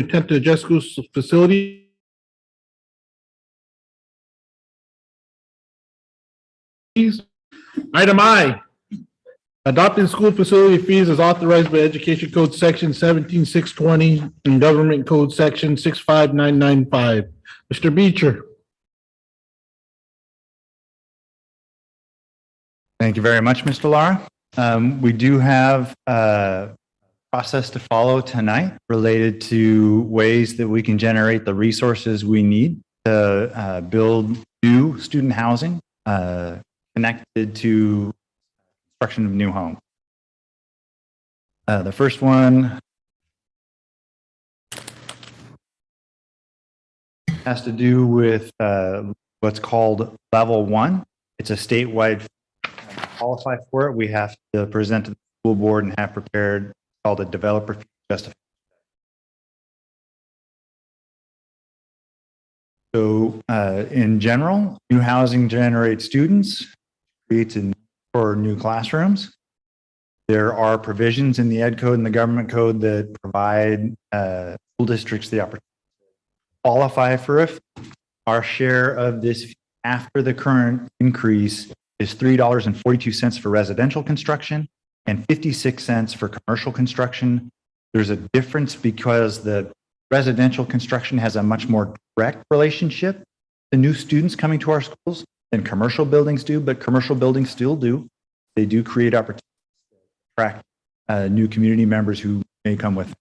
Speaker 3: intent to adjust school facility. Item I, adopting school facility fees as authorized by Education Code Section 17620 and Government Code Section 65995. Mr. Beecher.
Speaker 8: Thank you very much, Mr. Lara. We do have a process to follow tonight related to ways that we can generate the resources we need to build new student housing connected to construction of new homes. The first one has to do with what's called level 1. It's a statewide qualify for it. We have to present to the school board and have prepared called a developer fee justification. So in general, new housing generates students, creates a need for new classrooms. There are provisions in the Ed Code and the Government Code that provide school districts the opportunity to qualify for it. Our share of this after the current increase is $3.42 for residential construction and 56 cents for commercial construction. There's a difference because the residential construction has a much more direct relationship to new students coming to our schools than commercial buildings do, but commercial buildings still do. They do create opportunities to attract new community members who may come with.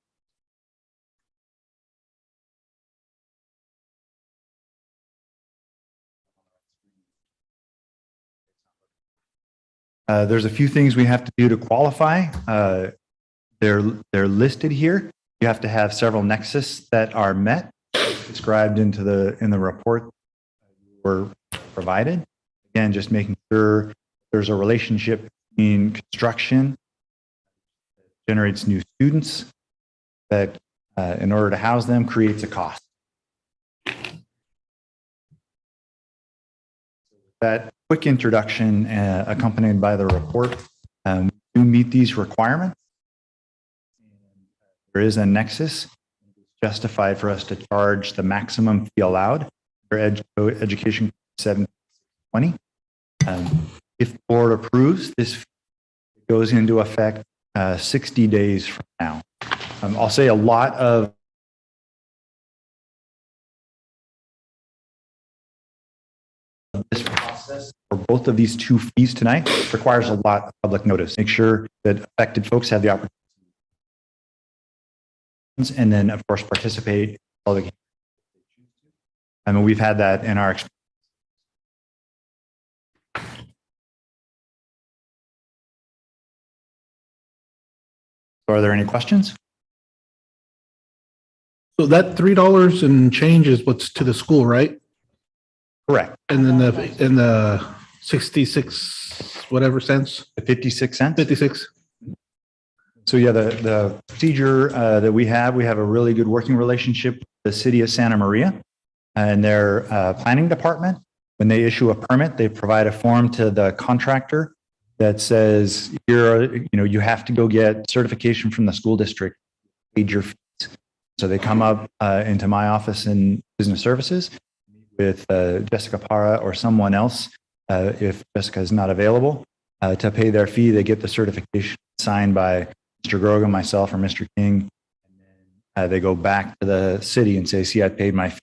Speaker 8: There's a few things we have to do to qualify. They're listed here. You have to have several nexus that are met, described in the report were provided. Again, just making sure there's a relationship between construction that generates new students that in order to house them creates a cost. That quick introduction accompanied by the report do meet these requirements. There is a nexus justified for us to charge the maximum fee allowed for Education 720. If the board approves, this goes into effect 60 days from now. I'll say a lot of this process for both of these two fees tonight requires a lot of public notice. Make sure that affected folks have the opportunity and then, of course, participate in public. I mean, we've had that in our experience. Are there any questions?
Speaker 3: So that $3 and change is what's to the school, right?
Speaker 8: Correct.
Speaker 3: And then the 66 whatever cents.
Speaker 8: The 56 cents.
Speaker 3: 56.
Speaker 8: So yeah, the procedure that we have a really good working relationship with the city of Santa Maria and their planning department. When they issue a permit, they provide a form to the contractor that says, you have to go get certification from the school district, paid your fees. So they come up into my office in business services with Jessica Parra or someone else, if Jessica is not available, to pay their fee. They get the certification signed by Mr. Grogan, myself, or Mr. King. And then they go back to the city and say, see, I paid my fee.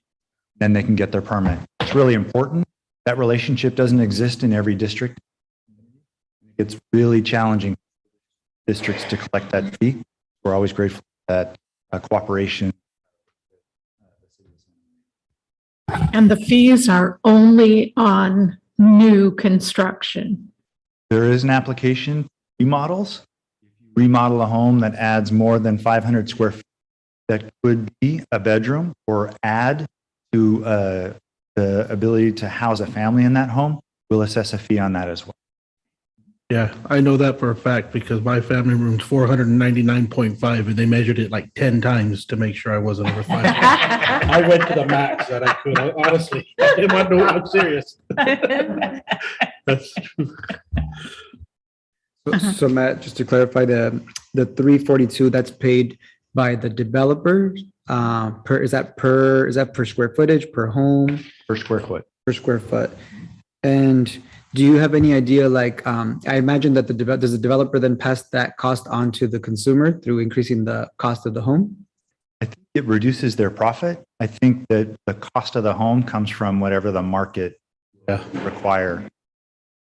Speaker 8: Then they can get their permit. It's really important. That relationship doesn't exist in every district. It's really challenging for districts to collect that fee. We're always grateful for that cooperation.
Speaker 10: And the fees are only on new construction.
Speaker 8: There is an application for remodels. If you remodel a home that adds more than 500 square feet, that could be a bedroom or add to the ability to house a family in that home, we'll assess a fee on that as well.
Speaker 3: Yeah, I know that for a fact because my family room's 499.5 and they measured it like 10 times to make sure I wasn't over 5. I went to the max that I could. Honestly, I didn't want to know. I'm serious. That's true.
Speaker 14: So Matt, just to clarify, the 342 that's paid by the developer is that per square footage, per home?
Speaker 8: Per square foot.
Speaker 14: Per square foot. And do you have any idea, like, I imagine that does the developer then pass that cost on to the consumer through increasing the cost of the home?
Speaker 8: I think it reduces their profit. I think that the cost of the home comes from whatever the market require.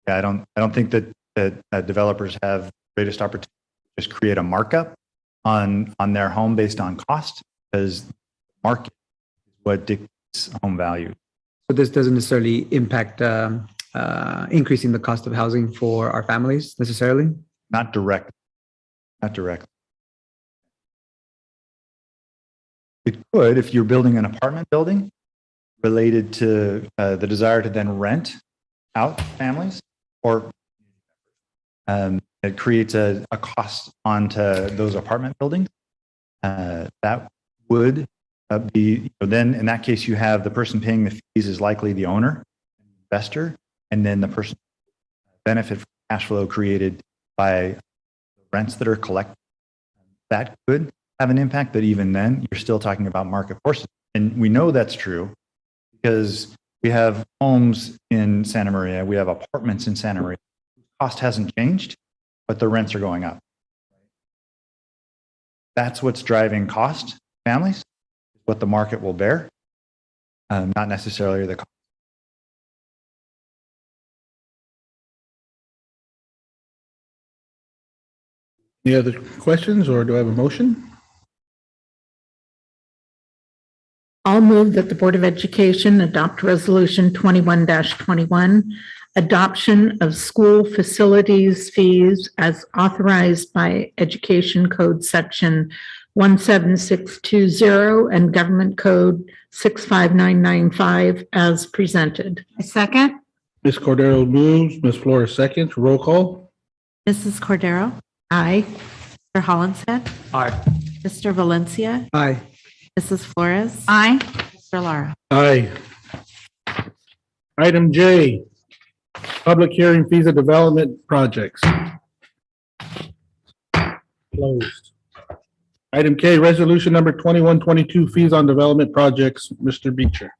Speaker 8: Yeah, I don't think that developers have greatest opportunity to just create a markup on their home based on cost, because market is what dictates home value.
Speaker 14: So this doesn't necessarily impact increasing the cost of housing for our families necessarily?
Speaker 8: Not direct. Not direct. It could if you're building an apartment building related to the desire to then rent out families, or it creates a cost onto those apartment buildings. That would be, then in that case, you have the person paying the fees is likely the owner, investor, and then the person benefit from cash flow created by rents that are collected. That could have an impact, but even then, you're still talking about market forces. And we know that's true because we have homes in Santa Maria, we have apartments in Santa Maria. Cost hasn't changed, but the rents are going up. That's what's driving cost, families, what the market will bear, not necessarily the cost.
Speaker 3: Any other questions, or do I have a motion?
Speaker 10: I'll move that the Board of Education adopt Resolution 21-21, adoption of school facilities fees as authorized by Education Code Section 17620 and Government Code 65995 as presented.
Speaker 2: A second?
Speaker 3: Ms. Cordero moves, Ms. Flores seconds, roll call.
Speaker 15: Mrs. Cordero?
Speaker 10: Aye.
Speaker 15: Mr. Hollenshead?
Speaker 1: Aye.
Speaker 15: Mr. Valencia?
Speaker 14: Aye.
Speaker 15: Mrs. Flores?
Speaker 2: Aye.
Speaker 15: Mr. Lara?
Speaker 3: Aye. Item J, public hearing fees of development projects. Closed. Item K, resolution number 2122, fees on development projects. Mr. Beecher.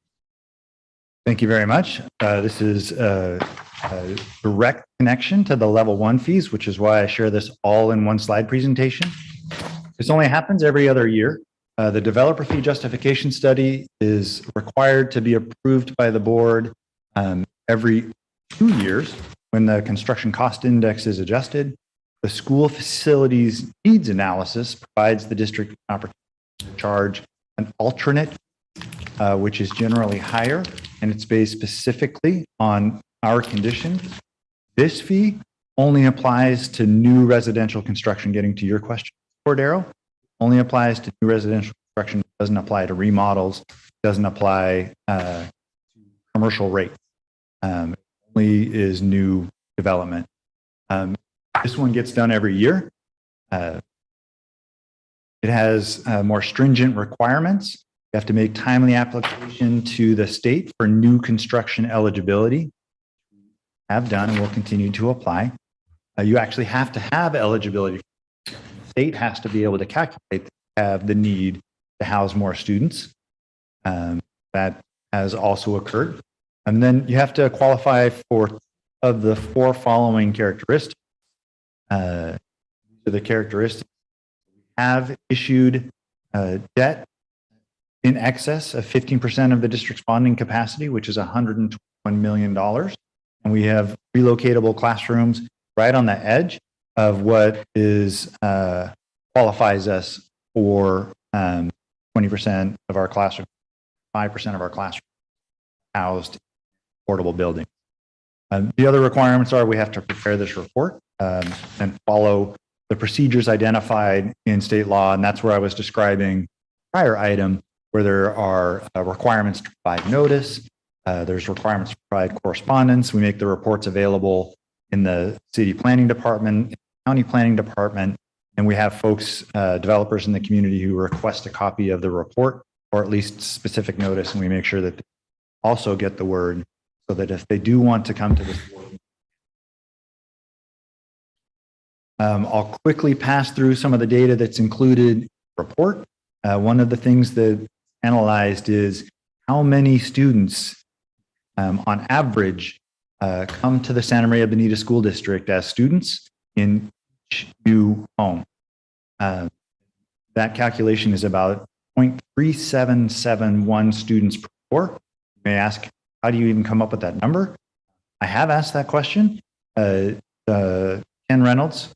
Speaker 8: Thank you very much. This is a direct connection to the level 1 fees, which is why I share this all in one slide presentation. This only happens every other year. The developer fee justification study is required to be approved by the board every 2 years when the construction cost index is adjusted. The school facilities needs analysis provides the district an opportunity to charge an alternate, which is generally higher, and it's based specifically on our condition. This fee only applies to new residential construction, getting to your question, Cordero. Only applies to new residential construction, doesn't apply to remodels, doesn't apply to commercial rates. Only is new development. This one gets done every year. It has more stringent requirements. You have to make timely application to the state for new construction eligibility. Have done and will continue to apply. You actually have to have eligibility. The state has to be able to calculate that you have the need to house more students. That has also occurred. And then you have to qualify for of the 4 following characteristics. The characteristics have issued debt in excess of 15% of the district's bonding capacity, which is $121 million. And we have relocatable classrooms right on the edge of what is qualifies us for 20% of our classroom, 5% of our classroom housed in portable buildings. The other requirements are we have to prepare this report and follow the procedures identified in state law. And that's where I was describing prior item, where there are requirements to provide notice. There's requirements to provide correspondence. We make the reports available in the city planning department, county planning department, and we have folks, developers in the community who request a copy of the report or at least specific notice, and we make sure that they also get the word so that if they do want to come to this board. I'll quickly pass through some of the data that's included in the report. one of the things that analyzed is how many students on average come to the Santa Maria Bonita School District as students in each new home. That calculation is about 0.3771 students per door. You may ask, how do you even come up with that number? I have asked that question. Ken Reynolds,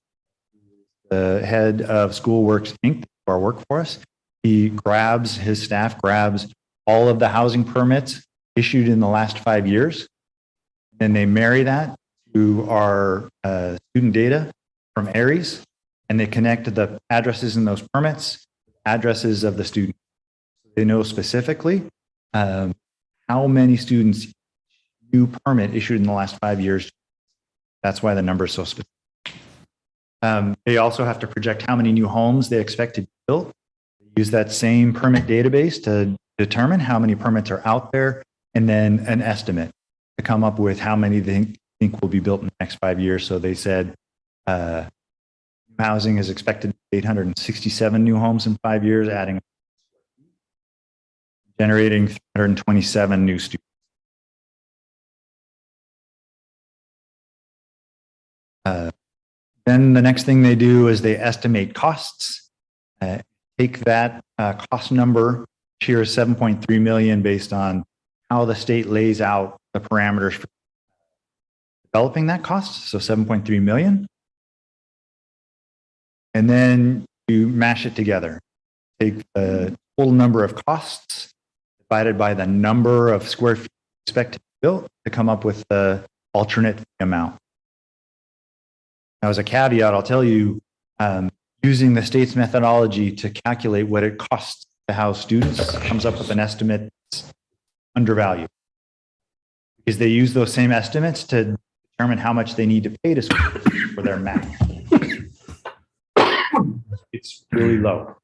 Speaker 8: the head of School Works Inc., our workforce, his staff grabs all of the housing permits issued in the last 5 years. Then they marry that to our student data from Aries, and they connect the addresses in those permits, addresses of the student. They know specifically how many students new permit issued in the last 5 years. That's why the number is so specific. They also have to project how many new homes they expect to be built. They use that same permit database to determine how many permits are out there, and then an estimate to come up with how many they think will be built in the next 5 years. So they said housing is expected to be 867 new homes in 5 years, generating 327 new students. Then the next thing they do is they estimate costs. Take that cost number, here is 7.3 million based on how the state lays out the parameters for developing that cost, so 7.3 million. And then you mash it together. Take the total number of costs divided by the number of square feet expected to be built to come up with the alternate amount. Now, as a caveat, I'll tell you, using the state's methodology to calculate what it costs to house students comes up with an estimate that's undervalued. Because they use those same estimates to determine how much they need to pay to schools for their math. It's really low.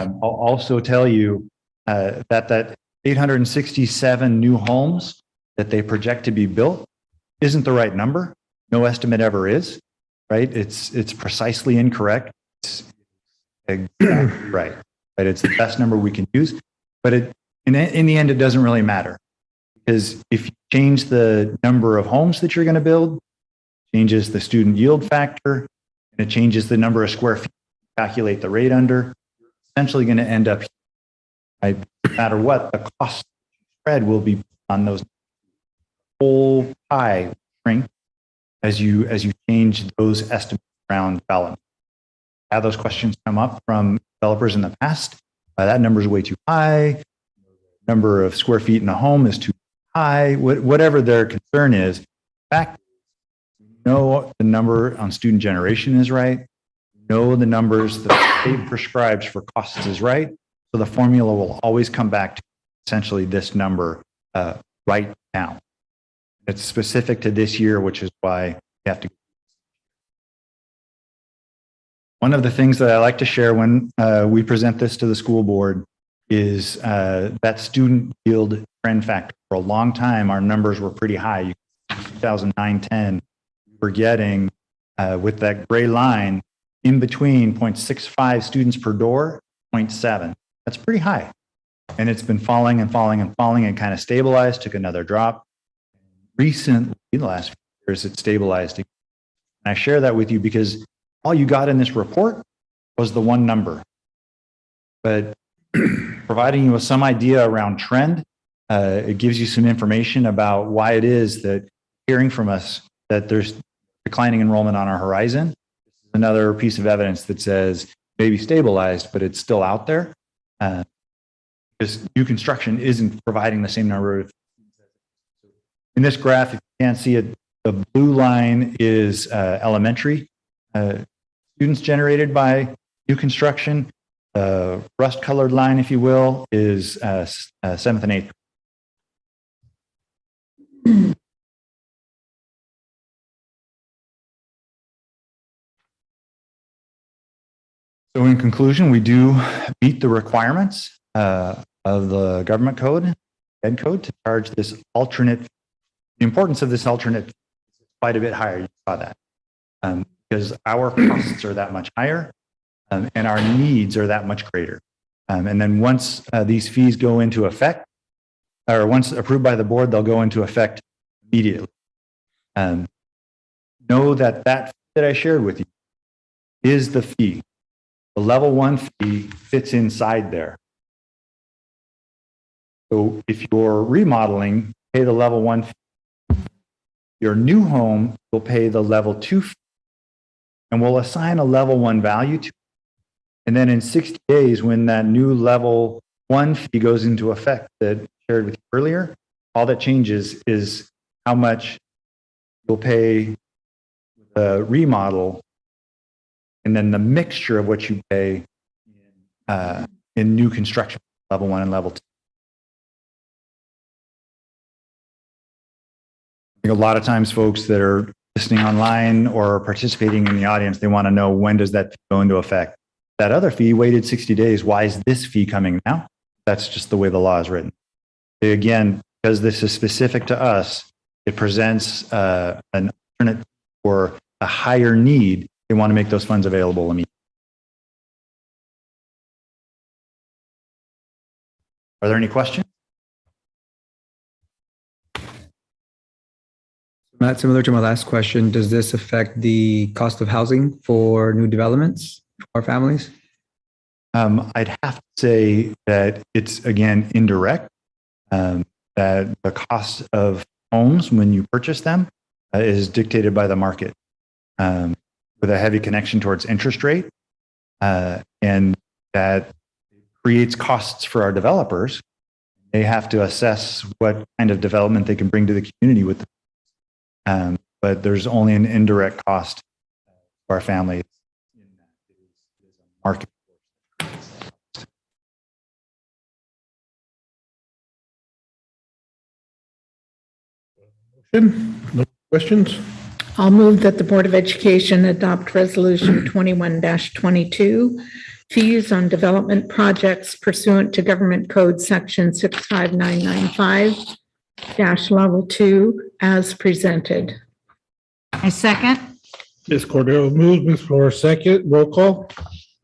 Speaker 8: I'll also tell you that 867 new homes that they project to be built isn't the right number. No estimate ever is, right? It's precisely incorrect. It's exactly right. But it's the best number we can use. But in the end, it doesn't really matter. Because if you change the number of homes that you're going to build, changes the student yield factor, and it changes the number of square feet, calculate the rate under, you're essentially going to end up, no matter what, the cost spread will be on those whole pie shrink as you change those estimates around development. Have those questions come up from developers in the past. That number is way too high. Number of square feet in a home is too high. Whatever their concern is, in fact, know the number on student generation is right. Know the numbers that the state prescribes for costs is right. So the formula will always come back to essentially this number right now. It's specific to this year, which is why you have to. One of the things that I like to share when we present this to the school board is that student yield trend factor. For a long time, our numbers were pretty high. 2009-10, we're getting with that gray line in between 0.65 students per door, 0.7. That's pretty high. And it's been falling and falling and falling and kind of stabilized, took another drop. Recently, the last few years, it stabilized. And I share that with you because all you got in this report was the one number. But providing you with some idea around trend, it gives you some information about why it is that hearing from us that there's declining enrollment on our horizon. This is another piece of evidence that says maybe stabilized, but it's still out there. Because new construction isn't providing the same number of. In this graph, if you can't see it, the blue line is elementary students generated by new construction. Rust colored line, if you will, is 7th and 8th. So in conclusion, we do meet the requirements of the government code, Ed code, to charge this alternate. The importance of this alternate is quite a bit higher. You saw that because our costs are that much higher and our needs are that much greater. And then once these fees go into effect, or once approved by the board, they'll go into effect immediately. Know that that I shared with you is the fee. The level 1 fee fits inside there. So if you're remodeling, pay the level 1 fee. Your new home will pay the level 2 fee, and we'll assign a level 1 value to it. And then in 60 days, when that new level 1 fee goes into effect that I shared with you earlier, all that changes is how much you'll pay the remodel, and then the mixture of what you pay in new construction, level 1 and level 2. I think a lot of times folks that are listening online or participating in the audience, they want to know, when does that go into effect? That other fee waited 60 days. Why is this fee coming now? That's just the way the law is written. Again, because this is specific to us, it presents an alternate for a higher need. They want to make those funds available immediately. Are there any questions?
Speaker 14: Matt, similar to my last question, does this affect the cost of housing for new developments for our families?
Speaker 8: I'd have to say that it's, again, indirect, that the cost of homes when you purchase them is dictated by the market, with a heavy connection towards interest rate, and that creates costs for our developers. They have to assess what kind of development they can bring to the community with them. But there's only an indirect cost for our families in that it is a market.
Speaker 3: No questions?
Speaker 10: I'll move that the Board of Education adopt Resolution 21-22, fees on development projects pursuant to Government Code Section 65995-Level 2 as presented.
Speaker 2: I second.
Speaker 3: Ms. Cordero moves, Ms. Flores second. Roll call?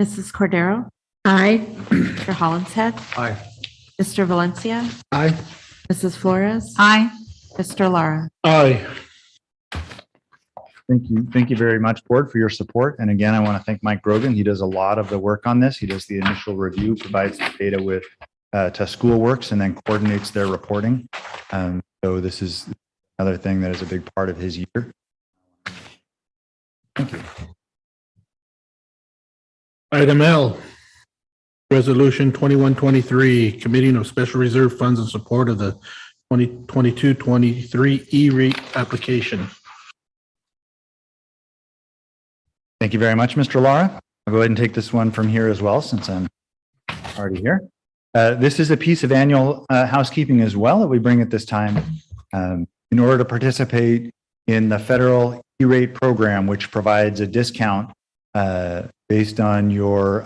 Speaker 15: Mrs. Cordero?
Speaker 10: Aye.
Speaker 15: Mr. Hollinshead?
Speaker 14: Aye.
Speaker 15: Mr. Valencia?
Speaker 3: Aye.
Speaker 15: Mrs. Flores?
Speaker 2: Aye.
Speaker 15: Mr. Lara?
Speaker 3: Aye.
Speaker 8: Thank you. Thank you very much, board, for your support. And again, I want to thank Mike Grogan. He does a lot of the work on this. He does the initial review, provides the data with to Schoolworks, and then coordinates their reporting. So this is another thing that is a big part of his year. Thank you.
Speaker 3: Item L, Resolution 2123, Committing of Special Reserve Funds in support of the 2022-23 E-rate application.
Speaker 8: Thank you very much, Mr. Lara. I'll go ahead and take this one from here as well, since I'm already here. This is a piece of annual housekeeping as well that we bring at this time in order to participate in the federal E-rate program, which provides a discount based on your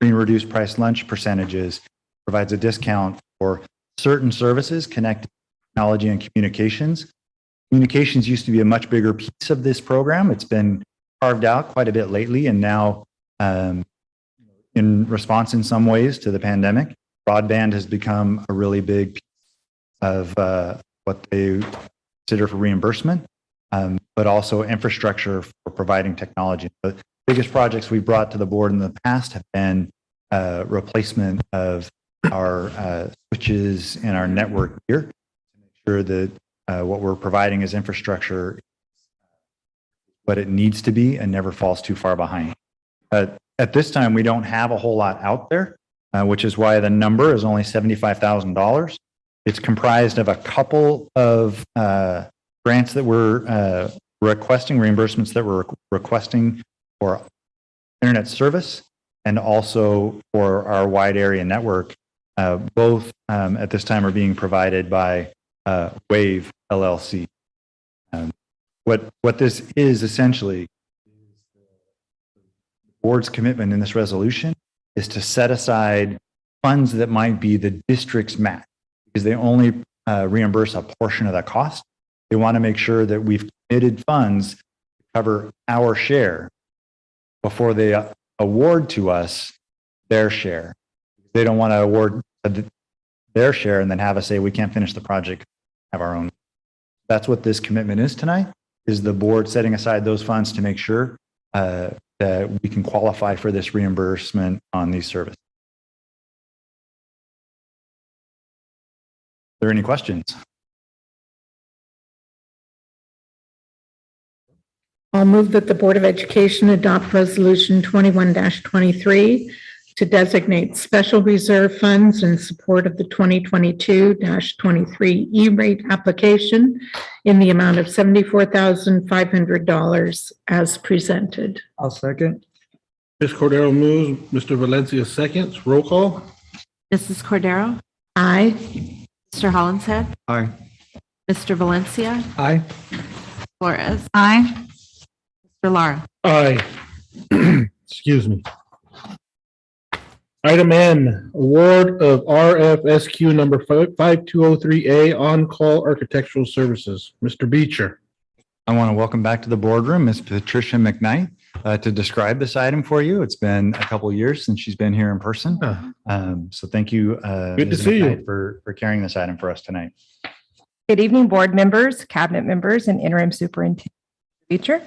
Speaker 8: free and reduced price lunch percentages, provides a discount for certain services connected to technology and communications. Communications used to be a much bigger piece of this program. It's been carved out quite a bit lately, and now in response in some ways to the pandemic, broadband has become a really big piece of what they consider for reimbursement, but also infrastructure for providing technology. The biggest projects we brought to the board in the past have been replacement of our switches and our network gear to make sure that what we're providing as infrastructure what it needs to be and never falls too far behind. At this time, we don't have a whole lot out there, which is why the number is only $75,000. It's comprised of a couple of grants that we're requesting, reimbursements that we're requesting for internet service, and also for our wide area network. Both at this time are being provided by Wave LLC. What this is essentially, the board's commitment in this resolution is to set aside funds that might be the district's match, because they only reimburse a portion of that cost. They want to make sure that we've committed funds to cover our share before they award to us their share. They don't want to award their share and then have us say, we can't finish the project, have our own. That's what this commitment is tonight, is the board setting aside those funds to make sure that we can qualify for this reimbursement on these services. Are there any questions?
Speaker 10: I'll move that the Board of Education adopt Resolution 21-23 to designate special reserve funds in support of the 2022-23 E-rate application in the amount of $74,500 as presented.
Speaker 14: I'll second.
Speaker 3: Ms. Cordero moves, Mr. Valencia seconds. Roll call.
Speaker 15: Mrs. Cordero?
Speaker 10: Aye.
Speaker 15: Mr. Hollinshead?
Speaker 14: Aye.
Speaker 15: Mr. Valencia?
Speaker 14: Aye.
Speaker 15: Flores?
Speaker 2: Aye.
Speaker 15: Mr. Lara?
Speaker 3: Aye. Excuse me. Item N, award of RFSQ number 5203A on-call architectural services. Mr. Beecher.
Speaker 8: I want to welcome back to the boardroom Ms. Patricia McKnight to describe this item for you. It's been a couple of years since she's been here in person. So thank you.
Speaker 3: Good to
Speaker 8: Ms.
Speaker 3: see you.
Speaker 8: McKnight, for carrying this item for us tonight.
Speaker 11: Good evening, board members, cabinet members, and interim superintendent Beecher.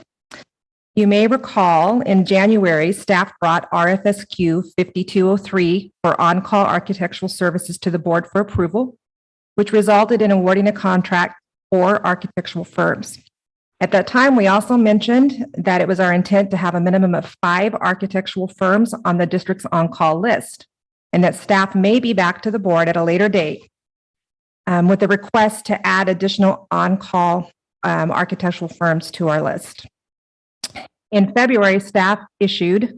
Speaker 11: You may recall in January, staff brought RFSQ 5203 for on-call architectural services to the board for approval, which resulted in awarding a contract for architectural firms. At that time, we also mentioned that it was our intent to have a minimum of 5 architectural firms on the district's on-call list, and that staff may be back to the board at a later date with a request to add additional on-call architectural firms to our list. In February, staff issued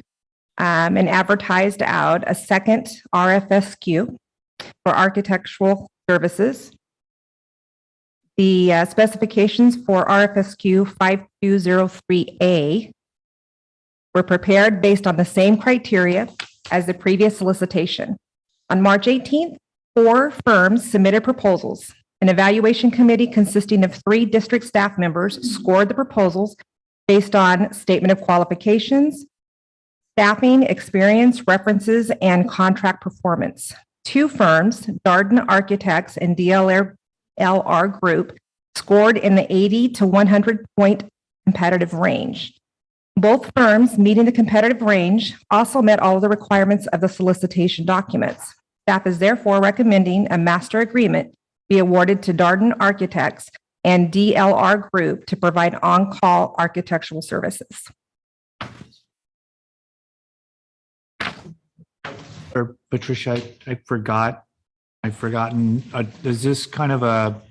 Speaker 11: and advertised out a second RFSQ for architectural services. The specifications for RFSQ 5203A were prepared based on the same criteria as the previous solicitation. On March 18th, 4 firms submitted proposals. An evaluation committee consisting of 3 district staff members scored the proposals based on statement of qualifications, staffing, experience, references, and contract performance. 2 firms, Darden Architects and DLR Group, scored in the 80 to 100 point competitive range. Both firms meeting the competitive range also met all of the requirements of the solicitation documents. Staff is therefore recommending a master agreement be awarded to Darden Architects and DLR Group to provide on-call architectural services.
Speaker 1: Patricia, I've forgotten, is this kind of a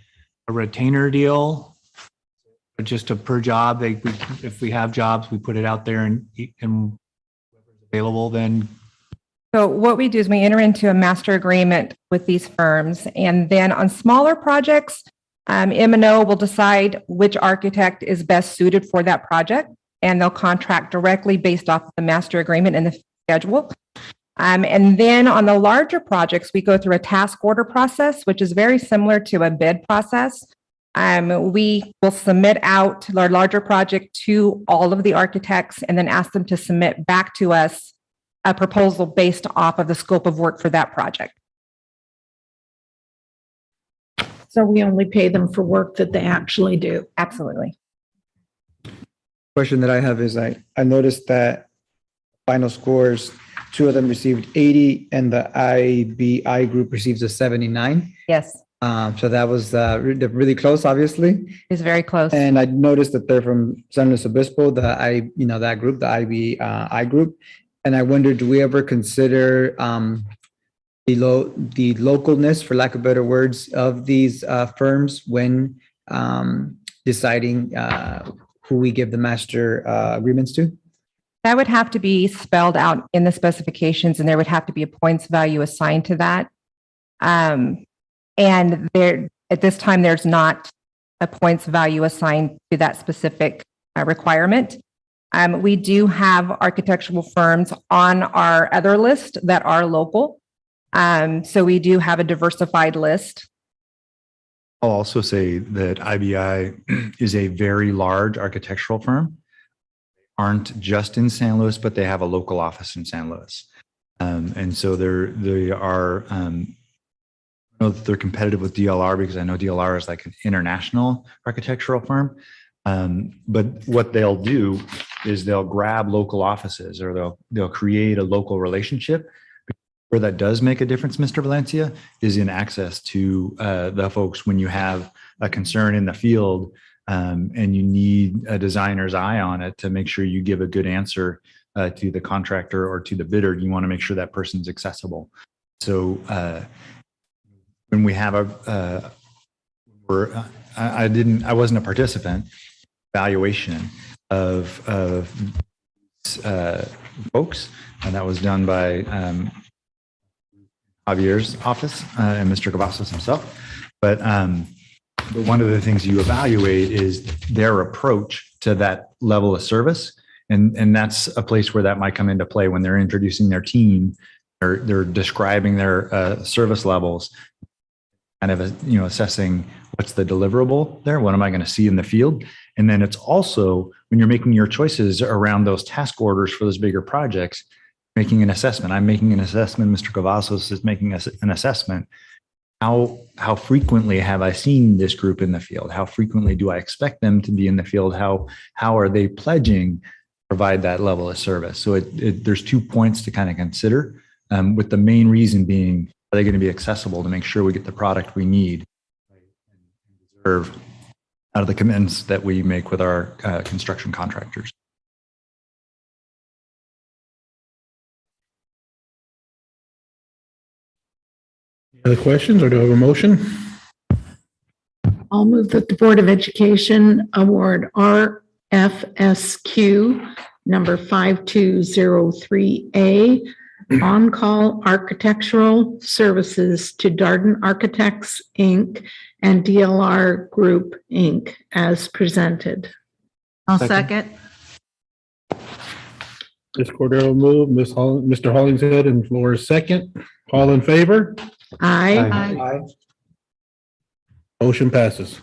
Speaker 1: retainer deal? Or just a per job? If we have jobs, we put it out there and whoever's available then.
Speaker 11: So what we do is we enter into a master agreement with these firms, and then on smaller projects, M&O will decide which architect is best suited for that project, and they'll contract directly based off of the master agreement and the schedule. And then on the larger projects, we go through a task order process, which is very similar to a bid process. We will submit out our larger project to all of the architects and then ask them to submit back to us a proposal based off of the scope of work for that project.
Speaker 10: So we only pay them for work that they actually do.
Speaker 11: Absolutely.
Speaker 14: Question that I have is I noticed that final scores, 2 of them received 80 and the IBI group receives a 79.
Speaker 11: Yes,
Speaker 14: So that was really close, obviously.
Speaker 11: it's very close.
Speaker 14: And I noticed that they're from San Luis Obispo, that group, the IBI group. And I wonder, do we ever consider the localness, for lack of better words, of these firms when deciding who we give the master agreements to?
Speaker 11: That would have to be spelled out in the specifications, and there would have to be a points value assigned to that. And there, at this time, there's not a points value assigned to that specific requirement. We do have architectural firms on our other list that are local. So we do have a diversified list.
Speaker 8: I'll also say that IBI is a very large architectural firm. Aren't just in San Luis, but they have a local office in San Luis. And so they are, I know that they're competitive with DLR because I know DLR is like an international architectural firm. But what they'll do is they'll grab local offices or they'll create a local relationship. Where that does make a difference, Mr. Valencia, is in access to the folks when you have a concern in the field and you need a designer's eye on it to make sure you give a good answer to the contractor or to the bidder. You want to make sure that person's accessible. So when we have I wasn't a participant evaluation of folks, and that was done by Javier's office and Mr. Cavazos himself. But one of the things you evaluate is their approach to that level of service. And that's a place where that might come into play when they're introducing their team, they're describing their service levels, kind of, assessing what's the deliverable there. What am I going to see in the field? And then it's also when you're making your choices around those task orders for those bigger projects, making an assessment. I'm making an assessment. Mr. Cavazos is making an assessment. How frequently have I seen this group in the field? How frequently do I expect them to be in the field? How are they pledging to provide that level of service? So there's 2 points to kind of consider, with the main reason being, are they going to be accessible to make sure we get the product we need and deserve out of the commitments that we make with our construction contractors?
Speaker 3: Any other questions, or do I have a motion?
Speaker 10: I'll move that the Board of Education award RFSQ number 5203A on-call architectural services to Darden Architects, Inc. and DLR Group, Inc. as presented.
Speaker 2: I'll second.
Speaker 3: Ms. Cordero moved, Mr. Hollingshead and Flores second. All in favor?
Speaker 10: Aye.
Speaker 3: Motion passes.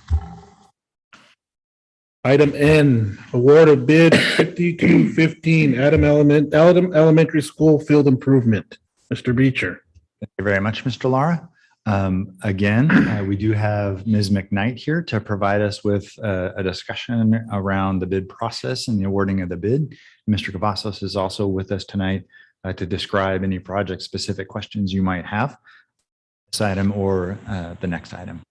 Speaker 3: Item N, award of bid 5215 Adam Elementary School Field Improvement. Mr. Beecher.
Speaker 8: Thank you very much, Mr. Lara. Again, we do have Ms. McKnight here to provide us with a discussion around the bid process and the awarding of the bid. Mr. Cavazos is also with us tonight to describe any project-specific questions you might have, this item or the next item.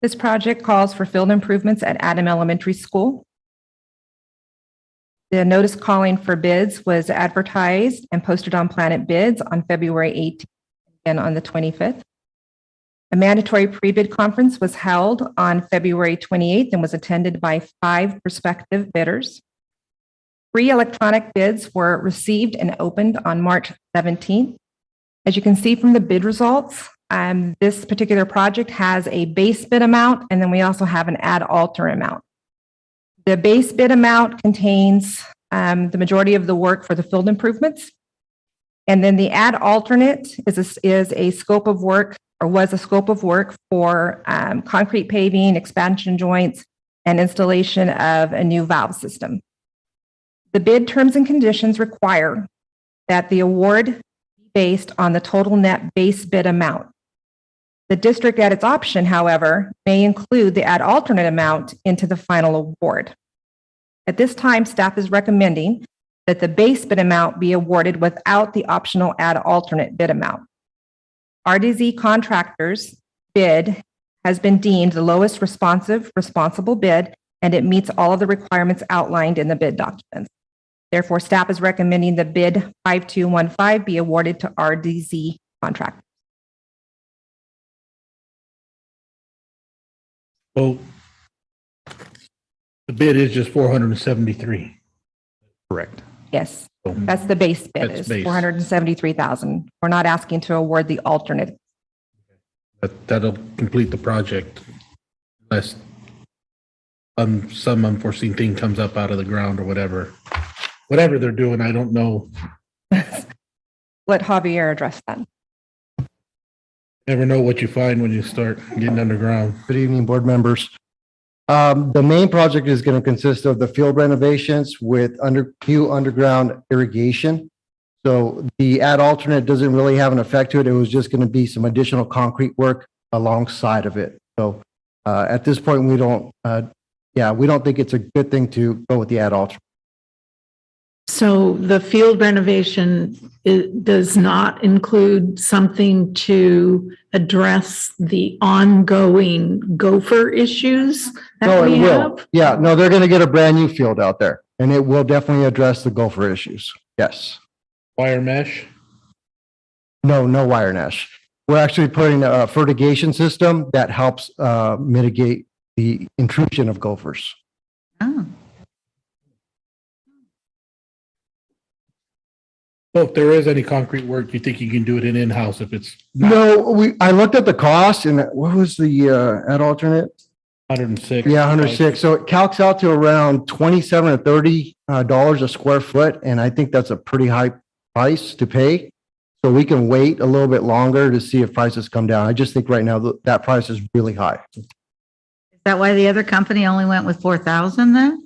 Speaker 11: This project calls for field improvements at Adam Elementary School. The notice calling for bids was advertised and posted on Planet Bids on February 18th and on the 25th. A mandatory pre-bid conference was held on February 28th and was attended by 5 prospective bidders. 3 electronic bids were received and opened on March 17th. As you can see from the bid results, this particular project has a base bid amount, and then we also have an add alter amount. The base bid amount contains the majority of the work for the field improvements. And then the add alternate is a scope of work, or was a scope of work for concrete paving, expansion joints, and installation of a new valve system. The bid terms and conditions require that the award be based on the total net base bid amount. The district at its option, however, may include the add alternate amount into the final award. At this time, staff is recommending that the base bid amount be awarded without the optional add alternate bid amount. RDZ Contractors bid has been deemed the lowest responsible bid, and it meets all of the requirements outlined in the bid documents. Therefore, staff is recommending the bid 5215 be awarded to RDZ Contractors.
Speaker 3: Well, the bid is just 473.
Speaker 8: Correct.
Speaker 11: Yes, that's the base bid,
Speaker 3: That's
Speaker 11: is
Speaker 3: base.
Speaker 11: 473,000. We're not asking to award the alternate.
Speaker 3: But that'll complete the project unless some unforeseen thing comes up out of the ground or whatever. Whatever they're doing, I don't know.
Speaker 11: Let Javier address that.
Speaker 3: Never know what you find when you start getting underground.
Speaker 18: Good evening, board members. The main project is going to consist of the field renovations with new underground irrigation. So the add alternate doesn't really have an effect to it. It was just going to be some additional concrete work alongside of it. So at this point, we don't think it's a good thing to go with the add alternate.
Speaker 10: So the field renovation does not include something to address the ongoing gopher issues that
Speaker 18: No,
Speaker 10: we
Speaker 18: it will.
Speaker 10: have?
Speaker 18: Yeah, no, they're going to get a brand new field out there and it will definitely address the gopher issues. Yes.
Speaker 3: Wire mesh?
Speaker 18: No, no wire mesh. We're actually putting a fertigation system that helps mitigate the intrusion of gophers.
Speaker 2: Oh,
Speaker 3: So if there is any concrete work, you think you can do it in-house if it's
Speaker 18: No, I looked at the cost and what was the add alternate?
Speaker 3: 106?
Speaker 18: Yeah, 106. So it calcs out to around 27 or $30 a square foot. And I think that's a pretty high price to pay. So we can wait a little bit longer to see if prices come down. I just think right now that price is really high.
Speaker 2: is that why the other company only went with 4,000 then?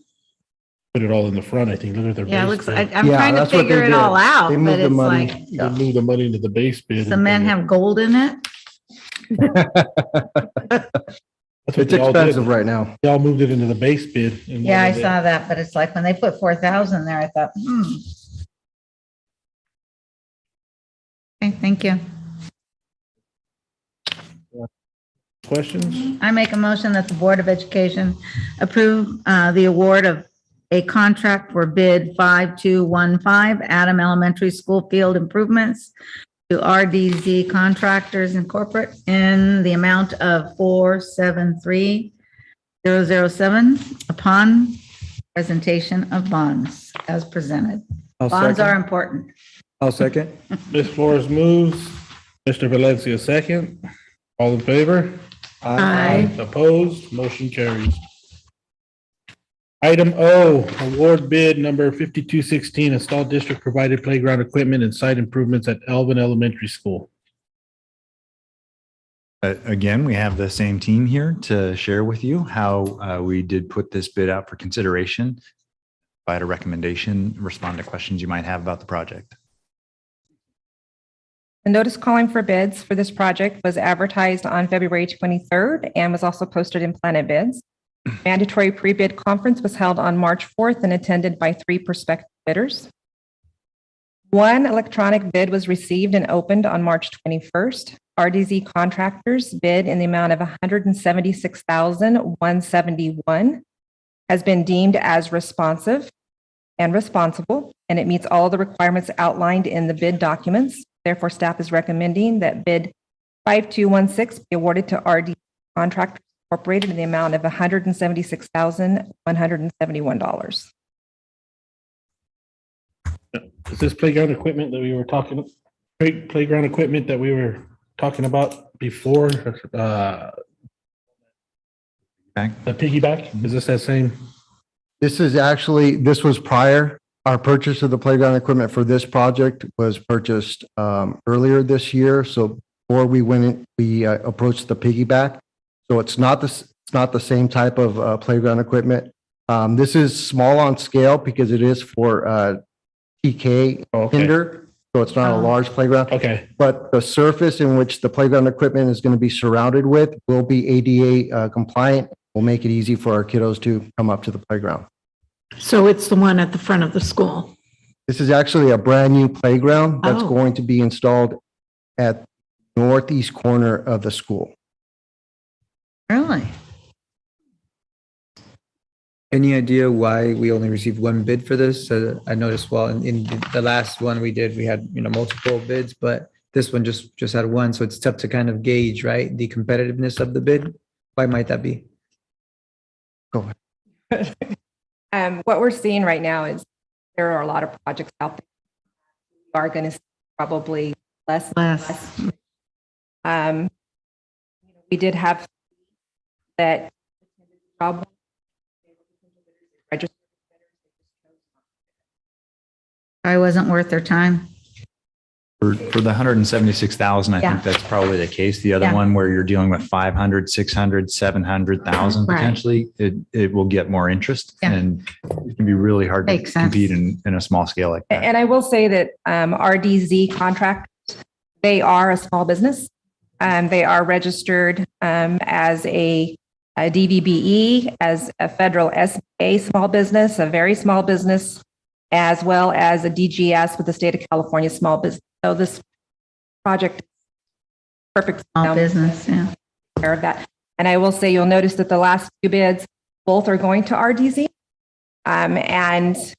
Speaker 3: Put it all in the front, I think. Look at their
Speaker 2: Yeah, it
Speaker 3: base
Speaker 2: looks,
Speaker 3: bid.
Speaker 2: I'm
Speaker 18: Yeah,
Speaker 2: trying to
Speaker 18: that's what they
Speaker 2: figure it
Speaker 18: did.
Speaker 2: all out,
Speaker 18: They
Speaker 2: but
Speaker 18: moved the
Speaker 2: it's
Speaker 18: money.
Speaker 2: like,
Speaker 3: They moved the money into the base bid.
Speaker 2: cement have gold in it?
Speaker 3: That's what
Speaker 18: It's
Speaker 3: they all did.
Speaker 18: expensive right now.
Speaker 3: They all moved it into the base bid. and
Speaker 2: Yeah, I
Speaker 3: then
Speaker 2: saw that, but it's like when they put 4,000 there, I thought, Okay, thank you.
Speaker 3: Questions?
Speaker 2: I make a motion that the Board of Education approve the award of a contract for bid 5215 Adam Elementary School Field Improvements to RDZ Contractors Incorporate in the amount of 473007 upon presentation of bonds as presented.
Speaker 14: I'll
Speaker 2: Bonds
Speaker 14: second.
Speaker 2: are important.
Speaker 14: I'll second.
Speaker 3: Ms. Flores moves. Mr. Valencia second. All in favor?
Speaker 10: Aye.
Speaker 3: Opposed? Motion carries. Item O, award bid number 5216, install district provided playground equipment and site improvements at Elvin Elementary School.
Speaker 8: Again, we have the same team here to share with you how we did put this bid out for consideration, provide a recommendation, respond to questions you might have about the project.
Speaker 19: The notice calling for bids for this project was advertised on February 23rd and was also posted in Planet Bids. Mandatory pre-bid conference was held on March 4th and attended by 3 prospective bidders. One electronic bid was received and opened on March 21st. RDZ Contractors bid in the amount of $176,171 has been deemed as responsive and responsible, and it meets all the requirements outlined in the bid documents. Therefore, staff is recommending that bid 5216 be awarded to RDZ Contractors Incorporated in the amount of $176,171.
Speaker 3: Is this playground equipment that we were talking, playground equipment that we were talking about before? The piggyback, is this that same?
Speaker 18: This was prior. Our purchase of the playground equipment for this project was purchased earlier this year. So before we went in, we approached the piggyback. So it's not the same type of playground equipment. This is small on scale because it is for TK hinder. So it's not a large playground.
Speaker 3: Okay.
Speaker 18: But the surface in which the playground equipment is going to be surrounded with will be ADA compliant. Will make it easy for our kiddos to come up to the playground.
Speaker 10: So it's the one at the front of the school.
Speaker 18: This is actually a brand new playground that's
Speaker 10: Oh.
Speaker 18: going to be installed at northeast corner of the school.
Speaker 2: Really?
Speaker 14: Any idea why we only received one bid for this? I noticed, well, in the last one we did, we had, multiple bids, but this one just had one. So it's tough to kind of gauge, right? The competitiveness of the bid. Why might that be?
Speaker 18: Go ahead.
Speaker 19: What we're seeing right now is there are a lot of projects out there. We are going to see probably less. We did have that problem.
Speaker 2: Probably wasn't worth their time.
Speaker 8: For the 176,000, I
Speaker 12: Yeah.
Speaker 8: think that's probably the case. The other
Speaker 12: Yeah.
Speaker 8: one where you're dealing with 500, 600, 700,000
Speaker 2: Right.
Speaker 8: potentially, it will get more interest
Speaker 2: Yeah.
Speaker 8: and it can be really hard to
Speaker 2: Makes sense.
Speaker 8: compete in a small scale like that.
Speaker 19: And I will say that RDZ contractors, they are a small business. They are registered as a DVBE, as a federal SBA small business, a very small business, as well as a DGS with the state of California small business. So this project is perfect.
Speaker 2: Small business, yeah.
Speaker 19: Care of that. And I will say, you'll notice that the last two bids, both are going to RDZ. Javier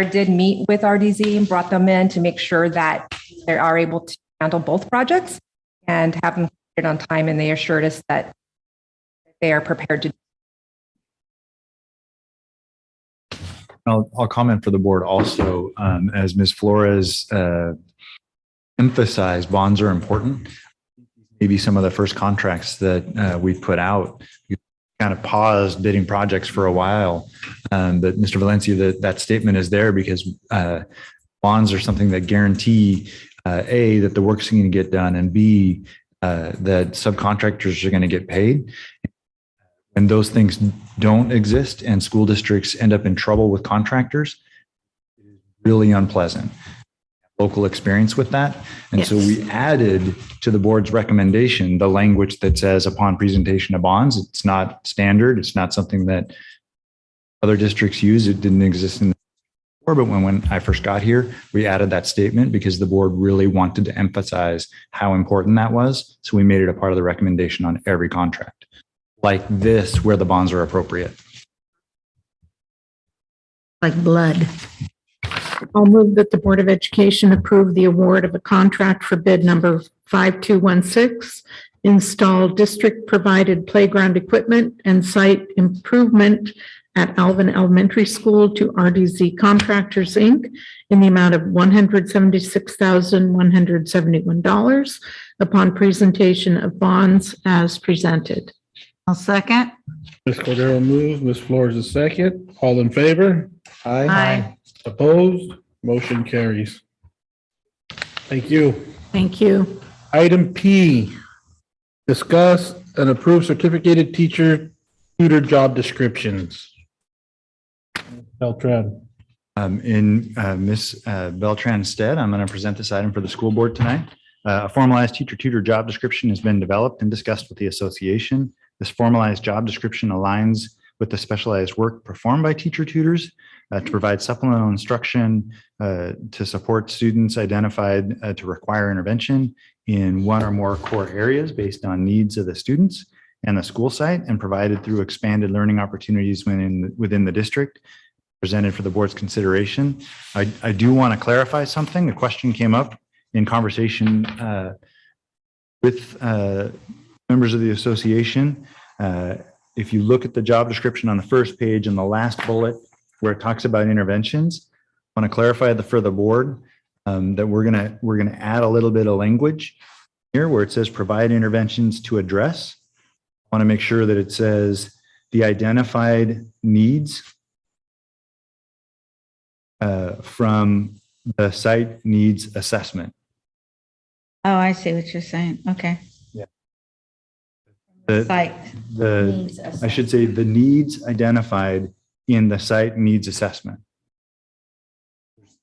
Speaker 19: did meet with RDZ and brought them in to make sure that they are able to handle both projects and have them completed on time. And they assured us that they are prepared to.
Speaker 8: I'll comment for the board also, as Ms. Flores emphasized, bonds are important. Maybe some of the first contracts that we put out, we kind of paused bidding projects for a while. But Mr. Valencia, that statement is there because bonds are something that guarantee A, that the work's going to get done, and B, that subcontractors are going to get paid. And those things don't exist and school districts end up in trouble with contractors, it is really unpleasant. Local experience with that. And so we added to the board's recommendation the language that says upon presentation of bonds. It's not standard. It's not something that other districts use. It didn't exist in the before, but when I first got here, we added that statement because the board really wanted to emphasize how important that was. So we made it a part of the recommendation on every contract like this, where the bonds are appropriate.
Speaker 2: Like blood.
Speaker 10: I'll move that the Board of Education approve the award of a contract for bid number 5216, install district-provided playground equipment and site improvement at Alvin Elementary School to RDZ Contractors, Inc. in the amount of $176,171 upon presentation of bonds as presented.
Speaker 2: I'll second.
Speaker 3: Ms. Cordero moves, Ms. Flores is second. All in favor?
Speaker 2: Aye.
Speaker 3: Opposed? Motion carries. Thank you.
Speaker 10: Thank you.
Speaker 3: Item P, discuss and approve certificated teacher tutor job descriptions. Beltran.
Speaker 8: In Ms. Beltran's stead, I'm going to present this item for the school board tonight. A formalized teacher tutor job description has been developed and discussed with the association. This formalized job description aligns with the specialized work performed by teacher tutors to provide supplemental instruction to support students identified to require intervention in one or more core areas based on needs of the students and the school site, and provided through expanded learning opportunities within the district, presented for the board's consideration. I do want to clarify something. The question came up in conversation with members of the association. If you look at the job description on the first page and the last bullet where it talks about interventions, I want to clarify for the board that we're gonna add a little bit of language here where it says provide interventions to address. I want to make sure that it says the identified needs from the site needs assessment.
Speaker 2: Oh, I see what you're saying. Okay. Site needs
Speaker 8: I should say the needs identified in the site needs assessment.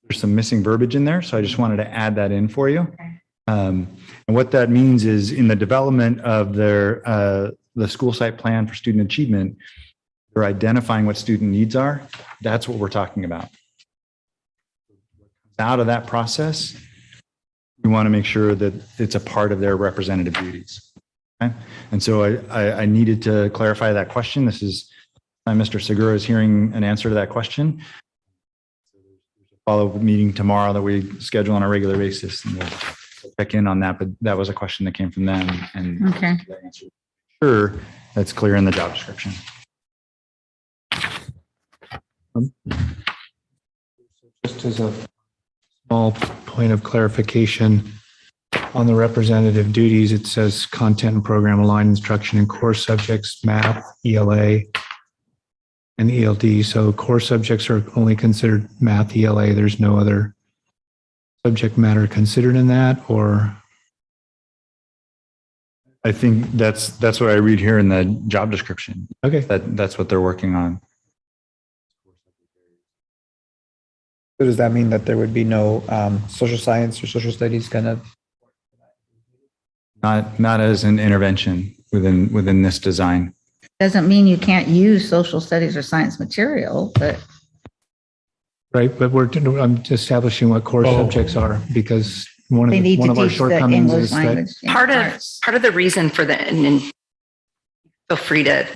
Speaker 8: There's some missing verbiage in there, so I just wanted to add that in for you. And what that means is in the development of the school site plan for student achievement, they're identifying what student needs are. That's what we're talking about. Out of that process, we want to make sure that it's a part of their representative duties. Okay? And so I needed to clarify that question. This is Mr. Segura is hearing an answer to that question. Follow-up meeting tomorrow that we schedule on a regular basis, and we'll check in on that. But that was a question that came from them, and
Speaker 2: okay.
Speaker 8: Sure, that's clear in the job description.
Speaker 1: Just as a small point of clarification on the representative duties, it says content and program aligned instruction in core subjects, math, ELA, and ELD. So core subjects are only considered math, ELA. There's no other subject matter considered in that, or?
Speaker 8: I think that's what I read here in the job description.
Speaker 1: Okay.
Speaker 8: That's what they're working on.
Speaker 14: So does that mean that there would be no social science or social studies kind of?
Speaker 8: Not as an intervention within this design.
Speaker 2: Doesn't mean you can't use social studies or science material, but.
Speaker 1: Right, but I'm establishing what core subjects are, because one
Speaker 2: They need
Speaker 1: of
Speaker 2: to
Speaker 1: our
Speaker 2: teach the
Speaker 1: shortcomings
Speaker 2: English
Speaker 1: is that
Speaker 2: language.
Speaker 7: Part of the reason for the, and feel free to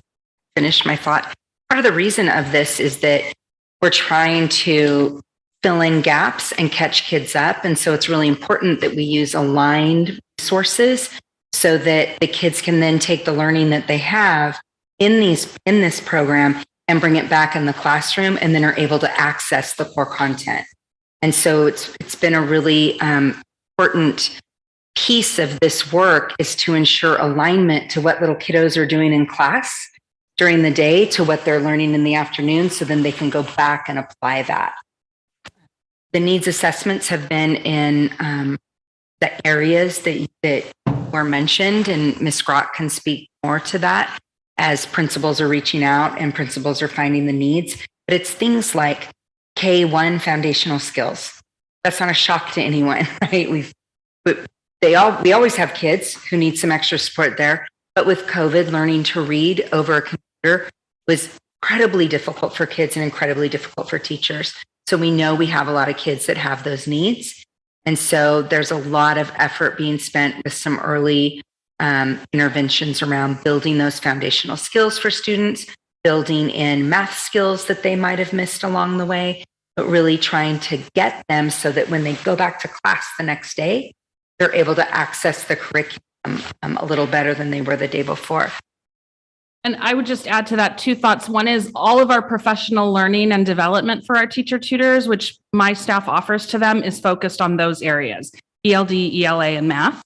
Speaker 7: finish my thought. Part of the reason of this is that we're trying to fill in gaps and catch kids up. And so it's really important that we use aligned resources so that the kids can then take the learning that they have in this program and bring it back in the classroom, and then are able to access the core content. And so it's been a really important piece of this work, is to ensure alignment to what little kiddos are doing in class during the day to what they're learning in the afternoon, so then they can go back and apply that. The needs assessments have been in the areas that were mentioned, and Ms. Grott can speak more to that as principals are reaching out and principals are finding the needs. But it's things like K1 foundational skills. That's not a shock to anyone, right? We always have kids who need some extra support there. But with COVID, learning to read over a computer was incredibly difficult for kids and incredibly difficult for teachers. So we know we have a lot of kids that have those needs. And so there's a lot of effort being spent with some early interventions around building those foundational skills for students, building in math skills that they might have missed along the way, but really trying to get them so that when they go back to class the next day, they're able to access the curriculum a little better than they were the day before.
Speaker 11: And I would just add to that 2 thoughts. One is all of our professional learning and development for our teacher tutors, which my staff offers to them, is focused on those areas, ELD, ELA, and math,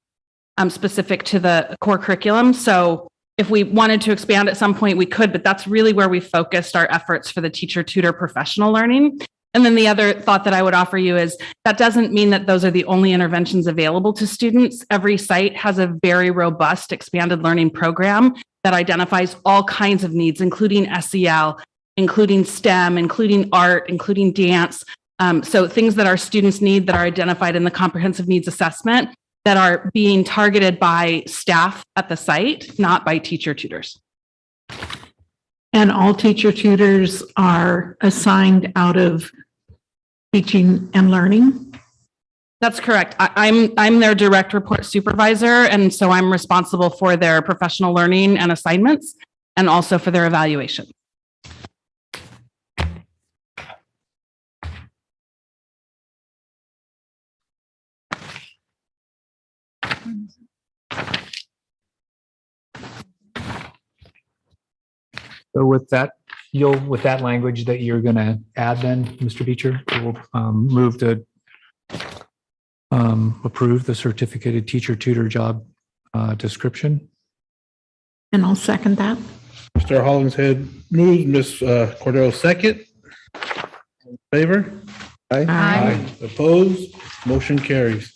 Speaker 11: specific to the core curriculum. So if we wanted to expand at some point, we could, but that's really where we focused our efforts for the teacher tutor professional learning. And then the other thought that I would offer you is that doesn't mean that those are the only interventions available to students. Every site has a very robust expanded learning program that identifies all kinds of needs, including SEL, including STEM, including art, including dance. So things that our students need that are identified in the comprehensive needs assessment that are being targeted by staff at the site, not by teacher tutors.
Speaker 10: And all teacher tutors are assigned out of teaching and learning?
Speaker 11: That's correct. I'm their direct report supervisor, and so I'm responsible for their professional learning and assignments, and also for their evaluation.
Speaker 1: So with that, with that language that you're going to add then, Mr. Beecher, we'll move to approve the certificated teacher tutor job description.
Speaker 10: And I'll second that.
Speaker 3: Mr. Hollingshead moves, Ms. Cordero second. In favor?
Speaker 10: Aye.
Speaker 3: Opposed? Motion carries.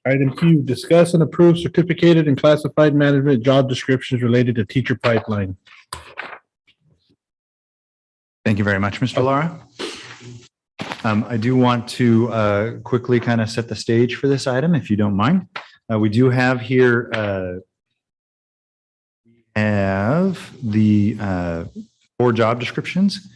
Speaker 3: Item Q, discuss and approve certificated and classified management job descriptions related to teacher pipeline.
Speaker 8: Thank you very much, Mr. Lara. I do want to quickly kind of set the stage for this item, if you don't mind. We do have here the 4 job descriptions.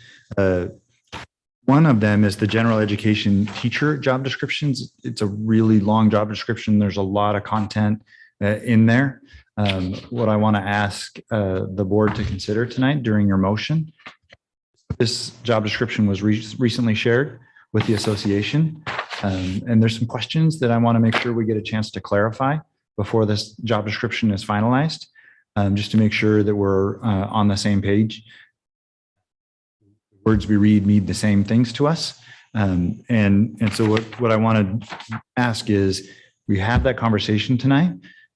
Speaker 8: One of them is the general education teacher job descriptions. It's a really long job description. There's a lot of content in there. What I want to ask the board to consider tonight during your motion, this job description was recently shared with the association. And there's some questions that I want to make sure we get a chance to clarify before this job description is finalized, just to make sure that we're on the same page. Words we read mean the same things to us. And so what I want to ask is, we have that conversation tonight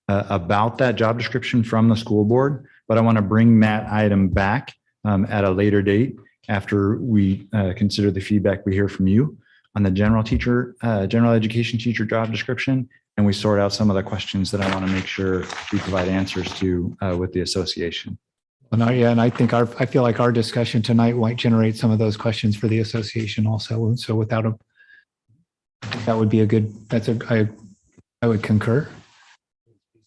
Speaker 8: about that job description from the school board, but I want to bring that item back at a later date after we consider the feedback we hear from you on the general education teacher job description, and we sort out some of the questions that I want to make sure we provide answers to with the association.
Speaker 1: And I think I feel like our discussion tonight might generate some of those questions for the association also. So without that would be I would concur,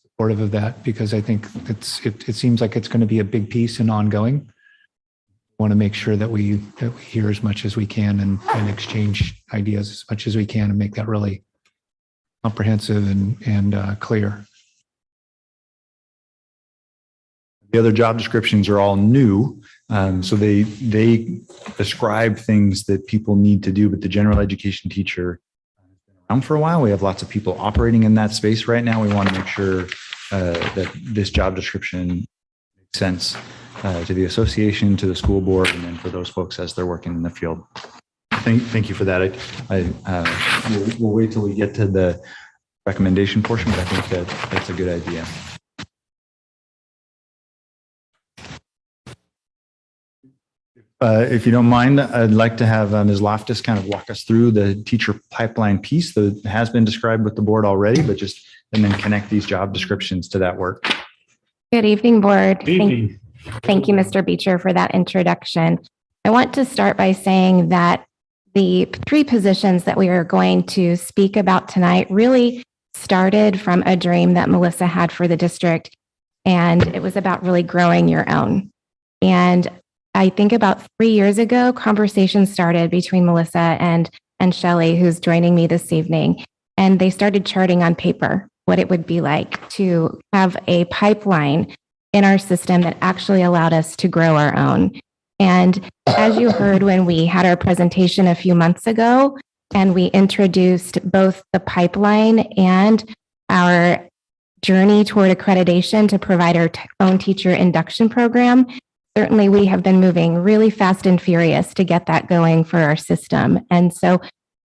Speaker 1: supportive of that, because I think it seems like it's going to be a big piece and ongoing. Want to make sure that we hear as much as we can and exchange ideas as much as we can and make that really comprehensive and clear.
Speaker 8: The other job descriptions are all new. So they describe things that people need to do, but the general education teacher has been around for a while. We have lots of people operating in that space right now. We want to make sure that this job description makes sense to the association, to the school board, and then for those folks as they're working in the field. Thank you for that. We'll wait till we get to the recommendation portion, but I think that's a good idea. If you don't mind, I'd like to have Ms. Loftus kind of walk us through the teacher pipeline piece that has been described with the board already, but and then connect these job descriptions to that work.
Speaker 12: Good evening, board.
Speaker 3: Good evening.
Speaker 12: Thank you, Mr. Beecher, for that introduction. I want to start by saying that the 3 positions that we are going to speak about tonight really started from a dream that Melissa had for the district, and it was about really growing your own. And I think about 3 years ago, conversations started between Melissa and Shelley, who's joining me this evening, and they started charting on paper what it would be like to have a pipeline in our system that actually allowed us to grow our own. And as you heard when we had our presentation a few months ago, and we introduced both the pipeline and our journey toward accreditation to provide our own teacher induction program, certainly we have been moving really fast and furious to get that going for our system. And so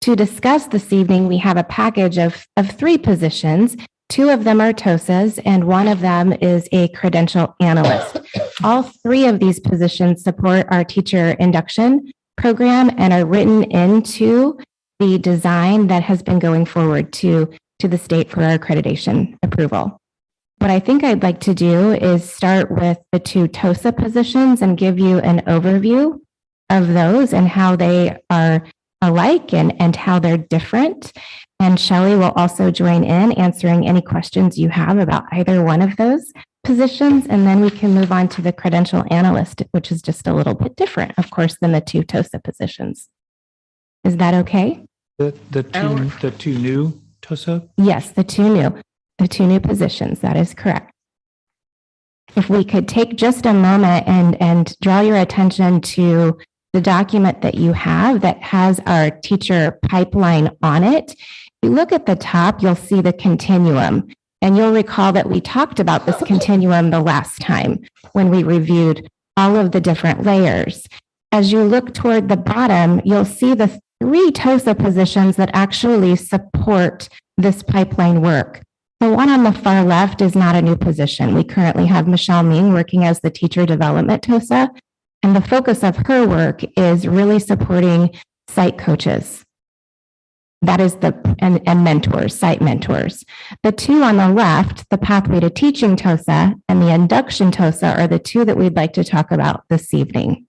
Speaker 12: to discuss this evening, we have a package of 3 positions. 2 of them are TOSAs, and 1 of them is a credential analyst. All 3 of these positions support our teacher induction program and are written into the design that has been going forward to the state for our accreditation approval. What I think I'd like to do is start with the 2 TOSA positions and give you an overview of those and how they are alike and how they're different. And Shelley will also join in answering any questions you have about either one of those positions. And then we can move on to the credential analyst, which is just a little bit different, of course, than the 2 TOSA positions. Is that okay?
Speaker 1: The two new TOSA?
Speaker 12: Yes, the two new positions. That is correct. If we could take just a moment and draw your attention to the document that you have that has our teacher pipeline on it. You look at the top, you'll see the continuum. And you'll recall that we talked about this continuum the last time when we reviewed all of the different layers. As you look toward the bottom, you'll see the 3 TOSA positions that actually support this pipeline work. The one on the far left is not a new position. We currently have Michelle Ming working as the teacher development TOSA, and the focus of her work is really supporting site coaches. That is and mentors, site mentors. The 2 on the left, the pathway to teaching TOSA and the induction TOSA, are the 2 that we'd like to talk about this evening.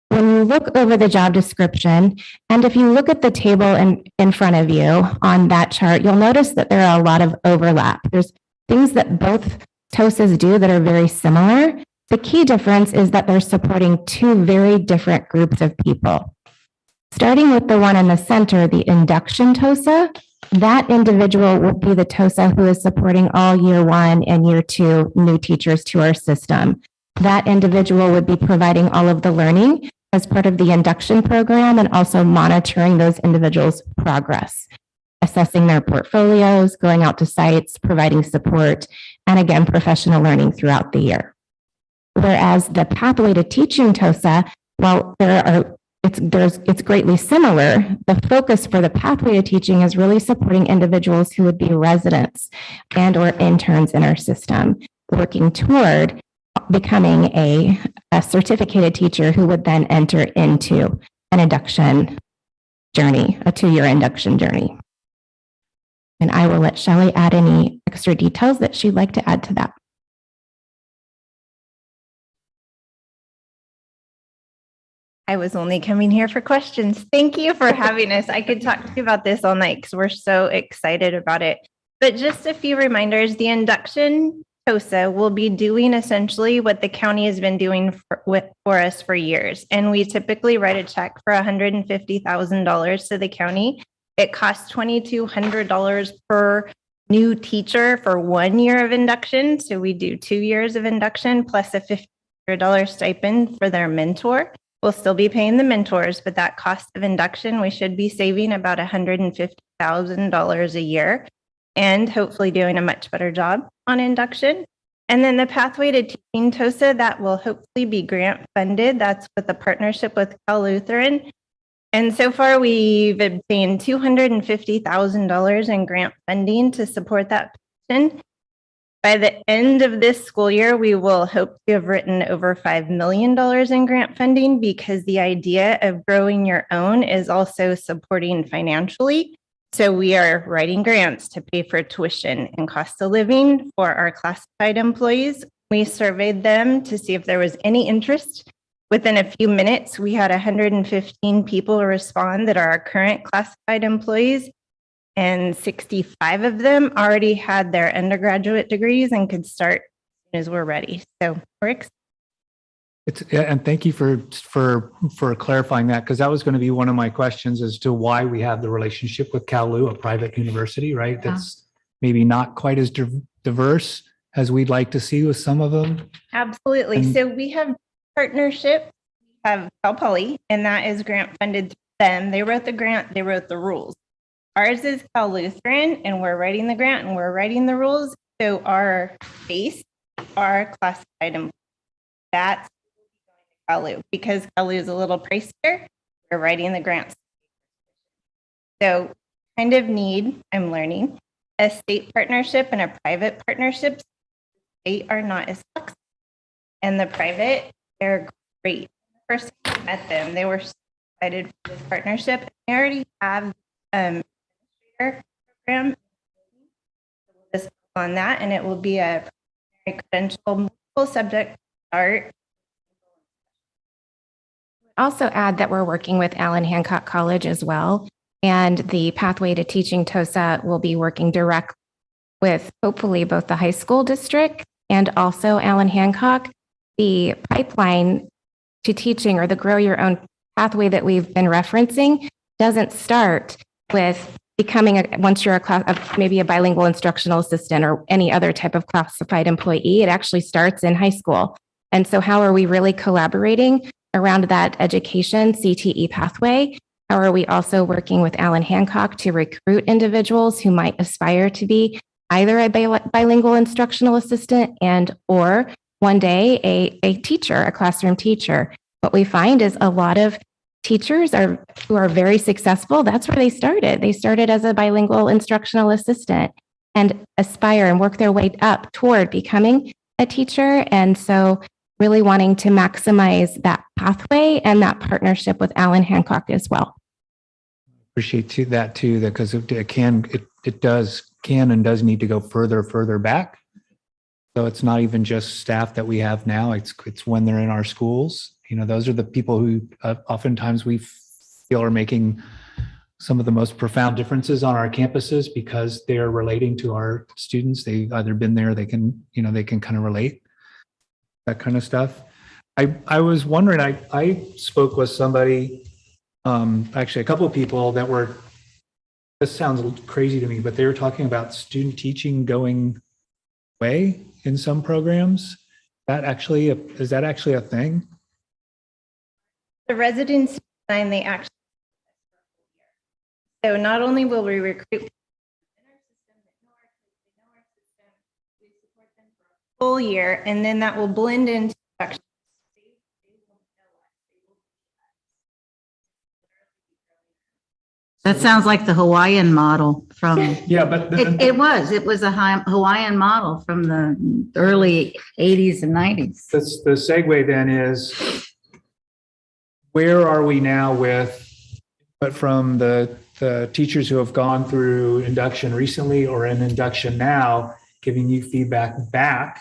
Speaker 12: When you look over the job description, and if you look at the table in front of you on that chart, you'll notice that there are a lot of overlap. There's things that both TOSAs do that are very similar. The key difference is that they're supporting 2 very different groups of people. Starting with the one in the center, the induction TOSA, that individual will be the TOSA who is supporting all year 1 and year 2 new teachers to our system. That individual would be providing all of the learning as part of the induction program and also monitoring those individuals' progress, assessing their portfolios, going out to sites, providing support, and again, professional learning throughout the year. Whereas the pathway to teaching TOSA, while it's greatly similar, the focus for the pathway to teaching is really supporting individuals who would be residents and or interns in our system, working toward becoming a certificated teacher who would then enter into an induction journey, a 2-year induction journey. And I will let Shelley add any extra details that she'd like to add to that. I was only coming here for questions. Thank you for having us. I could talk to you about this all night because we're so excited about it. But just a few reminders, the induction TOSA will be doing essentially what the county has been doing for us for years. And we typically write a check for $150,000 to the county. It costs $2,200 per new teacher for 1 year of induction. So we do 2 years of induction plus a $1,500 stipend for their mentor. We'll still be paying the mentors, but that cost of induction, we should be saving about $150,000 a year and hopefully doing a much better job on induction. And then the Pathway to Teaching TOSA, that will hopefully be grant funded. That's with a partnership with Cal Lutheran. And so far we've obtained $250,000 in grant funding to support that position. By the end of this school year, we will hope to have written over $5 million in grant funding because the idea of growing your own is also supporting financially. So we are writing grants to pay for tuition and cost of living for our classified employees. We surveyed them to see if there was any interest. Within a few minutes, we had 115 people respond that are our current classified employees. And 65 of them already had their undergraduate degrees and could start as soon as we're ready. So we're excited.
Speaker 1: And thank you for clarifying that, because that was going to be one of my questions as to why we have the relationship with Cal-Lu, a private university, right? That's maybe not quite as diverse as we'd like to see with some of them.
Speaker 12: Absolutely. So we have partnership, we have Cal Poly, and that is grant funded through them. They wrote the grant, they wrote the rules. Ours is Cal Lutheran, and we're writing the grant and we're writing the rules. So our base are classified employees. That's Cal-Lu, because Cal-Lu is a little pricier. We're writing the grants. So kind of need, I'm learning, a state partnership and a private partnership. They are not as flexible. And the private, they're great. The first time I met them, they were so excited for this partnership. They already have program just on that, and it will be a credential multiple subject art.
Speaker 11: Also add that we're working with Allen Hancock College as well, and the Pathway to Teaching TOSA will be working direct with hopefully both the high school district and also Allen Hancock. The pipeline to teaching, or the Grow Your Own pathway that we've been referencing, doesn't start with becoming once you're maybe a bilingual instructional assistant or any other type of classified employee. It actually starts in high school. And so how are we really collaborating around that education CTE pathway? How are we also working with Allen Hancock to recruit individuals who might aspire to be either a bilingual instructional assistant and or one day a teacher, a classroom teacher? What we find is a lot of teachers who are very successful, that's where they started. They started as a bilingual instructional assistant and aspire and work their way up toward becoming a teacher. And so really wanting to maximize that pathway and that partnership with Allen Hancock as well.
Speaker 1: Appreciate that too, because it can and does need to go further back. So it's not even just staff that we have now. It's when they're in our schools. You know, those are the people who oftentimes we feel are making some of the most profound differences on our campuses because they are relating to our students. They've either been there, they can kind of relate, that kind of stuff. I was wondering, I spoke with somebody, actually a couple of people that were, this sounds crazy to me, but they were talking about student teaching going away in some programs. Is that actually a thing?
Speaker 12: The residency design, they actually, so not only will we recruit in our system that know our system, we support them for a full year, and then that will blend into production.
Speaker 2: That sounds like the Hawaiian model from.
Speaker 1: Yeah, but
Speaker 2: it was a Hawaiian model from the early 80s and 90s.
Speaker 1: The segue then is, where are we now with but from the teachers who have gone through induction recently or in induction now, giving you feedback back,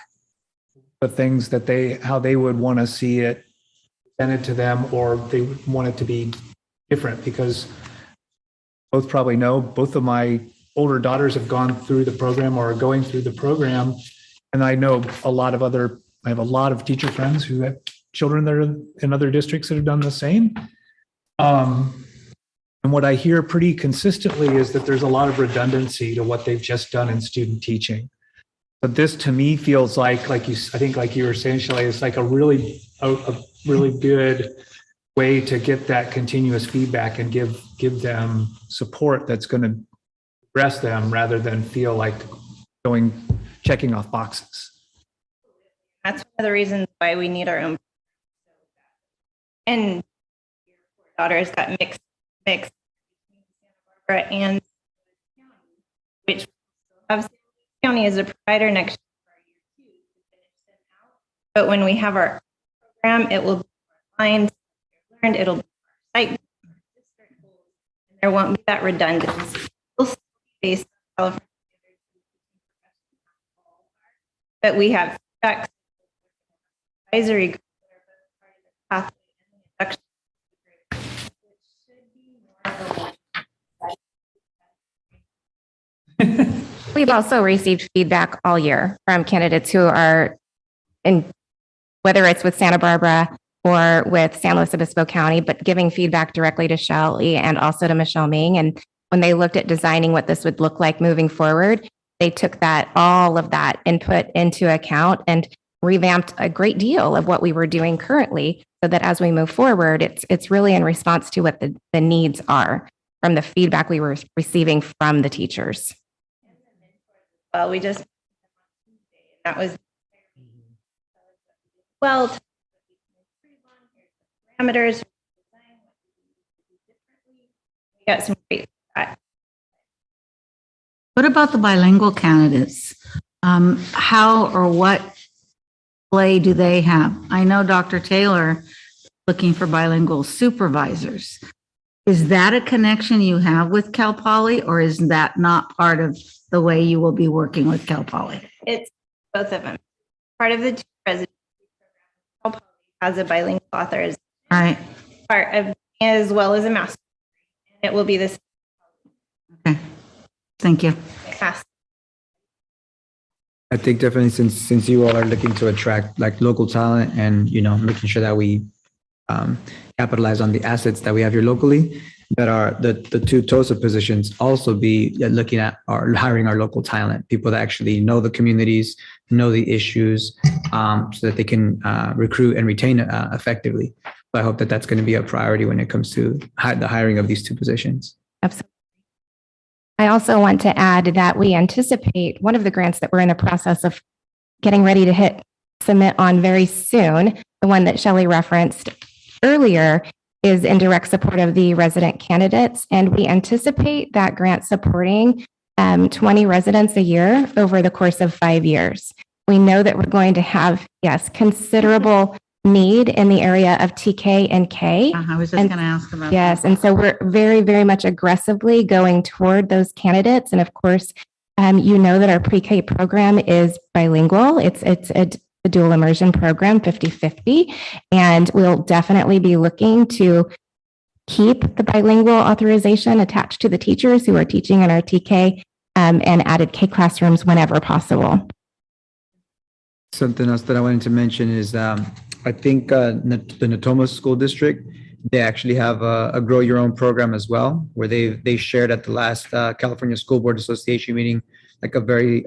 Speaker 1: the things that how they would want to see it presented to them, or they want it to be different, because both probably know both of my older daughters have gone through the program or are going through the program. And I know I have a lot of teacher friends who have children that are in other districts that have done the same. And what I hear pretty consistently is that there's a lot of redundancy to what they've just done in student teaching. But this to me feels like I think like you were saying, Shelley, it's like a really good way to get that continuous feedback and give them support that's going to progress them rather than feel like checking off boxes.
Speaker 20: That's one of the reasons why we need our own. And your daughter's got mixed Santa Barbara and which have county as a provider next year. But when we have our program, it will be aligned, learned, it'll be our site, and there won't be that redundancy. We'll still be based on California, but we have advisory groups that are both part of the pathway.
Speaker 11: We've also received feedback all year from candidates who are in, whether it's with Santa Barbara or with San Luis Obispo County, but giving feedback directly to Shelley and also to Michelle Ming. And when they looked at designing what this would look like moving forward, they took all of that input into account and revamped a great deal of what we were doing currently, so that as we move forward, it's really in response to what the needs are from the feedback we were receiving from the teachers.
Speaker 20: Well, we just, that was, well, parameters, we got some great feedback.
Speaker 2: What about the bilingual candidates? How or what play do they have? I know Dr. Taylor looking for bilingual supervisors. Is that a connection you have with Cal Poly, or is that not part of the way you will be working with Cal Poly?
Speaker 20: It's both of them. Part of the residency program, Cal Poly has a bilingual authorization.
Speaker 2: Right.
Speaker 20: Part of, as well as a master's. It will be this.
Speaker 2: Okay. Thank you.
Speaker 14: I think definitely since you all are looking to attract like local talent and, making sure that we capitalize on the assets that we have here locally, that are the two TOSA positions also be looking at hiring our local talent, people that actually know the communities, know the issues, so that they can recruit and retain effectively. So I hope that that's going to be a priority when it comes to the hiring of these two positions.
Speaker 11: Absolutely. I also want to add that we anticipate one of the grants that we're in the process of getting ready to submit on very soon, the one that Shelley referenced earlier, is in direct support of the resident candidates. And we anticipate that grant supporting 20 residents a year over the course of 5 years. We know that we're going to have, considerable need in the area of TK and K.
Speaker 2: I was just going to ask about
Speaker 11: Yes. And so we're very, very much aggressively going toward those candidates. And of course, that our pre-K program is bilingual. It's a dual immersion program, 50-50. And we'll definitely be looking to keep the bilingual authorization attached to the teachers who are teaching in our TK and added K classrooms whenever possible.
Speaker 14: Something else that I wanted to mention is I think the Natoma School District, they actually have a Grow Your Own program as well, where they shared at the last California School Board Association meeting, like a very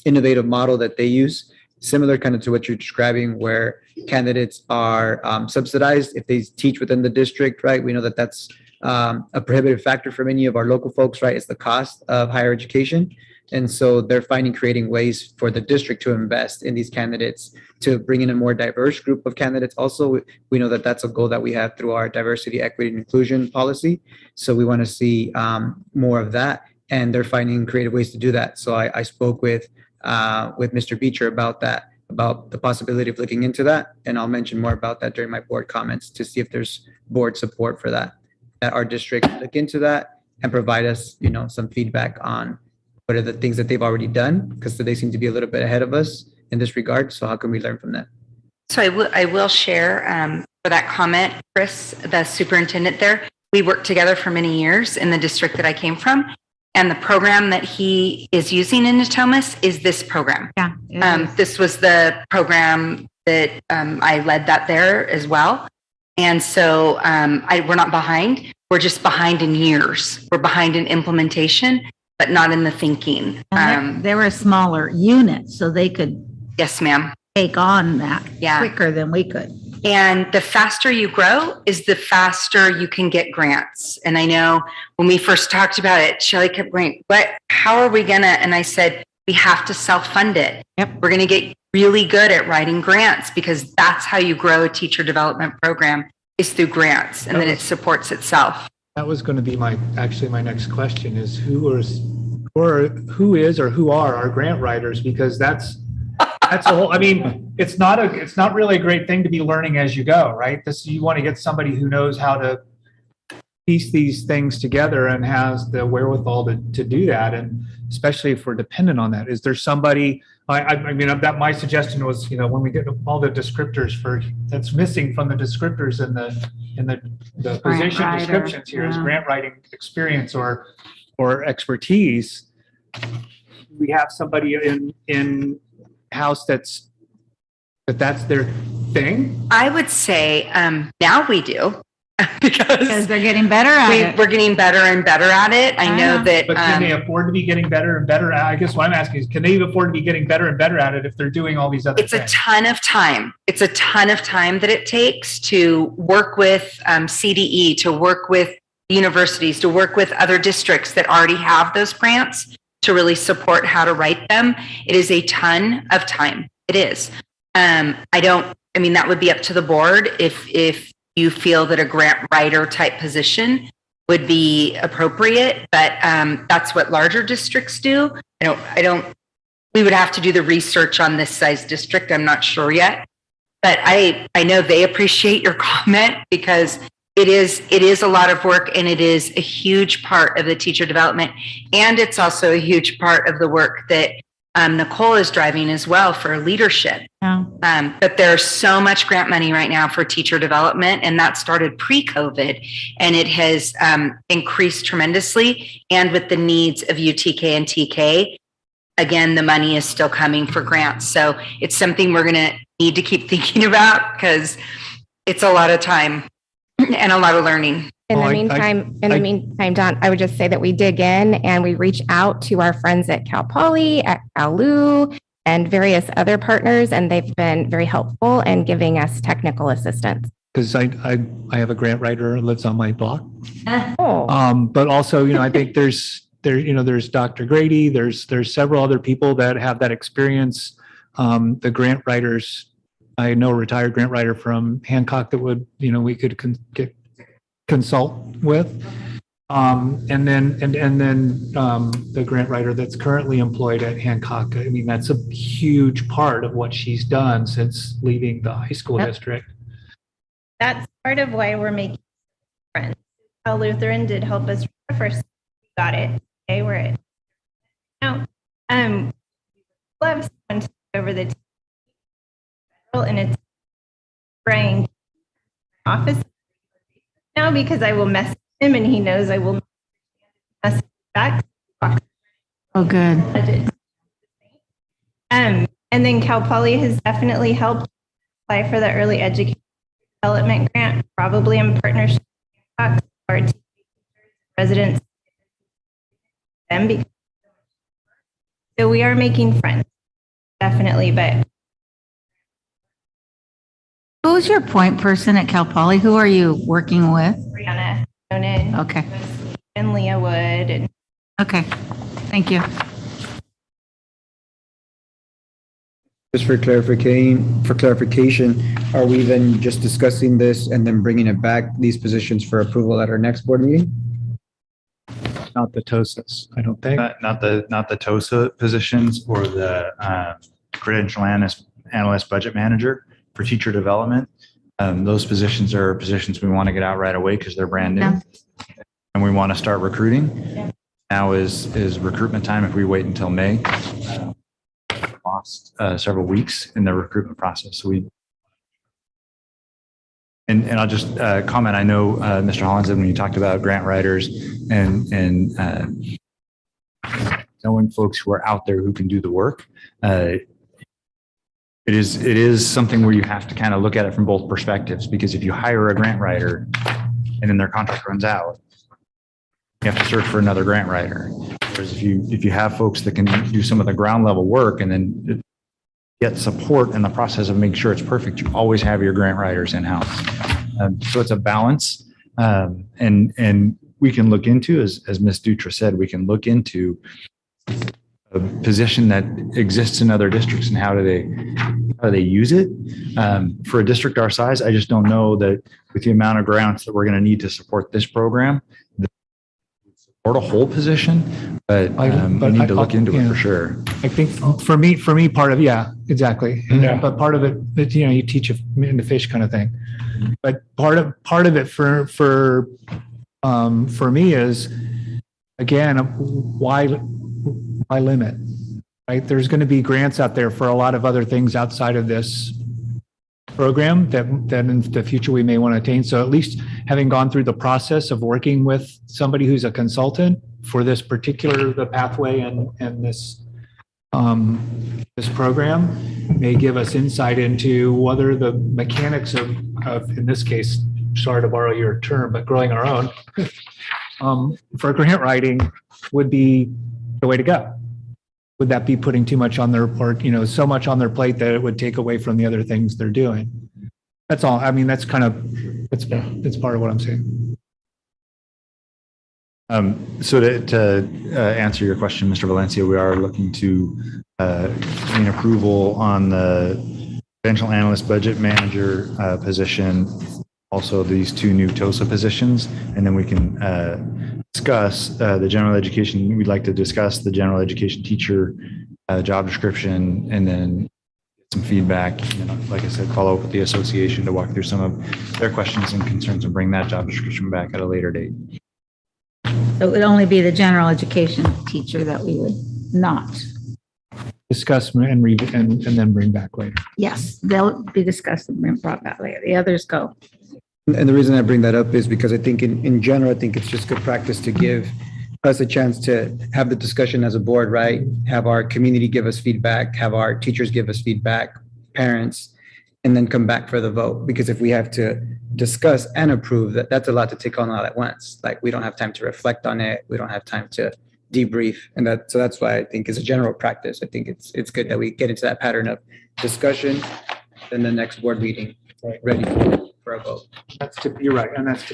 Speaker 14: innovative model that they use, similar kind of to what you're describing, where candidates are subsidized if they teach within the district, right? We know that that's a prohibitive factor for many of our local folks, right? It's the cost of higher education. And so they're creating ways for the district to invest in these candidates, to bring in a more diverse group of candidates. Also, we know that that's a goal that we have through our diversity, equity, and inclusion policy. So we want to see more of that, and they're finding creative ways to do that. So I spoke with Mr. Beecher about that, about the possibility of looking into that. And I'll mention more about that during my board comments to see if there's board support for that. that our district look into that and provide us, some feedback on what are the things that they've already done, because they seem to be a little bit ahead of us in this regard. So how can we learn from that?
Speaker 7: So I will share for that comment, Chris, the superintendent there. We worked together for many years in the district that I came from. And the program that he is using in Natomas is this program.
Speaker 2: Yeah.
Speaker 7: This was the program that I led that there as well. And so we're not behind. We're just behind in years. We're behind in implementation, but not in the thinking.
Speaker 2: They were a smaller unit, so they could.
Speaker 7: Yes, ma'am.
Speaker 2: Take on that quicker than we could.
Speaker 7: And the faster you grow is the faster you can get grants. And I know when we first talked about it, Shelley kept going, how are we gonna? And I said, we have to self-fund it.
Speaker 2: Yep.
Speaker 7: We're gonna get really good at writing grants, because that's how you grow a teacher development program, is through grants, and then it supports itself.
Speaker 1: That was going to be my next question is who are our grant writers? Because that's a whole, I mean, it's not really a great thing to be learning as you go, right? You want to get somebody who knows how to piece these things together and has the wherewithal to do that. And especially if we're dependent on that, is there somebody, I mean, that my suggestion was, when we get all the descriptors that's missing from the descriptors in the position descriptions here is grant writing experience or expertise. We have somebody in house that's their thing.
Speaker 7: I would say now we do.
Speaker 2: Because they're getting better at it.
Speaker 7: We're getting better and better at it. I know that.
Speaker 1: But can they afford to be getting better and better? I guess what I'm asking is, can they afford to be getting better and better at it if they're doing all these other things?
Speaker 7: It's a ton of time. It's a ton of time that it takes to work with CDE, to work with universities, to work with other districts that already have those grants to really support how to write them. It is a ton of time. It is. That would be up to the board if you feel that a grant writer type position would be appropriate, but that's what larger districts do. We would have to do the research on this size district. I'm not sure yet, but I know they appreciate your comment, because it is a lot of work, and it is a huge part of the teacher development. And it's also a huge part of the work that Nicole is driving as well for leadership.
Speaker 2: Yeah.
Speaker 7: But there's so much grant money right now for teacher development, and that started pre-COVID, and it has increased tremendously. And with the needs of UTK and TK, again, the money is still coming for grants. So it's something we're going to need to keep thinking about, because it's a lot of time and a lot of learning.
Speaker 21: In the meantime, Don, I would just say that we dig in and we reach out to our friends at Cal Poly, at Cal Lu, and various other partners, and they've been very helpful in giving us technical assistance.
Speaker 1: Because I have a grant writer who lives on my block.
Speaker 21: Oh.
Speaker 1: But also, I think there's Dr. Grady, there's several other people that have that experience. The grant writers, I know a retired grant writer from Hancock that would, we could consult with. And then the grant writer that's currently employed at Hancock. I mean, that's a huge part of what she's done since leaving the high school district.
Speaker 20: That's part of why we're making friends. Cal Lutheran did help us first. We got it. Okay, we're at now. Love someone to take over the and it's brain office now, because I will mess him and he knows I will mess back.
Speaker 2: Oh, good.
Speaker 20: And then Cal Poly has definitely helped apply for the early education development grant, probably in partnership with our residents. So we are making friends, definitely, but.
Speaker 2: Who's your point person at Cal Poly? Who are you working with?
Speaker 20: Brianna Conan.
Speaker 2: Okay.
Speaker 20: And Leah Wood. And
Speaker 2: okay. Thank you.
Speaker 14: Just for clarification, are we then just discussing this and then bringing it back, these positions, for approval at our next board meeting?
Speaker 1: Not the TOSAs, I don't think.
Speaker 8: Not the TOSA positions or the credential analyst budget manager for teacher development. Those positions are positions we want to get out right away because they're brand new. we want to start recruiting. Now is recruitment time. If we wait until May, lost several weeks in the recruitment process. So and I'll just comment. I know Mr. Hollins said when you talked about grant writers and knowing folks who are out there who can do the work. It is something where you have to kind of look at it from both perspectives, because if you hire a grant writer and then their contract runs out, you have to search for another grant writer. Whereas if you have folks that can do some of the ground level work and then get support in the process of making sure it's perfect, you always have your grant writers in house. So it's a balance, and we can look into, as Ms. Dutra said, we can look into a position that exists in other districts and how do they use it. For a district our size, I just don't know that with the amount of grants that we're going to need to support this program, support a whole position, but we need to look into it for sure.
Speaker 1: I think for me, part of, exactly.
Speaker 3: Yeah.
Speaker 1: But part of it, you teach in the fish kind of thing. But part of it for me is, again, why limit, right? There's going to be grants out there for a lot of other things outside of this program that in the future we may want to attain. So at least having gone through the process of working with somebody who's a consultant for this particular, the pathway and this program may give us insight into whether the mechanics of in this case, sorry to borrow your term, but growing our own for grant writing would be the way to go. Would that be putting too much on their part, so much on their plate that it would take away from the other things they're doing? That's all. I mean, that's kind of, it's part of what I'm saying.
Speaker 8: So to answer your question, Mr. Valencia, we are looking to gain approval on the financial analyst budget manager position, also these two new TOSA positions, and then we can discuss the general education. We'd like to discuss the general education teacher job description, and then get some feedback. Like I said, follow up with the association to walk through some of their questions and concerns and bring that job description back at a later date.
Speaker 2: So it would only be the general education teacher that we would not.
Speaker 1: Discuss and then bring back later.
Speaker 2: Yes, they'll be discussed and brought back later. The others go.
Speaker 14: And the reason I bring that up is because I think in general, I think it's just good practice to give us a chance to have the discussion as a board, right? Have our community give us feedback, have our teachers give us feedback, parents, and then come back for the vote. Because if we have to discuss and approve, that's a lot to take on all at once. Like, we don't have time to reflect on it. We don't have time to debrief. And so that's why I think as a general practice, I think it's good that we get into that pattern of discussion, then the next board meeting, ready for a vote.
Speaker 1: You're right. And that's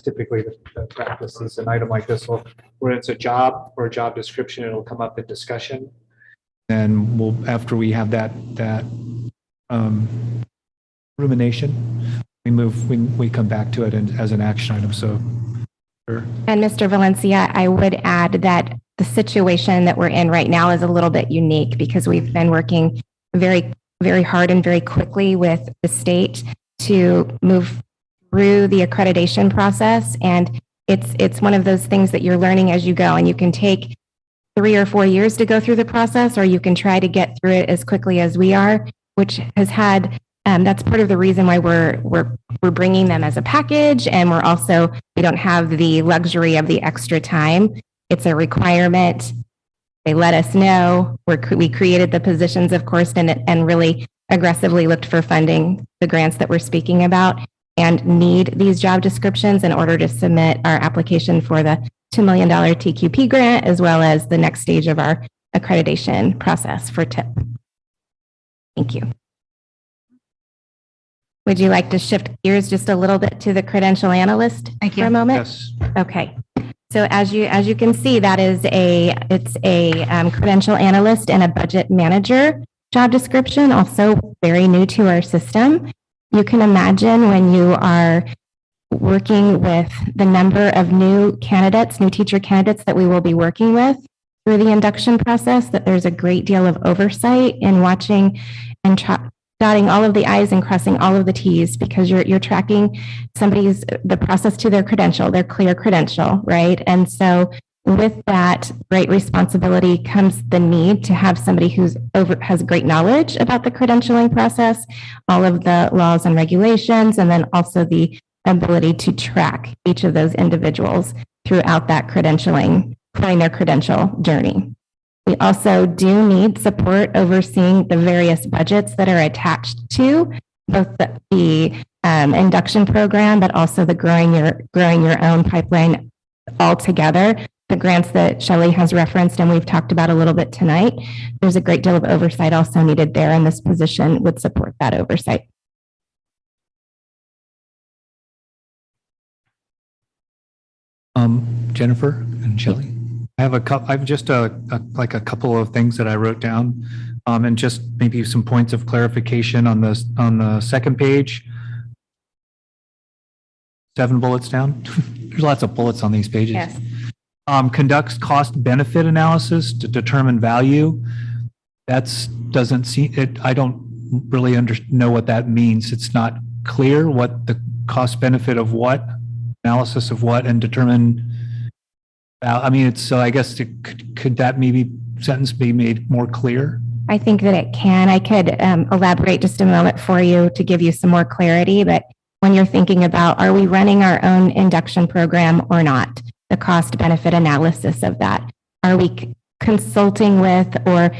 Speaker 1: typically the practice. Is an item like this, where it's a job or a job description, it'll come up in discussion. Then after we have that rumination, we come back to it as an action item. So sure.
Speaker 21: And Mr. Valencia, I would add that the situation that we're in right now is a little bit unique because we've been working very, very hard and very quickly with the state to move through the accreditation process. And it's one of those things that you're learning as you go, and you can take 3 or 4 years to go through the process, or you can try to get through it as quickly as we are, which has had, that's part of the reason why we're bringing them as a package. And we don't have the luxury of the extra time. It's a requirement. They let us know. We created the positions, of course, and really aggressively looked for funding, the grants that we're speaking about, and need these job descriptions in order to submit our application for the $2 million TQP grant, as well as the next stage of our accreditation process for TIP. Thank you. Would you like to shift gears just a little bit to the credential analyst for a moment?
Speaker 1: Yes.
Speaker 21: Okay. So as you can see, that is a credential analyst and a budget manager job description, also very new to our system. You can imagine when you are working with the number of new teacher candidates that we will be working with through the induction process, that there's a great deal of oversight in watching and dotting all of the I's and crossing all of the T's, because you're tracking the process to their credential, their clear credential, right? And so with that great responsibility comes the need to have somebody has great knowledge about the credentialing process, all of the laws and regulations, and then also the ability to track each of those individuals throughout that credentialing, playing their credential journey. We also do need support overseeing the various budgets that are attached to both the induction program, but also the growing your own pipeline altogether. The grants that Shelley has referenced and we've talked about a little bit tonight, there's a great deal of oversight also needed there, and this position would support that oversight.
Speaker 1: Jennifer and Shelley, I have just a couple of things that I wrote down, and just maybe some points of clarification on the second page. 7 bullets down. There's lots of bullets on these pages.
Speaker 21: Yes.
Speaker 1: Conducts cost benefit analysis to determine value. Doesn't seem it. I don't really know what that means. It's not clear what the cost benefit of what, analysis of what, and determine. I mean, so I guess could that maybe sentence be made more clear?
Speaker 21: I think that it can. I could elaborate just a moment for you to give you some more clarity. But when you're thinking about, are we running our own induction program or not? The cost benefit analysis of that. Are we consulting with or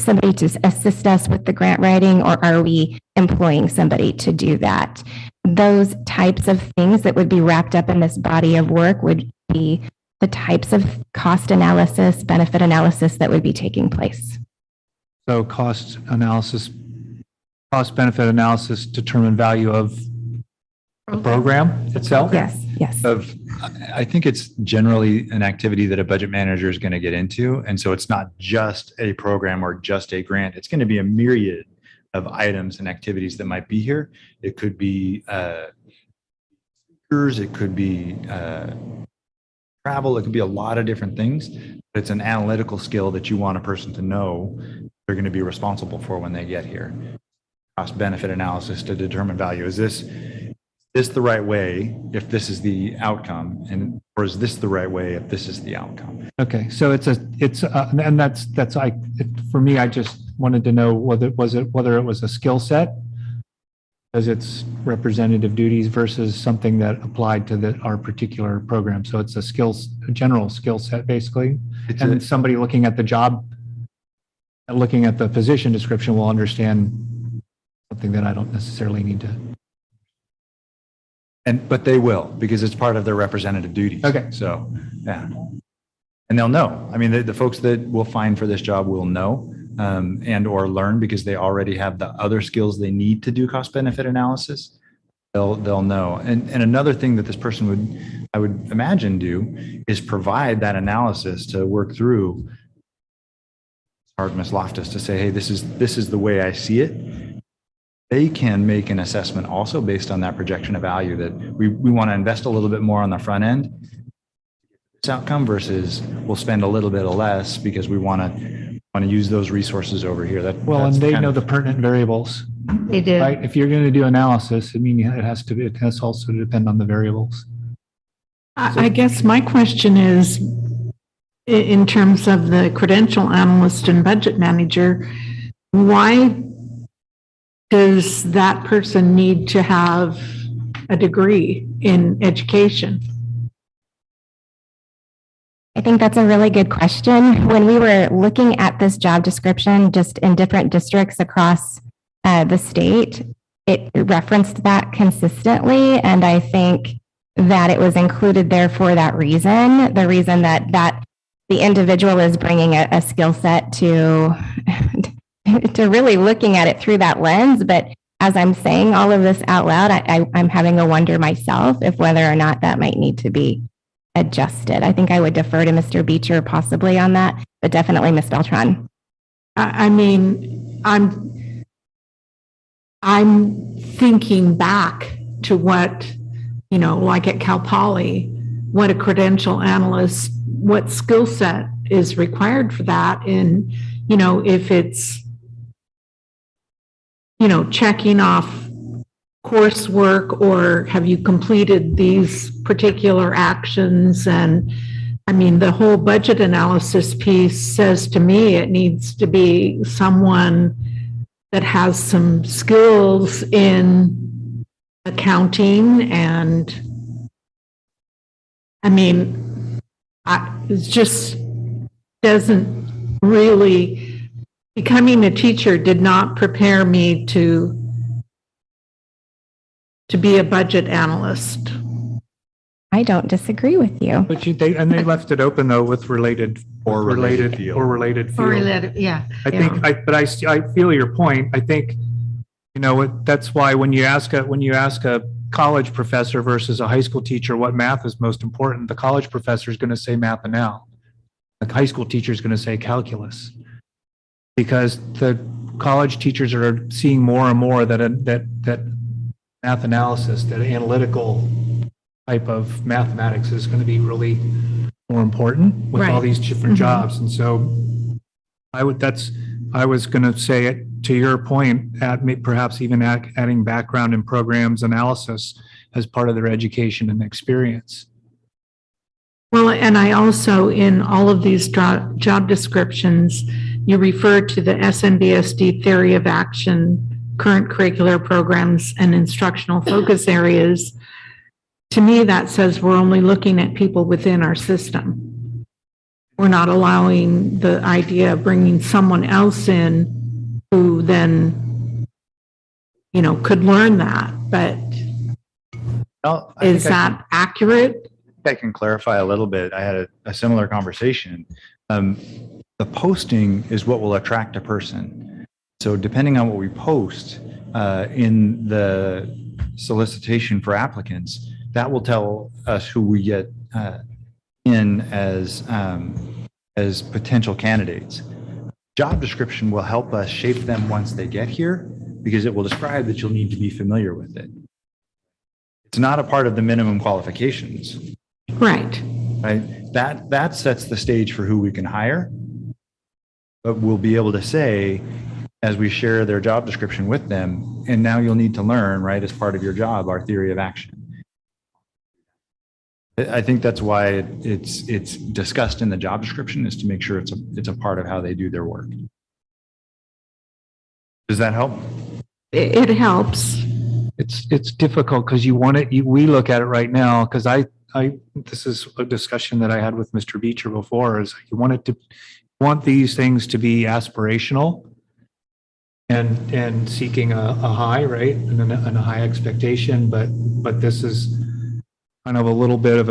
Speaker 21: somebody to assist us with the grant writing, or are we employing somebody to do that? Those types of things that would be wrapped up in this body of work would be the types of cost analysis, benefit analysis that would be taking place.
Speaker 1: So cost benefit analysis, determine value of the program itself?
Speaker 21: Yes, yes.
Speaker 8: I think it's generally an activity that a budget manager is going to get into. And so it's not just a program or just a grant. It's going to be a myriad of items and activities that might be here. It could be speakers, it could be travel, it could be a lot of different things. But it's an analytical skill that you want a person to know they're going to be responsible for when they get here. Cost benefit analysis to determine value. Is this the right way if this is the outcome, or is this the right way if this is the outcome?
Speaker 1: Okay, so and that's for me. I just wanted to know whether it was a skill set, as it's representative duties, versus something that applied to our particular program. So it's a general skill set basically, and somebody looking at the job, looking at the position description will understand something that I don't necessarily need to.
Speaker 8: But they will, because it's part of their representative duties.
Speaker 1: Okay.
Speaker 8: So, yeah. And they'll know. I mean, the folks that we'll find for this job will know and or learn, because they already have the other skills they need to do cost benefit analysis. They'll know. And another thing that this person I would imagine do is provide that analysis to work through Ms. Loftus to say, hey, this is the way I see it. They can make an assessment also based on that projection of value that we want to invest a little bit more on the front end, this outcome, versus we'll spend a little bit less because we want to use those resources over here.
Speaker 1: And they know the pertinent variables.
Speaker 2: They do.
Speaker 1: Right? If you're going to do analysis, I mean, it has also to depend on the variables.
Speaker 10: I guess my question is, in terms of the credential analyst and budget manager, why does that person need to have a degree in education?
Speaker 21: I think that's a really good question. When we were looking at this job description, just in different districts across the state, it referenced that consistently. And I think that it was included there for that reason, the reason that the individual is bringing a skill set to really looking at it through that lens. But as I'm saying all of this out loud, I'm having a wonder myself if whether or not that might need to be adjusted. I think I would defer to Mr. Beecher possibly on that, but definitely Ms. Beltran.
Speaker 10: I mean, I'm thinking back to what, like at Cal Poly, what a credential analyst, what skill set is required for that. And, if it's, checking off coursework, or have you completed these particular actions? And I mean, the whole budget analysis piece says to me it needs to be someone that has some skills in accounting. And I mean, it just doesn't really, becoming a teacher did not prepare me to be a budget analyst.
Speaker 21: I don't disagree with you.
Speaker 1: But they left it open though with related
Speaker 8: field.
Speaker 2: Yeah.
Speaker 1: I feel your point. I think, that's why when you ask a college professor versus a high school teacher what math is most important, the college professor is going to say math and now. The high school teacher is going to say calculus, because the college teachers are seeing more and more that math analysis, that analytical type of mathematics is going to be really more important with all these different jobs. And so I was going to say it to your point, perhaps even adding background in programs analysis as part of their education and experience.
Speaker 10: Well, and I also, in all of these job descriptions, you refer to the SMBSD theory of action, current curricular programs, and instructional focus areas. To me, that says we're only looking at people within our system. We're not allowing the idea of bringing someone else in who then, could learn that. But is that accurate?
Speaker 8: I can clarify a little bit. I had a similar conversation. The posting is what will attract a person. So depending on what we post in the solicitation for applicants, that will tell us who we get in as potential candidates. Job description will help us shape them once they get here, because it will describe that you'll need to be familiar with it. It's not a part of the minimum qualifications.
Speaker 10: Right.
Speaker 8: That sets the stage for who we can hire, but we'll be able to say, as we share their job description with them, and now you'll need to learn, as part of your job, our theory of action. I think that's why it's discussed in the job description, is to make sure it's a part of how they do their work. Does that help?
Speaker 10: It helps.
Speaker 1: It's difficult because we look at it right now, because this is a discussion that I had with Mr. Beecher before, is you want these things to be aspirational and seeking a high, right? And a high expectation, but this is kind of a little bit of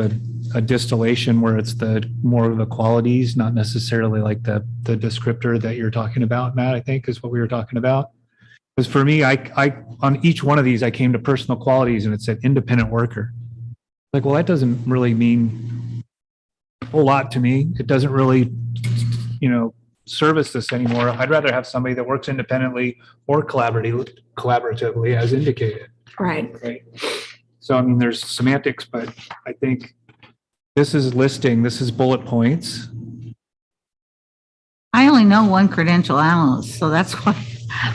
Speaker 1: a distillation where it's more of the qualities, not necessarily like the descriptor that you're talking about, Matt, I think is what we were talking about. Because for me, I on each one of these, I came to personal qualities and it said independent worker. Like, well, that doesn't really mean a whole lot to me. It doesn't really, service this anymore. I'd rather have somebody that works independently or collaboratively as indicated.
Speaker 10: Right.
Speaker 1: So, I mean, there's semantics, but I think this is bullet points.
Speaker 2: I only know one credential analyst, so that's why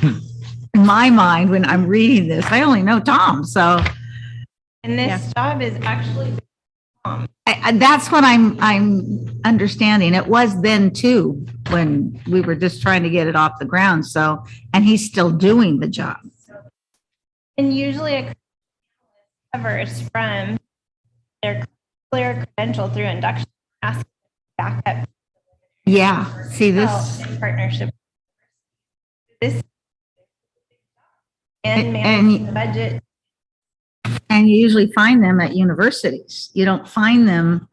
Speaker 2: in my mind, when I'm reading this, I only know Tom, so.
Speaker 20: And this job is actually Tom.
Speaker 2: That's what I'm understanding. It was then too, when we were just trying to get it off the ground, so, and he's still doing the job.
Speaker 20: And usually a covers from their clear credential through induction, ask backup.
Speaker 2: Yeah, see this.
Speaker 20: In partnership. This and
Speaker 2: manage
Speaker 20: the budget.
Speaker 2: And you usually find them at universities. You don't find them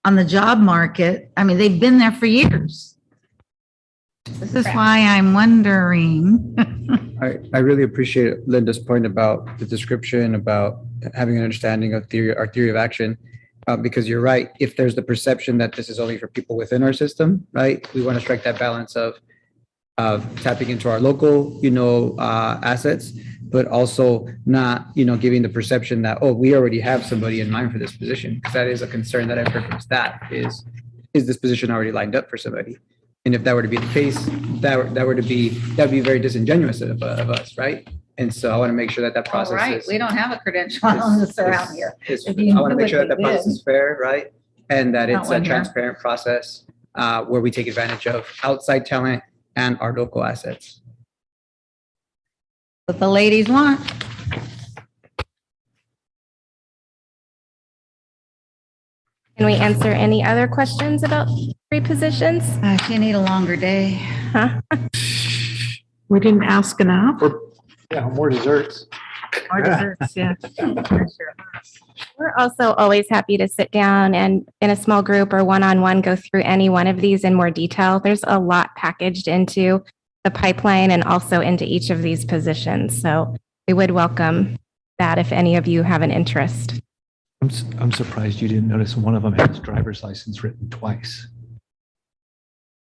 Speaker 2: on the job market. I mean, they've been there for years. This is why I'm wondering.
Speaker 14: I really appreciate Linda's point about the description, about having an understanding of our theory of action, because you're right. If there's the perception that this is only for people within our system, right? We want to strike that balance of tapping into our local, assets, but also not, giving the perception that, oh, we already have somebody in mind for this position. Because that is a concern that I've heard from staff is this position already lined up for somebody? And if that were to be the case, that'd be very disingenuous of us, right? And so I want to make sure that that
Speaker 2: All
Speaker 14: process
Speaker 2: right,
Speaker 14: is.
Speaker 2: we don't have a credential on this around here. If you
Speaker 14: I want to
Speaker 2: knew
Speaker 14: make
Speaker 2: what
Speaker 14: sure that
Speaker 2: they
Speaker 14: the process
Speaker 2: did.
Speaker 14: is fair, right? And that
Speaker 2: Not
Speaker 14: it's a
Speaker 2: one here.
Speaker 14: transparent process where we take advantage of outside talent and our local assets.
Speaker 2: What the ladies want.
Speaker 21: Can we answer any other questions about three positions?
Speaker 2: If you need a longer day.
Speaker 21: Huh?
Speaker 10: We didn't ask enough.
Speaker 1: Yeah, more desserts.
Speaker 2: More desserts, yeah.
Speaker 21: We're also always happy to sit down and in a small group or one-on-one go through any one of these in more detail. There's a lot packaged into the pipeline and also into each of these positions. So we would welcome that if any of you have an interest.
Speaker 1: I'm surprised you didn't notice one of them has driver's license written twice.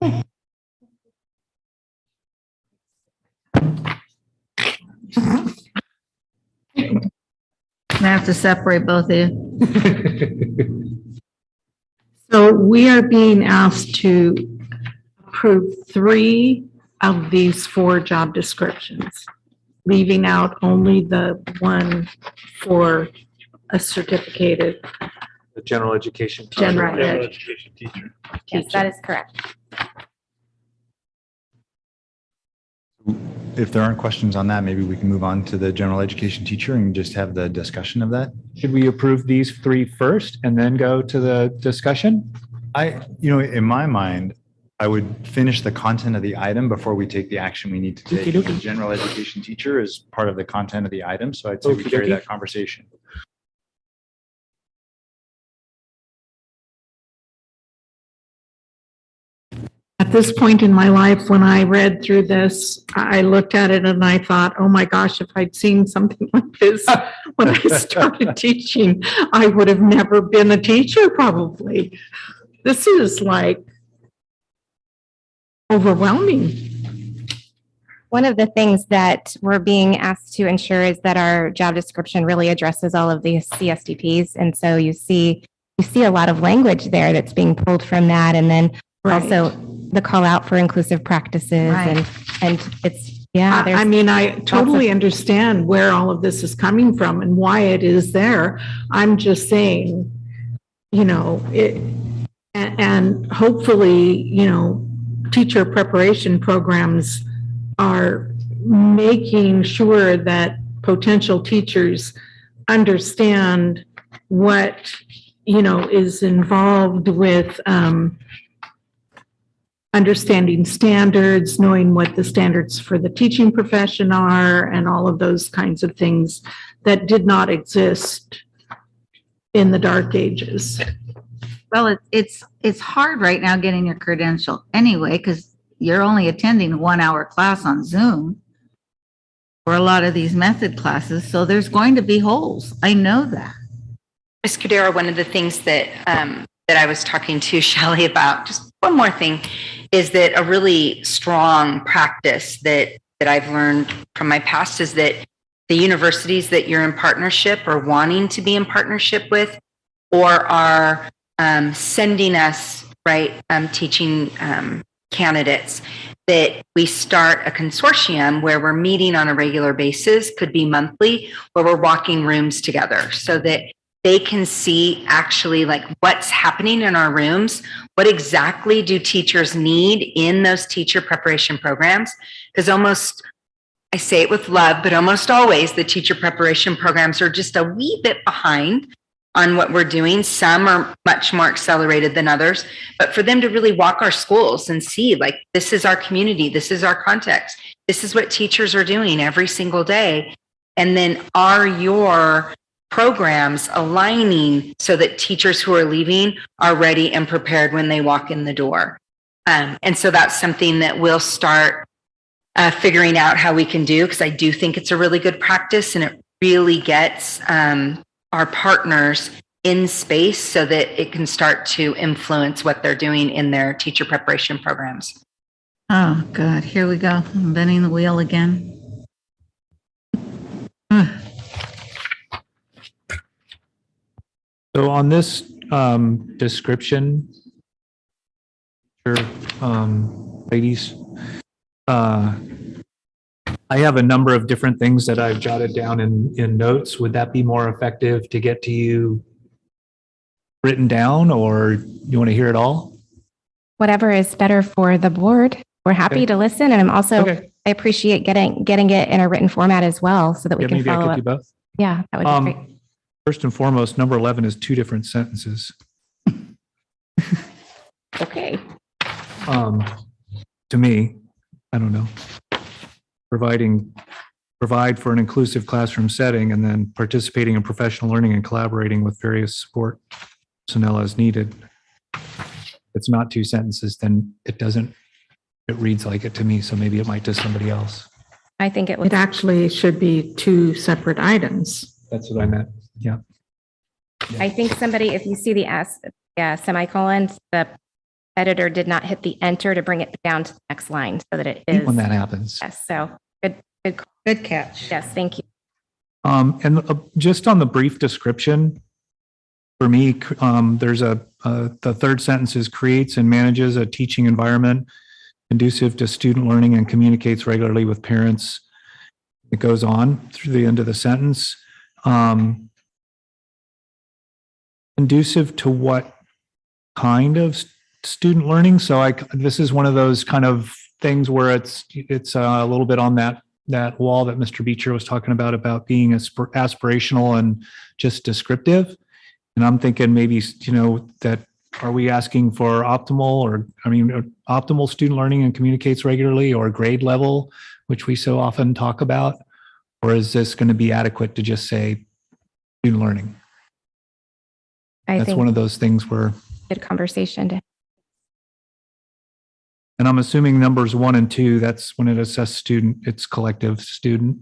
Speaker 2: I have to separate both of you.
Speaker 10: So we are being asked to approve 3 of these 4 job descriptions, leaving out only the one for a certificated
Speaker 1: The general education.
Speaker 10: general ed.
Speaker 1: education teacher.
Speaker 21: Yes, that is correct.
Speaker 8: If there aren't questions on that, maybe we can move on to the general education teacher and just have the discussion of that.
Speaker 1: Should we approve these 3 first and then go to the discussion?
Speaker 8: In my mind, I would finish the content of the item before we take the action we need to take. The general education teacher is part of the content of the item, so I'd say we carry that conversation.
Speaker 10: At this point in my life, when I read through this, I looked at it and I thought, oh my gosh, if I'd seen something like this when I started teaching, I would have never been a teacher probably. This is like overwhelming.
Speaker 21: One of the things that we're being asked to ensure is that our job description really addresses all of these CSDPs. And so you see a lot of language there that's being pulled from that. And then also the call out for inclusive practices and it's, yeah.
Speaker 10: I mean, I totally understand where all of this is coming from and why it is there. I'm just saying, and hopefully, teacher preparation programs are making sure that potential teachers understand what, is involved with understanding standards, knowing what the standards for the teaching profession are, and all of those kinds of things that did not exist in the dark ages.
Speaker 2: Well, it's hard right now getting your credential anyway, because you're only attending a 1-hour class on Zoom for a lot of these method classes. So there's going to be holes. I know that.
Speaker 7: Ms. Cudero, one of the things that I was talking to Shelley about, just one more thing, is that a really strong practice that I've learned from my past is that the universities that you're in partnership or wanting to be in partnership with, or are sending us, teaching candidates, that we start a consortium where we're meeting on a regular basis, could be monthly, where we're walking rooms together so that they can see actually what's happening in our rooms. What exactly do teachers need in those teacher preparation programs? Because I say it with love, but almost always the teacher preparation programs are just a wee bit behind on what we're doing. Some are much more accelerated than others, but for them to really walk our schools and see, this is our community, this is our context, this is what teachers are doing every single day. And then are your programs aligning so that teachers who are leaving are ready and prepared when they walk in the door? And so that's something that we'll start figuring out how we can do, because I do think it's a really good practice and it really gets our partners in space so that it can start to influence what they're doing in their teacher preparation programs.
Speaker 2: Oh, God, here we go. I'm bending the wheel again.
Speaker 1: So on this description, ladies, I have a number of different things that I've jotted down in notes. Would that be more effective to get to you written down, or you want to hear it all?
Speaker 21: Whatever is better for the board. We're happy
Speaker 1: Okay.
Speaker 21: to listen. And I'm also,
Speaker 1: Okay.
Speaker 21: I appreciate getting it in a written format as well so that we
Speaker 1: Yeah,
Speaker 21: can
Speaker 1: maybe I
Speaker 21: follow
Speaker 1: could
Speaker 21: up.
Speaker 1: do both.
Speaker 21: Yeah, that would be great.
Speaker 1: First and foremost, number 11 is 2 different sentences.
Speaker 21: Okay.
Speaker 1: To me, I don't know. Provide for an inclusive classroom setting, and then participating in professional learning and collaborating with various support personnel as needed. If it's not 2 sentences, then it reads like it to me, so maybe it might to somebody else.
Speaker 21: I think
Speaker 10: It actually should be 2 separate items.
Speaker 1: That's what I meant. Yeah.
Speaker 21: I think somebody, if you see the semicolon, the editor did not hit the enter to bring it down to the next line so that it
Speaker 1: I hate
Speaker 21: is.
Speaker 1: when that happens.
Speaker 21: Yes, so good catch. Yes, thank you.
Speaker 1: And just on the brief description, for me, there's the third sentence is creates and manages a teaching environment conducive to student learning and communicates regularly with parents. It goes on through the end of the sentence. Conducive to what kind of student learning? So this is one of those kind of things where it's a little bit on that wall that Mr. Beecher was talking about being aspirational and just descriptive. And I'm thinking maybe, that are we asking for optimal student learning and communicates regularly, or grade level, which we so often talk about? Or is this going to be adequate to just say student learning? That's one of those things where.
Speaker 21: Good conversation.
Speaker 1: And I'm assuming numbers 1 and 2, that's when it assesses student, it's collective student,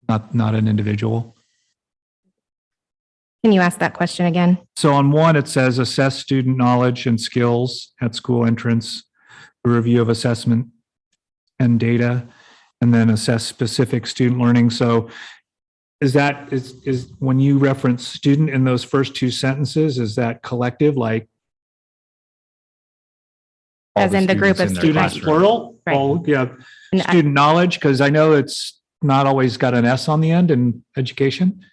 Speaker 1: not an individual.
Speaker 21: Can you ask that question again?
Speaker 1: So on 1, it says assess student knowledge and skills at school entrance, a review of assessment and data, and then assess specific student learning. So is when you reference student in those first 2 sentences, is that collective, like
Speaker 21: as in the group of
Speaker 1: students plural?
Speaker 21: Right.
Speaker 1: Oh, yeah. Student knowledge, because I know it's not always got an S on the end in education.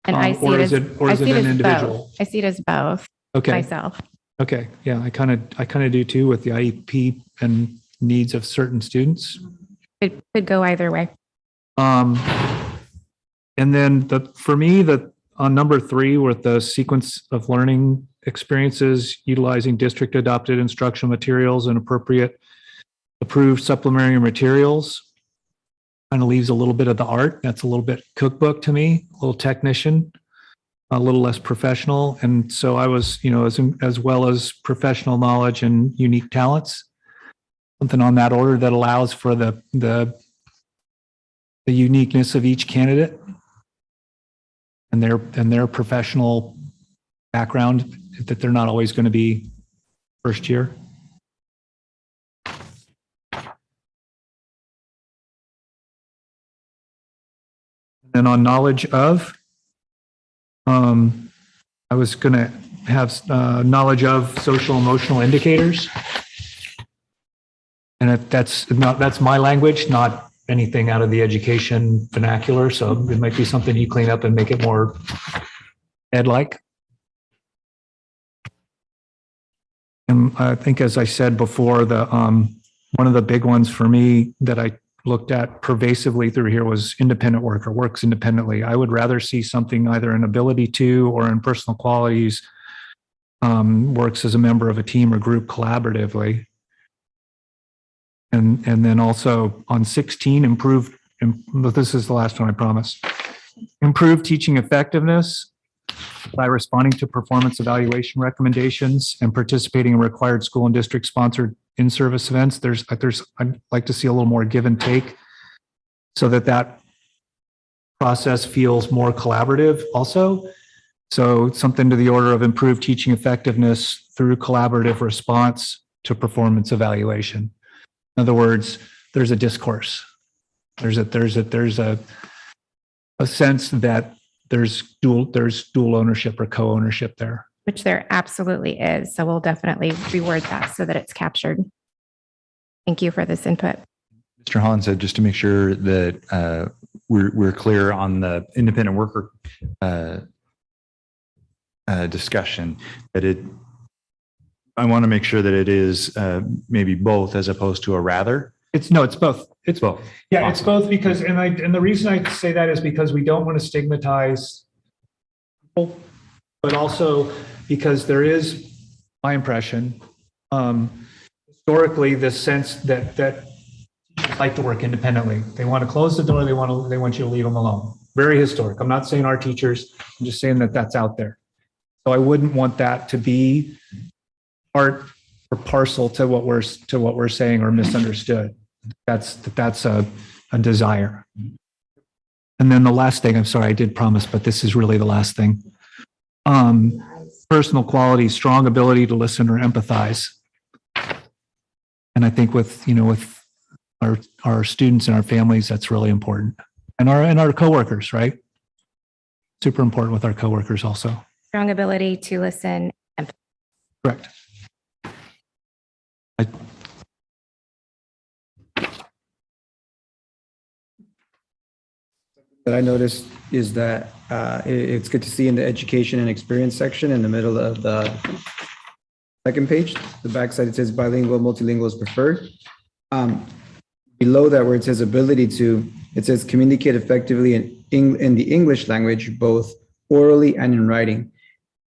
Speaker 21: And I see it as
Speaker 1: an individual?
Speaker 21: both. I see it as both.
Speaker 1: Okay.
Speaker 21: Myself.
Speaker 1: Okay. Yeah, I kind of do too, with the IEP and needs of certain students.
Speaker 21: It could go either way.
Speaker 1: And then for me, on number 3, with the sequence of learning experiences utilizing district adopted instructional materials and appropriate approved supplementary materials, kind of leaves a little bit of the art. That's a little bit cookbook to me, a little technician, a little less professional. And so I was, as well as professional knowledge and unique talents, something on that order that allows for the uniqueness of each candidate and their professional background, that they're not always going to be first year. And on knowledge of, I was going to have knowledge of social emotional indicators. And that's my language, not anything out of the education vernacular. So it might be something you clean up and make it more ed-like. And I think, as I said before, one of the big ones for me that I looked at pervasively through here was independent work, or works independently. I would rather see something either in ability to or in personal qualities, works as a member of a team or group collaboratively. And then also on 16, this is the last one, I promise. Improve teaching effectiveness by responding to performance evaluation recommendations and participating in required school and district sponsored in-service events. I'd like to see a little more give and take so that process feels more collaborative also. So something to the order of improved teaching effectiveness through collaborative response to performance evaluation. In other words, there's a discourse. There's a sense that there's dual ownership or co-ownership there.
Speaker 21: Which there absolutely is. So we'll definitely reword that so that it's captured. Thank you for this input.
Speaker 8: Mr. Holland said, just to make sure that we're clear on the independent worker discussion, that I want to make sure that it is maybe both as opposed to a rather.
Speaker 1: It's both.
Speaker 8: It's both.
Speaker 1: Yeah,
Speaker 8: Awesome.
Speaker 1: it's both because, and the reason I say that is because we don't want to stigmatize people, but also because there is, my impression, historically, this sense that teachers like to work independently. They want to close the door. They want you to leave them alone. Very historic. I'm not saying our teachers. I'm just saying that that's out there. So I wouldn't want that to be part or parcel to what we're saying or misunderstood. That's a desire. And then the last thing, I'm sorry, I did promise, but this is really the last thing. Personal quality, strong ability to listen or empathize. And I think with our students and our families, that's really important. And our coworkers, right? Super important with our coworkers also.
Speaker 21: Strong ability to listen.
Speaker 1: Correct.
Speaker 14: That I noticed is that it's good to see in the education and experience section in the middle of the second page, the backside, it says bilingual, multilingual is preferred. Below that, where it says ability to, it says communicate effectively in the English language, both orally and in writing.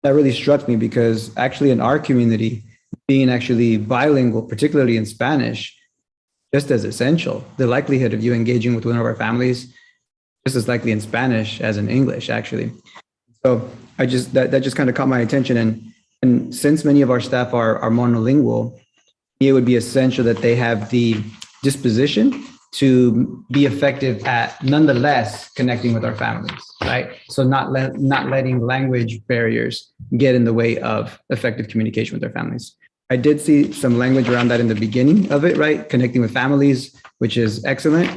Speaker 14: That really struck me because actually in our community, being actually bilingual, particularly in Spanish, just as essential. The likelihood of you engaging with one of our families just as likely in Spanish as in English, actually. So that just kind of caught my attention. And since many of our staff are monolingual, it would be essential that they have the disposition to be effective at nonetheless connecting with our families, right? So not letting language barriers get in the way of effective communication with their families. I did see some language around that in the beginning of it, right? Connecting with families, which is excellent,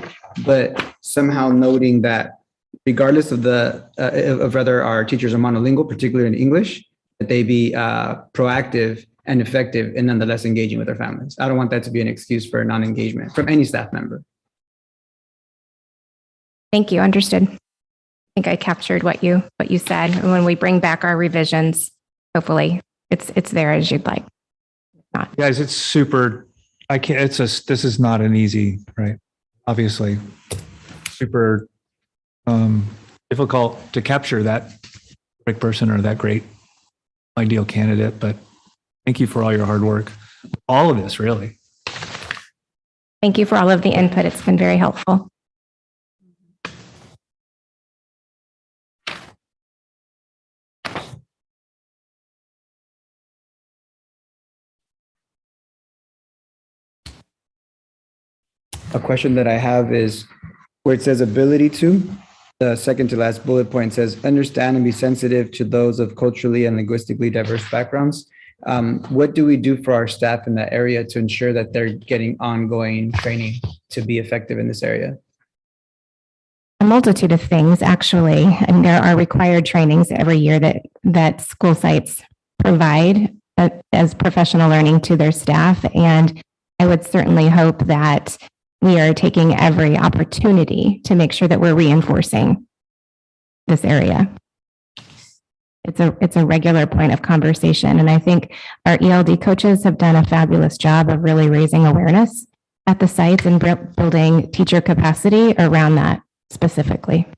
Speaker 14: but somehow noting that regardless of of whether our teachers are monolingual, particularly in English, that they be proactive and effective in nonetheless engaging with their families. I don't want that to be an excuse for non-engagement from any staff member.
Speaker 21: Thank you. Understood. I think I captured what you said. And when we bring back our revisions, hopefully it's there as you'd like.
Speaker 1: Guys, it's super, this is not an easy, right? Obviously, super difficult to capture that great person or that great ideal candidate, but thank you for all your hard work. All of this, really.
Speaker 21: Thank you for all of the input. It's been very helpful.
Speaker 14: A question that I have is where it says ability to, the second to last bullet point says understand and be sensitive to those of culturally and linguistically diverse backgrounds. What do we do for our staff in that area to ensure that they're getting ongoing training to be effective in this area?
Speaker 21: A multitude of things, actually, and there are required trainings every year that school sites provide as professional learning to their staff. And I would certainly hope that we are taking every opportunity to make sure that we're reinforcing this area. It's a regular point of conversation. And I think our ELD coaches have done a fabulous job of really raising awareness at the sites and building teacher capacity around that specifically.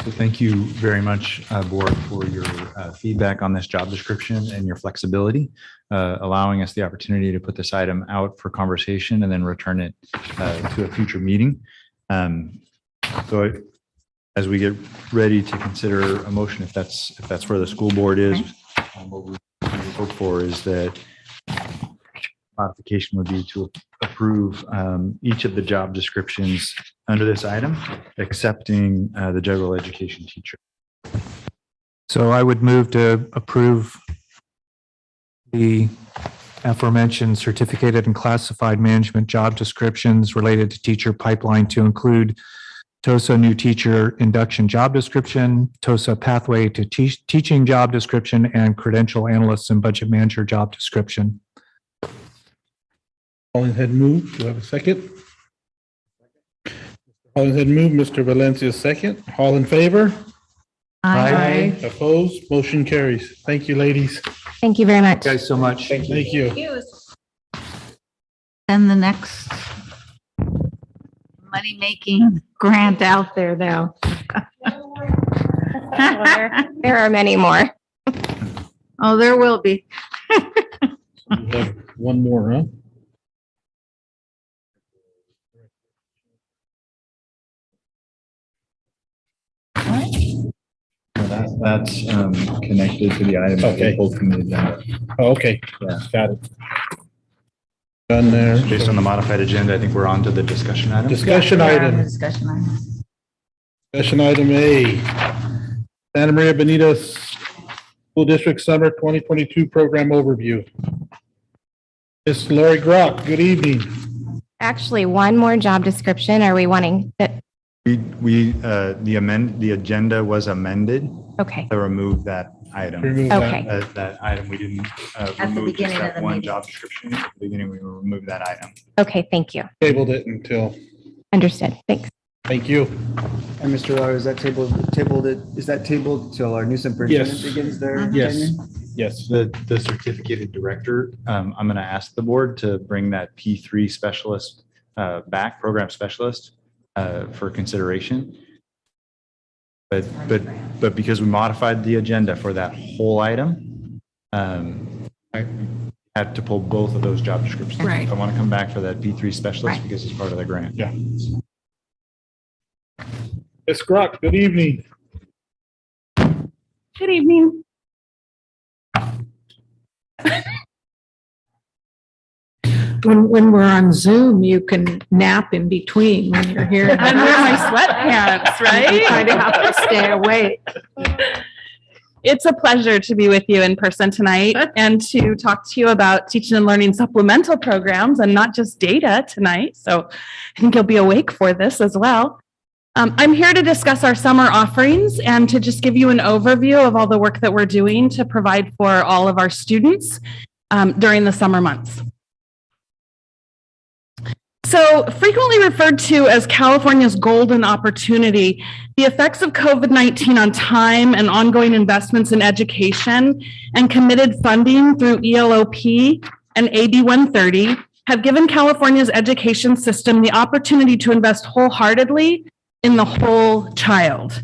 Speaker 8: So thank you very much, board, for your feedback on this job description and your flexibility, allowing us the opportunity to put this item out for conversation and then return it to a future meeting. So as we get ready to consider a motion, if that's where the school board is, what we hope for is that modification would be to approve each of the job descriptions under this item, excepting the general education teacher.
Speaker 1: So I would move to approve the aforementioned certificated and classified management job descriptions related to teacher pipeline to include TOSA new teacher induction job description, TOSA pathway to teaching job description, and credential analysts and budget manager job description.
Speaker 3: Hollingshead moved. Do I have a second? Hollingshead moved. Mr. Valencia second. All in favor?
Speaker 2: Aye.
Speaker 3: Opposed? Motion carries. Thank you, ladies.
Speaker 21: Thank you very much.
Speaker 1: Thank you guys so much.
Speaker 3: Thank you.
Speaker 2: And the next money-making grant out there though.
Speaker 21: There are many more.
Speaker 2: Oh, there will be.
Speaker 3: We have one more, huh?
Speaker 8: That's connected to the item.
Speaker 3: Okay.
Speaker 8: Pulled from the agenda.
Speaker 3: Oh, okay.
Speaker 8: Yeah.
Speaker 3: Got it. Done there.
Speaker 8: Based on the modified agenda, I think we're on to the discussion item.
Speaker 3: Discussion item.
Speaker 2: Discussion item.
Speaker 3: Discussion item A. Santa Maria Bonita School District Summer 2022 Program Overview. Ms. Lori Grock, good evening.
Speaker 21: Actually, one more job description. Are we wanting that?
Speaker 8: The agenda was amended
Speaker 21: Okay.
Speaker 8: to remove that item.
Speaker 3: Remove
Speaker 21: Okay.
Speaker 8: That item, we didn't
Speaker 2: the
Speaker 8: remove just
Speaker 2: beginning of
Speaker 8: that
Speaker 2: the
Speaker 8: one
Speaker 2: meeting.
Speaker 8: job description. At the beginning, we removed that item.
Speaker 21: Okay, thank you.
Speaker 3: Tabled it until,
Speaker 21: Understood. Thanks.
Speaker 3: thank you.
Speaker 14: And Mr. Lara, is that tabled till our new superintendent
Speaker 3: Yes.
Speaker 14: begins their
Speaker 3: Yes.
Speaker 14: tenure?
Speaker 3: Yes.
Speaker 8: The certificated director, I'm going to ask the board to bring that P3 specialist back, program specialist, for consideration. But because we modified the agenda for that whole item, I had to pull both of those job descriptions.
Speaker 10: Right.
Speaker 8: I want to come back for that P3 specialist
Speaker 21: Right.
Speaker 8: because it's part of the grant.
Speaker 3: Yeah. Ms. Grock, good evening.
Speaker 5: Good evening.
Speaker 10: When we're on Zoom, you can nap in between when you're here.
Speaker 5: And wear my sweatpants, right?
Speaker 10: I have to stay awake.
Speaker 5: It's a pleasure to be with you in person tonight and to talk to you about teaching and learning supplemental programs and not just data tonight. So I think you'll be awake for this as well. I'm here to discuss our summer offerings and to just give you an overview of all the work that we're doing to provide for all of our students during the summer months. So frequently referred to as California's golden opportunity, the effects of COVID-19 on time and ongoing investments in education and committed funding through ELOP and AB 130 have given California's education system the opportunity to invest wholeheartedly in the whole child.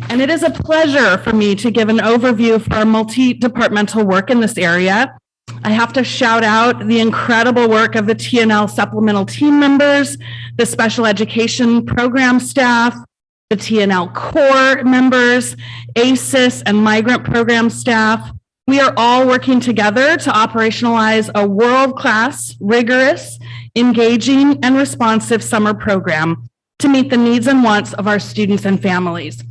Speaker 5: And it is a pleasure for me to give an overview for our multi-departmental work in this area. I have to shout out the incredible work of the TNL supplemental team members, the special education program staff, the TNL core members, ACES and migrant program staff. We are all working together to operationalize a world-class, rigorous, engaging, and responsive summer program to meet the needs and wants of our students and families.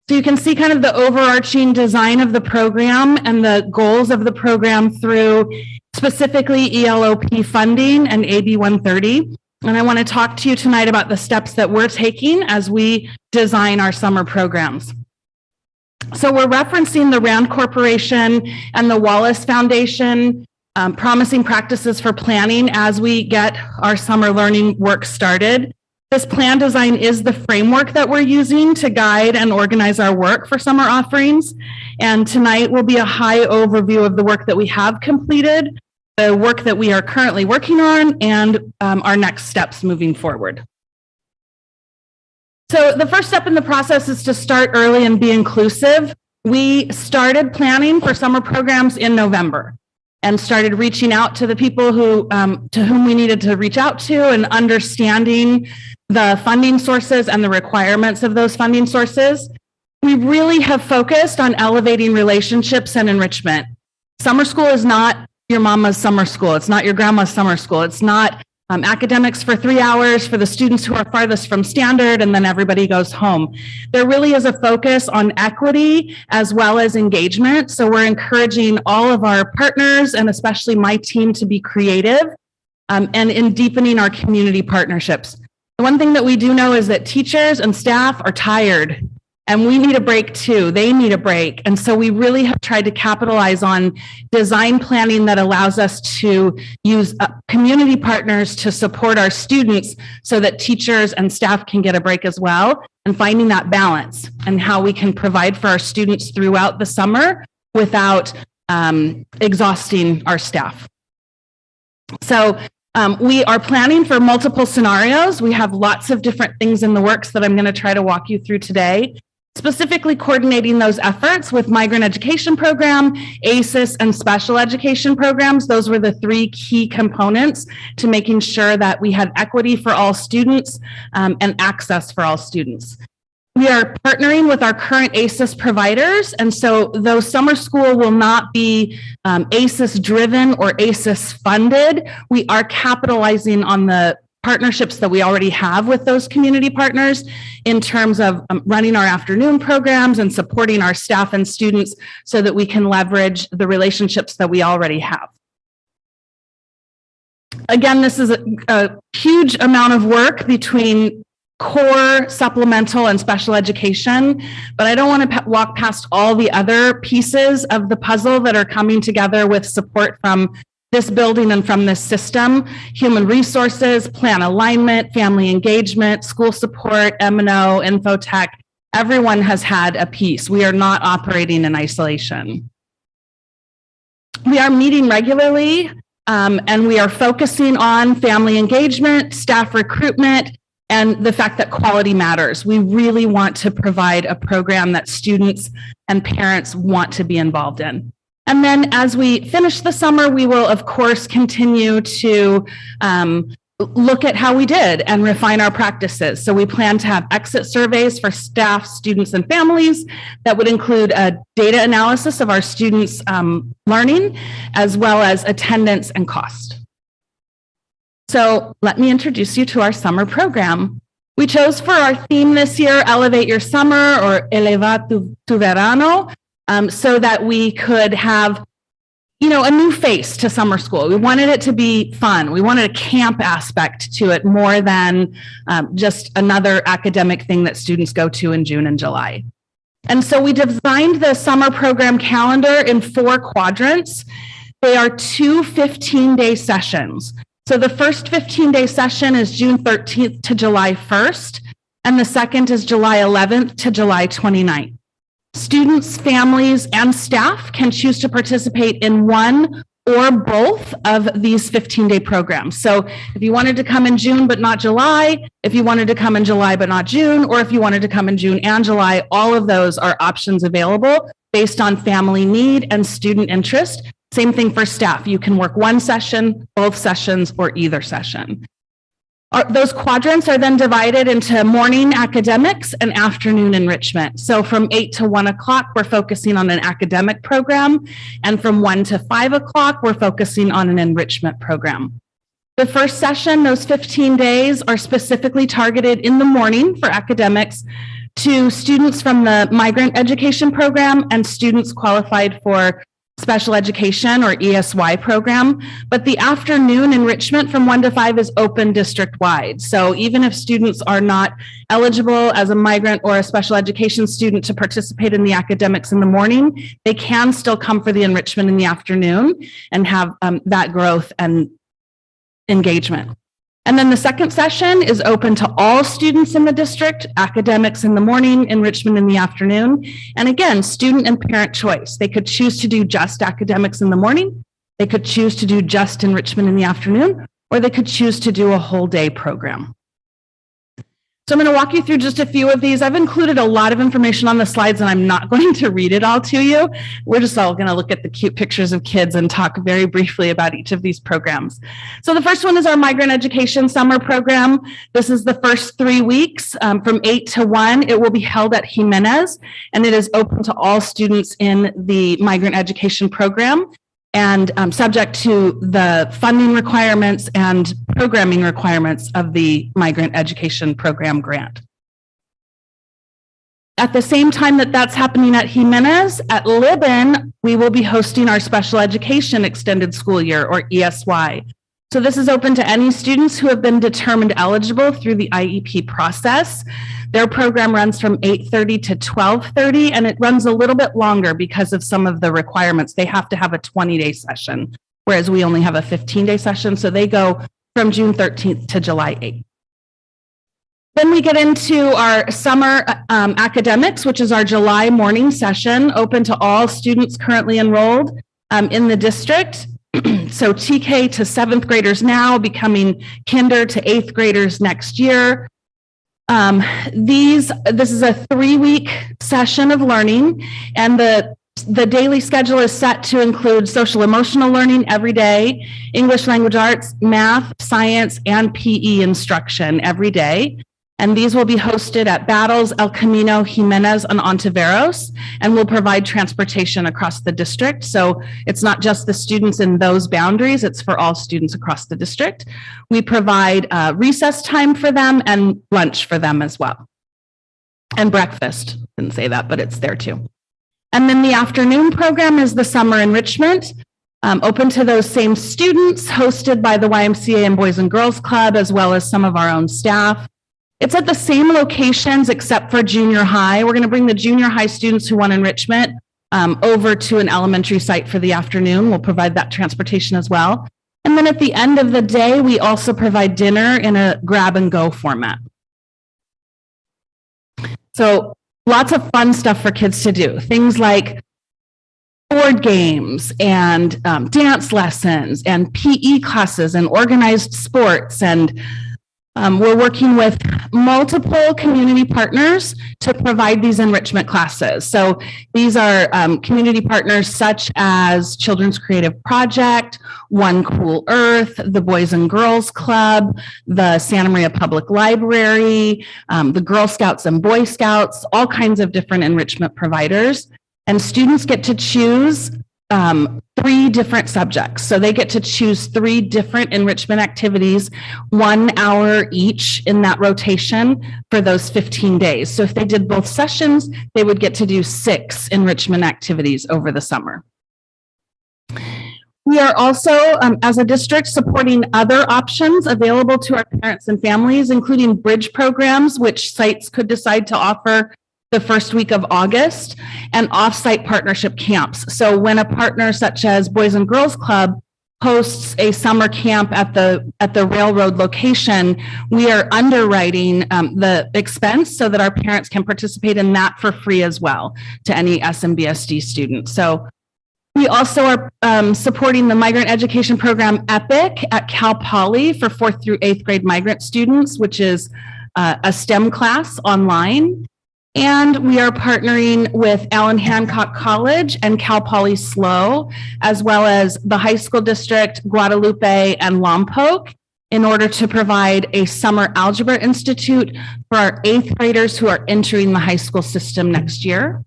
Speaker 5: So you can see kind of the overarching design of the program and the goals of the program through specifically ELOP funding and AB 130. And I want to talk to you tonight about the steps that we're taking as we design our summer programs. So we're referencing the Rand Corporation and the Wallace Foundation, promising practices for planning as we get our summer learning work started. This plan design is the framework that we're using to guide and organize our work for summer offerings. And tonight will be a high overview of the work that we have completed, the work that we are currently working on, and our next steps moving forward. So the first step in the process is to start early and be inclusive. We started planning for summer programs in November and started reaching out to the people who to whom we needed to reach out to and understanding the funding sources and the requirements of those funding sources. We really have focused on elevating relationships and enrichment. Summer school is not your mama's summer school. It's not your grandma's summer school. It's not academics for 3 hours for the students who are farthest from standard, and then everybody goes home. There really is a focus on equity as well as engagement. So we're encouraging all of our partners and especially my team to be creative and in deepening our community partnerships. The one thing that we do know is that teachers and staff are tired. And we need a break too. They need a break. And so we really have tried to capitalize on design planning that allows us to use community partners to support our students so that teachers and staff can get a break as well, and finding that balance and how we can provide for our students throughout the summer without exhausting our staff. So we are planning for multiple scenarios. We have lots of different things in the works that I'm going to try to walk you through today. Specifically coordinating those efforts with migrant education program, ACES, and special education programs. Those were the 3 key components to making sure that we had equity for all students and access for all students. We are partnering with our current ACES providers, and so though summer school will not be ACES driven or ACES funded, we are capitalizing on the partnerships that we already have with those community partners in terms of running our afternoon programs and supporting our staff and students so that we can leverage the relationships that we already have. Again, this is a huge amount of work between core, supplemental, and special education, but I don't want to walk past all the other pieces of the puzzle that are coming together with support from this building and from this system: human resources, plan alignment, family engagement, school support, M&O, infotech. Everyone has had a piece. We are not operating in isolation. We are meeting regularly and we are focusing on family engagement, staff recruitment, and the fact that quality matters. We really want to provide a program that students and parents want to be involved in. And then as we finish the summer, we will, of course, continue to look at how we did and refine our practices. So we plan to have exit surveys for staff, students, and families that would include a data analysis of our students' learning, as well as attendance and cost. So let me introduce you to our summer program. We chose for our theme this year, Elevate Your Summer, or Eleva tu Verano, so that we could have, a new face to summer school. We wanted it to be fun. We wanted a camp aspect to it more than just another academic thing that students go to in June and July. And so we designed the summer program calendar in 4 quadrants. They are 2 15-day sessions. So the first 15-day session is June 13th to July 1st, and the second is July 11th to July 29th. Students, families, and staff can choose to participate in one or both of these 15-day programs. So if you wanted to come in June but not July, if you wanted to come in July but not June, or if you wanted to come in June and July, all of those are options available based on family need and student interest. Same thing for staff. You can work one session, both sessions, or either session. Those quadrants are then divided into morning academics and afternoon enrichment. So from 8 to 1 o'clock, we're focusing on an academic program. And from 1 to 5 o'clock, we're focusing on an enrichment program. The first session, those 15 days, are specifically targeted in the morning for academics to students from the migrant education program and students qualified for special education or ESY program, but the afternoon enrichment from 1 to 5 is open district-wide. So even if students are not eligible as a migrant or a special education student to participate in the academics in the morning, they can still come for the enrichment in the afternoon and have that growth and engagement. And then the second session is open to all students in the district, academics in the morning, enrichment in the afternoon. And again, student and parent choice. They could choose to do just academics in the morning, they could choose to do just enrichment in the afternoon, or they could choose to do a whole day program. So I'm going to walk you through just a few of these. I've included a lot of information on the slides and I'm not going to read it all to you. We're just all going to look at the cute pictures of kids and talk very briefly about each of these programs. So the first one is our migrant education summer program. This is the first 3 weeks from 8 to 1. It will be held at Jimenez and it is open to all students in the migrant education program. and subject to the funding requirements and programming requirements of the Migrant Education Program grant. At the same time that that's happening at Jimenez, at Libin, we will be hosting our Special Education Extended School Year, or ESY. So this is open to any students who have been determined eligible through the IEP process. Their program runs from 8:30 to 12:30, and it runs a little bit longer because of some of the requirements. They have to have a 20-day session, whereas we only have a 15-day session. So they go from June 13th to July 8th. Then we get into our summer academics, which is our July morning session, open to all students currently enrolled in the district. So TK to 7th graders now, becoming kinder to 8th graders next year. This is a 3-week session of learning, and the daily schedule is set to include social emotional learning every day, English language arts, math, science, and PE instruction every day. And these will be hosted at Battles, El Camino, Jimenez, and Ontiveros, and will provide transportation across the district. So it's not just the students in those boundaries, it's for all students across the district. We provide recess time for them and lunch for them as well. And breakfast, didn't say that, but it's there too. And then the afternoon program is the summer enrichment, open to those same students, hosted by the YMCA and Boys and Girls Club, as well as some of our own staff. It's at the same locations except for junior high. We're going to bring the junior high students who want enrichment over to an elementary site for the afternoon. We'll provide that transportation as well. And then at the end of the day, we also provide dinner in a grab and go format. So lots of fun stuff for kids to do. Things like board games and dance lessons and PE classes and organized sports. And we're working with multiple community partners to provide these enrichment classes. So these are community partners such as Children's Creative Project, One Cool Earth, the Boys and Girls Club, the Santa Maria Public Library, the Girl Scouts and Boy Scouts, all kinds of different enrichment providers. And students get to choose 3 different subjects. So they get to choose 3 different enrichment activities, 1 hour each in that rotation for those 15 days. So if they did both sessions, they would get to do 6 enrichment activities over the summer. We are also, as a district, supporting other options available to our parents and families, including bridge programs, which sites could decide to offer the first week of August, and off-site partnership camps. So when a partner such as Boys and Girls Club hosts a summer camp at the railroad location, we are underwriting the expense so that our parents can participate in that for free as well to any SMBSD student. So we also are supporting the Migrant Education Program EPIC at Cal Poly for 4th through 8th grade migrant students, which is a STEM class online. And we are partnering with Allen Hancock College and Cal Poly SLO, as well as the high school district, Guadalupe and Lompoc, in order to provide a summer algebra institute for our 8th graders who are entering the high school system next year.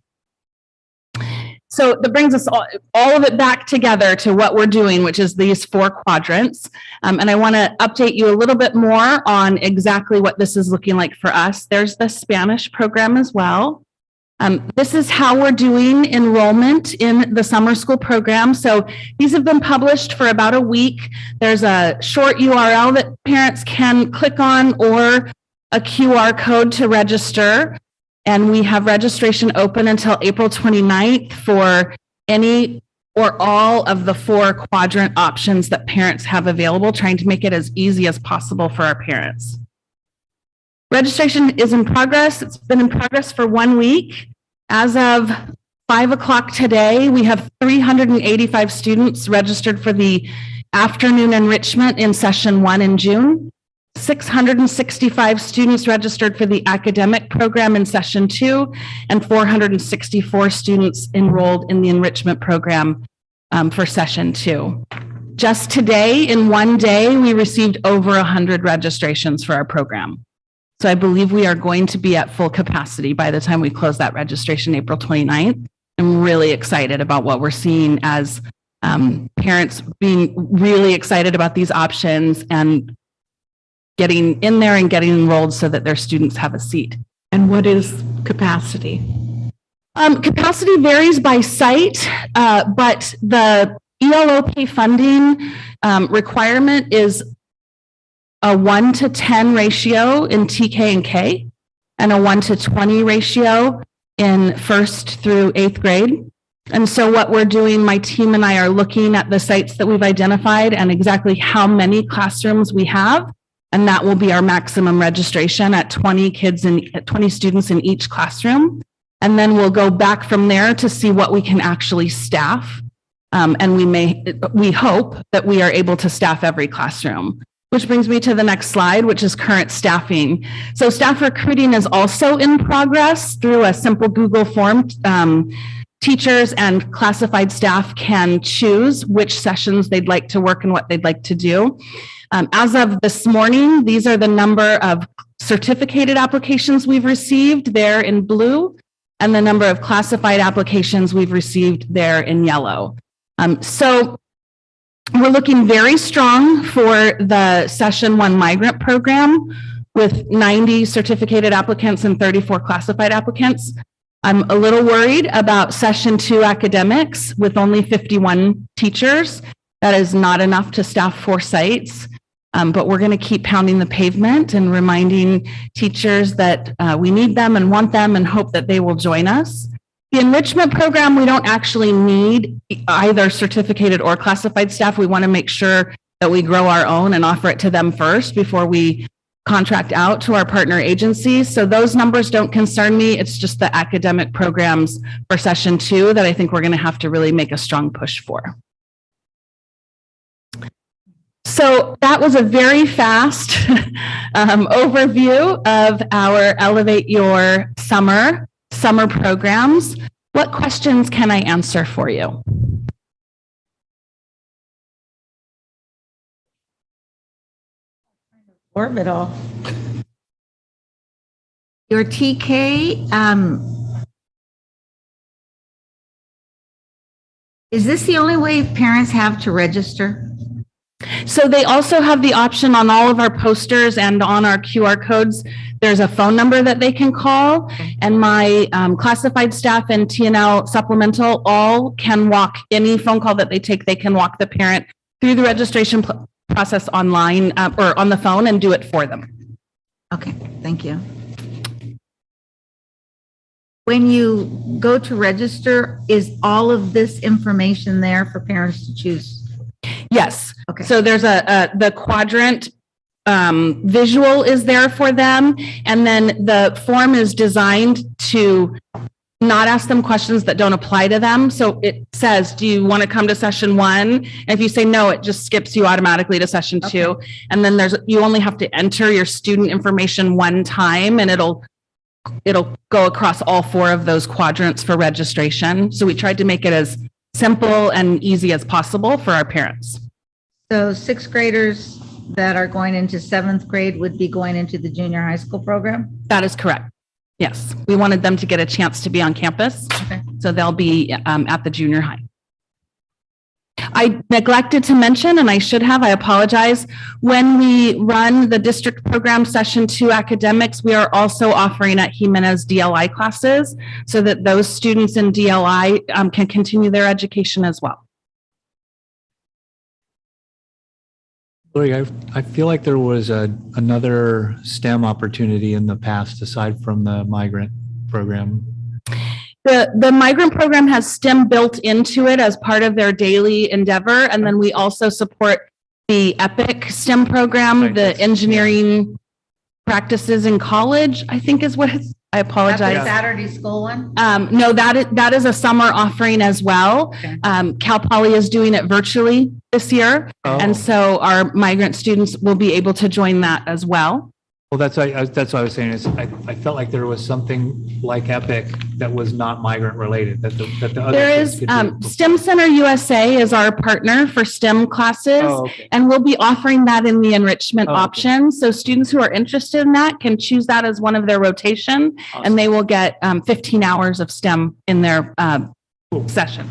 Speaker 5: So that brings us all of it back together to what we're doing, which is these 4 quadrants. And I want to update you a little bit more on exactly what this is looking like for us. There's the Spanish program as well. This is how we're doing enrollment in the summer school program. So these have been published for about a week. There's a short URL that parents can click on or a QR code to register. And we have registration open until April 29th for any or all of the 4 quadrant options that parents have available, trying to make it as easy as possible for our parents. Registration is in progress. It's been in progress for 1 week. As of 5 o'clock today, we have 385 students registered for the afternoon enrichment in session 1 in June. 665 students registered for the academic program in session 2, and 464 students enrolled in the enrichment program for session 2. Just today, in 1 day, we received over 100 registrations for our program. So I believe we are going to be at full capacity by the time we close that registration April 29th. I'm really excited about what we're seeing as parents being really excited about these options and getting in there and getting enrolled so that their students have a seat.
Speaker 10: And what is capacity?
Speaker 5: Capacity varies by site, but the ELO pay funding requirement is a 1-to-10 ratio in TK and K and a 1-to-20 ratio in 1st through 8th grade. And so what we're doing, my team and I are looking at the sites that we've identified and exactly how many classrooms we have. And that will be our maximum registration at 20 kids and 20 students in each classroom. And then we'll go back from there to see what we can actually staff. And we hope that we are able to staff every classroom. Which brings me to the next slide, which is current staffing. So staff recruiting is also in progress through a simple Google form. Teachers and classified staff can choose which sessions they'd like to work and what they'd like to do. As of this morning, these are the number of certificated applications we've received there in blue and the number of classified applications we've received there in yellow. So we're looking very strong for the Session 1 migrant program with 90 certificated applicants and 34 classified applicants. I'm a little worried about Session 2 academics with only 51 teachers. That is not enough to staff 4 sites, but we're going to keep pounding the pavement and reminding teachers that we need them and want them and hope that they will join us. The enrichment program, we don't actually need either certificated or classified staff. We want to make sure that we grow our own and offer it to them first before we contract out to our partner agencies. So those numbers don't concern me. It's just the academic programs for Session 2 that I think we're going to have to really make a strong push for. So that was a very fast overview of our Elevate Your summer programs. What questions can I answer for you?
Speaker 2: Orbital. Your TK, is this the only way parents have to register?
Speaker 5: So they also have the option on all of our posters and on our QR codes. There's a phone number that they can call, and my classified staff and TNL supplemental all can walk any phone call that they take. They can walk the parent through the registration process online or on the phone and do it for them.
Speaker 2: Okay, thank you. When you go to register, is all of this information there for parents to choose?
Speaker 5: Yes.
Speaker 2: Okay.
Speaker 5: So there's the quadrant visual is there for them. And then the form is designed to not ask them questions that don't apply to them. So it says, do you want to come to Session 1? And if you say no, it just skips you automatically to Session 2. And then you only have to enter your student information one time and it'll go across all 4 of those quadrants for registration. So we tried to make it as simple and easy as possible for our parents.
Speaker 2: So 6th graders that are going into 7th grade would be going into the junior high school program?
Speaker 5: That is correct. Yes. We wanted them to get a chance to be on campus.
Speaker 2: Okay.
Speaker 5: So they'll be at the junior high. I neglected to mention, and I should have, I apologize. When we run the district program Session 2 academics, we are also offering at Jimenez DLI classes so that those students in DLI can continue their education as well.
Speaker 1: Lori, I feel like there was another STEM opportunity in the past aside from the migrant program.
Speaker 5: The migrant program has STEM built into it as part of their daily endeavor. And then we also support the EPIC STEM program, the engineering practices in college, I think is what it's, I apologize.
Speaker 2: That's the Saturday school one?
Speaker 5: No, that is a summer offering as well.
Speaker 2: Okay.
Speaker 5: Cal Poly is doing it virtually this year.
Speaker 1: Oh.
Speaker 5: And so our migrant students will be able to join that as well.
Speaker 1: Well, that's what I was saying is I felt like there was something like EPIC that was not migrant related that the other
Speaker 5: There
Speaker 1: kids
Speaker 5: is
Speaker 1: could do.
Speaker 5: STEM Center USA is our partner for STEM classes, and we'll be offering that in the enrichment option. So students who are interested in that can choose that as one of their rotation, and they will get 15 hours of STEM in their session.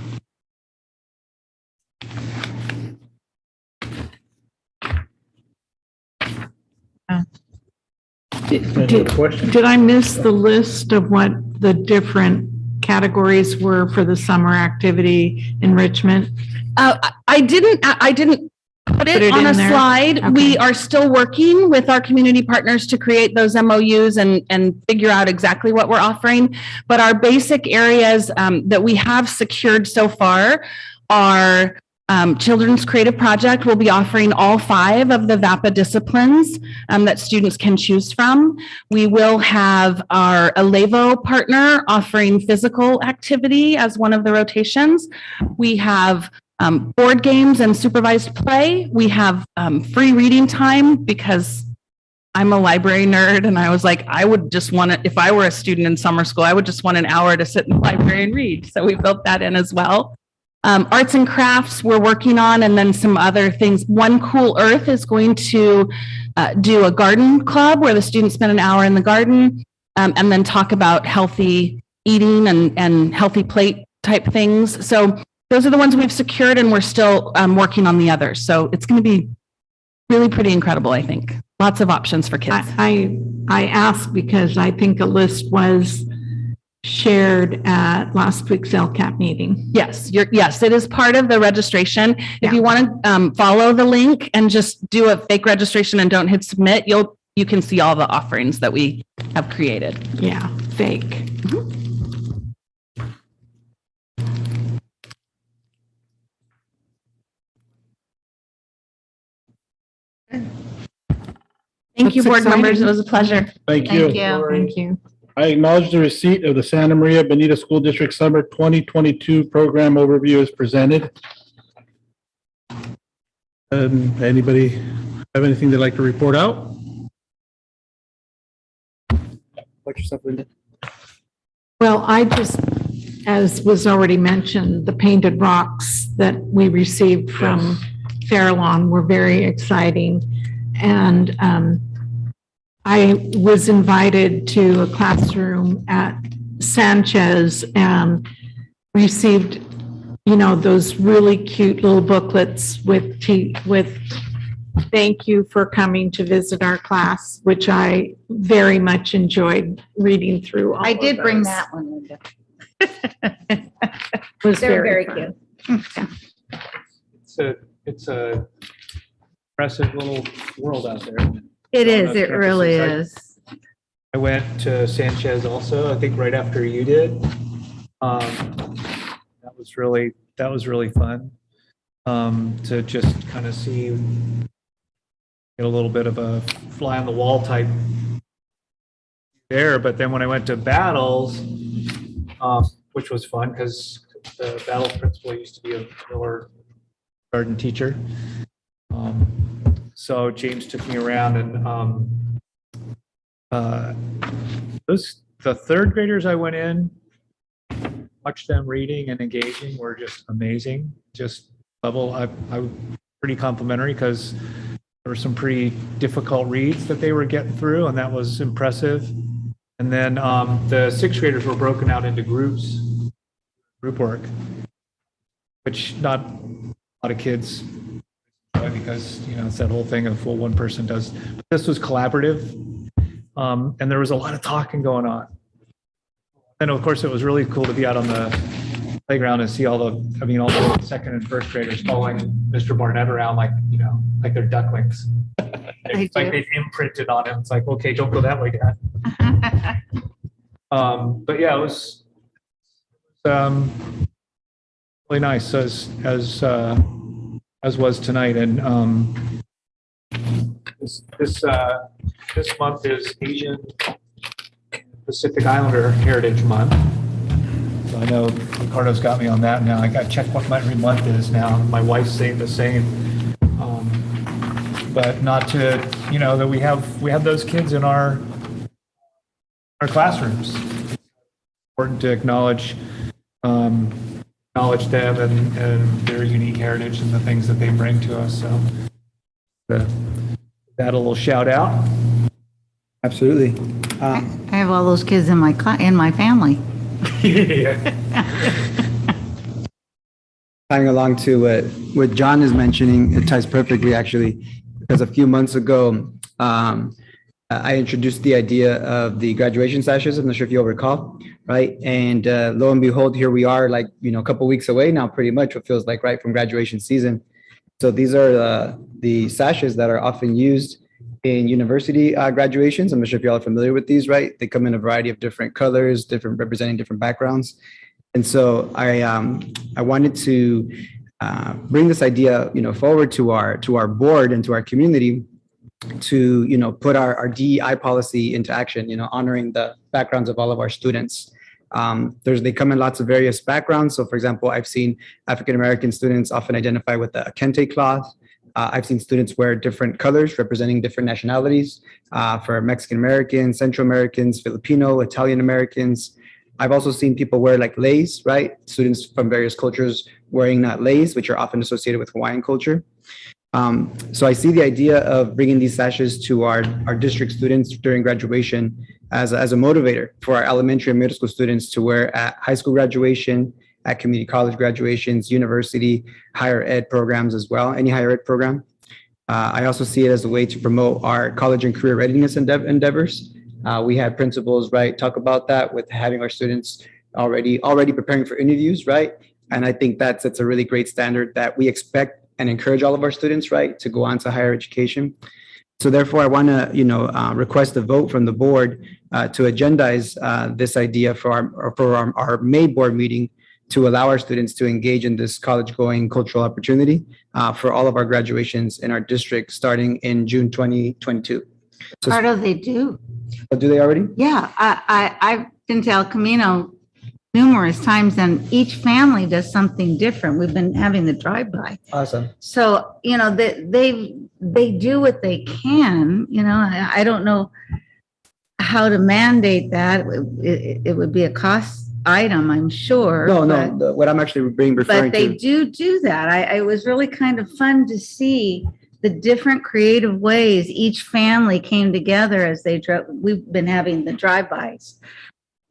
Speaker 10: Did I miss the list of what the different categories were for the summer activity enrichment?
Speaker 5: I didn't put it on
Speaker 10: in
Speaker 5: a
Speaker 10: there?
Speaker 5: slide.
Speaker 10: Okay.
Speaker 5: We are still working with our community partners to create those MOUs and figure out exactly what we're offering. But our basic areas that we have secured so far are Children's Creative Project will be offering all 5 of the VAPA disciplines that students can choose from. We will have our Alevo partner offering physical activity as one of the rotations. We have board games and supervised play. We have free reading time because I'm a library nerd and I was like, I would just want to, if I were a student in summer school, I would just want an hour to sit in the library and read. So we built that in as well. Arts and crafts we're working on, and then some other things. One Cool Earth is going to do a garden club where the students spend an hour in the garden and then talk about healthy eating and healthy plate type things. So those are the ones we've secured, and we're still working on the others. So it's going to be really pretty incredible, I think. Lots of options for kids.
Speaker 10: I asked because I think a list was shared at last week's LCAP meeting.
Speaker 5: Yes, yes, it is part of the registration. If you want to follow the link and just do a fake registration and don't hit submit, you can see all the offerings that we have created.
Speaker 10: Yeah, fake.
Speaker 5: Thank you, board
Speaker 10: exciting.
Speaker 5: members. It was a pleasure.
Speaker 3: Thank you.
Speaker 10: Thank you.
Speaker 3: I acknowledge the receipt of the Santa Maria Bonita School District Summer 2022 program overview as presented. Anybody have anything they'd like to report out?
Speaker 10: Well, I just, as was already mentioned, the painted rocks that we received from Furlong were very exciting. And I was invited to a classroom at Sanchez and received, those really cute little booklets with thank you for coming to visit our class, which I very much enjoyed reading through all
Speaker 2: I
Speaker 10: of
Speaker 2: did bring
Speaker 10: those.
Speaker 2: that one, Linda.
Speaker 10: Was
Speaker 2: They're
Speaker 10: very
Speaker 2: very
Speaker 10: fun.
Speaker 2: cute.
Speaker 1: It's a impressive little world out there.
Speaker 2: It
Speaker 1: On
Speaker 2: is,
Speaker 1: the
Speaker 2: it really
Speaker 1: campuses.
Speaker 2: is.
Speaker 1: I went to Sanchez also, I think right after you did. That was really fun. To just kind of see, get a little bit of a fly on the wall type there. But then when I went to Battles, which was fun because the Battles principal used to be a lower garden teacher. So James took me around and the third graders I went in, watched them reading and engaging were just amazing. Just level, I pretty complimentary because there were some pretty difficult reads that they were getting through, and that was impressive. And then the sixth graders were broken out into group work, which not a lot of kids, because it's that whole thing of one person does. But this was collaborative, and there was a lot of talking going on. And of course, it was really cool to be out on the playground and see all the second and first graders following Mr. Barnett around like they're ducklings. It's like they've imprinted on him. It's like, okay, don't go that way, Dad. But yeah, it was really nice as was tonight. And this month is Asian Pacific Islander Heritage Month. So I know Ricardo's got me on that now. I got to check what every month is now. My wife's saying the same. But not to, that we have those kids in our classrooms. It's important to acknowledge them and their unique heritage and the things that they bring to us. So that a little shout out.
Speaker 14: Absolutely.
Speaker 2: I have all those kids in my family.
Speaker 14: Tying along to what John is mentioning, it ties perfectly actually, because a few months ago, I introduced the idea of the graduation sashes. I'm not sure if you'll recall, right? And lo and behold, here we are, like, a couple weeks away now, pretty much what feels like, right, from graduation season. So these are the sashes that are often used in university graduations. I'm not sure if y'all are familiar with these, right? They come in a variety of different colors, different representing different backgrounds. And so I wanted to bring this idea, forward to our board and to our community to, put our DEI policy into action, honoring the backgrounds of all of our students. They come in lots of various backgrounds. So for example, I've seen African-American students often identify with the kente cloth. I've seen students wear different colors representing different nationalities for Mexican-Americans, Central Americans, Filipino, Italian-Americans. I've also seen people wear like leis, right? Students from various cultures wearing leis, which are often associated with Hawaiian culture. So I see the idea of bringing these sashes to our district students during graduation as a motivator for our elementary and middle school students to wear at high school graduation, at community college graduations, university, higher ed programs as well, any higher ed program. I also see it as a way to promote our college and career readiness endeavors. We had principals, right, talk about that with having our students already preparing for interviews, right? And I think that sets a really great standard that we expect and encourage all of our students, right, to go on to higher education. So therefore, I want to, request a vote from the board to agendize this idea for our May board meeting to allow our students to engage in this college-going cultural opportunity for all of our graduations in our district starting in June 2022. So,
Speaker 2: Ricardo, they do.
Speaker 14: oh, do they already?
Speaker 2: Yeah, I've been to El Camino numerous times, and each family does something different. We've been having the drive-by.
Speaker 14: Awesome.
Speaker 2: So, they do what they can, I don't know how to mandate that. It would be a cost item, I'm sure.
Speaker 14: No, what I'm actually referring
Speaker 2: But they
Speaker 14: to.
Speaker 2: do that. It was really kind of fun to see the different creative ways each family came together as they drove. We've been having the drive-bys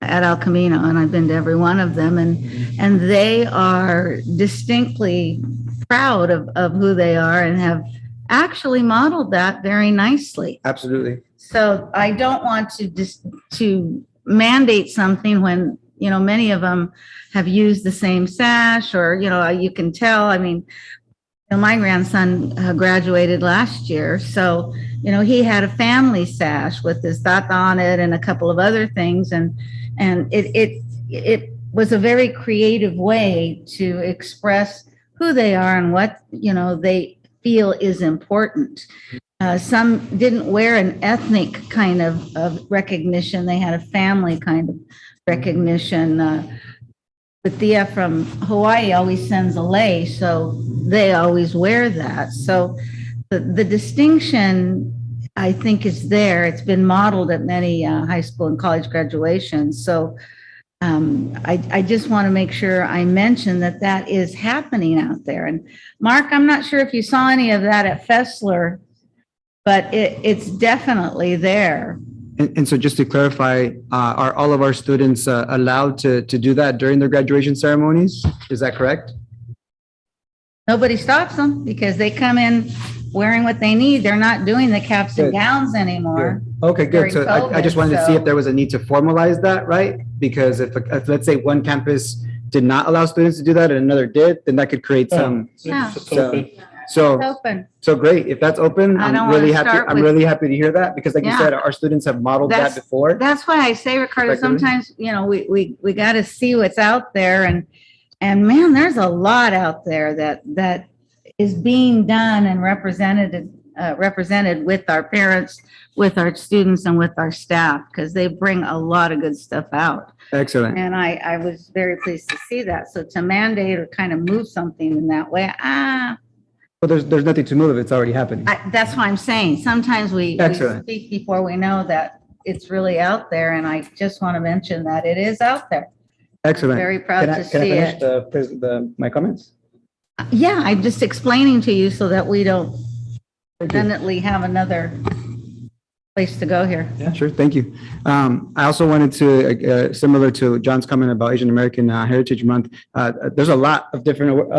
Speaker 2: at El Camino, and I've been to every one of them, and they are distinctly proud of who they are and have actually modeled that very nicely.
Speaker 14: Absolutely.
Speaker 2: So I don't want to mandate something when, many of them have used the same sash, or, you can tell. I mean, my grandson graduated last year, so, he had a family sash with his tata on it and a couple of other things, and it was a very creative way to express who they are and what, they feel is important. Some didn't wear an ethnic kind of recognition. They had a family kind of recognition. But Thea from Hawaii always sends a lei, so they always wear that. So the distinction, I think, is there. It's been modeled at many high school and college graduations. So I just want to make sure I mention that is happening out there. And Mark, I'm not sure if you saw any of that at Fessler, but it's definitely there.
Speaker 14: And so just to clarify, are all of our students allowed to do that during their graduation ceremonies? Is that correct?
Speaker 2: Nobody stops them because they come in wearing what they need. They're not doing the caps and gowns anymore.
Speaker 14: Okay, good. So I just wanted to see
Speaker 2: so-
Speaker 14: if there was a need to formalize that, right? Because if let's say one campus did not allow students to do that and another did, then that could create some.
Speaker 2: Yeah.
Speaker 14: So
Speaker 2: It's open.
Speaker 14: So great. If that's open,
Speaker 2: I don't
Speaker 14: I'm
Speaker 2: wanna
Speaker 14: really happy.
Speaker 2: start
Speaker 14: I'm
Speaker 2: with-
Speaker 14: really happy to hear that because, like you
Speaker 2: Yeah.
Speaker 14: said, our students have modeled that before.
Speaker 2: That's why I say, Ricardo,
Speaker 14: Respectfully.
Speaker 2: sometimes, we got to see what's out there, and man, there's a lot out there that is being done and represented with our parents, with our students, and with our staff, because they bring a lot of good stuff out.
Speaker 14: Excellent.
Speaker 2: And I was very pleased to see that. So to mandate or kind of move something in that way,
Speaker 14: But there's nothing to move. It's already happening.
Speaker 2: that's why I'm saying, sometimes we
Speaker 14: Excellent.
Speaker 2: speak before we know that it's really out there, and I just want to mention that it is out there.
Speaker 14: Excellent.
Speaker 2: Very proud to
Speaker 14: Can I
Speaker 2: see
Speaker 14: finish
Speaker 2: it.
Speaker 14: my comments?
Speaker 2: Yeah, I'm just explaining to you so that we don't redundantly have another place to go here.
Speaker 14: Yeah, sure. Thank you. I also wanted to, similar to John's comment about Asian American Heritage Month, there's a lot of different,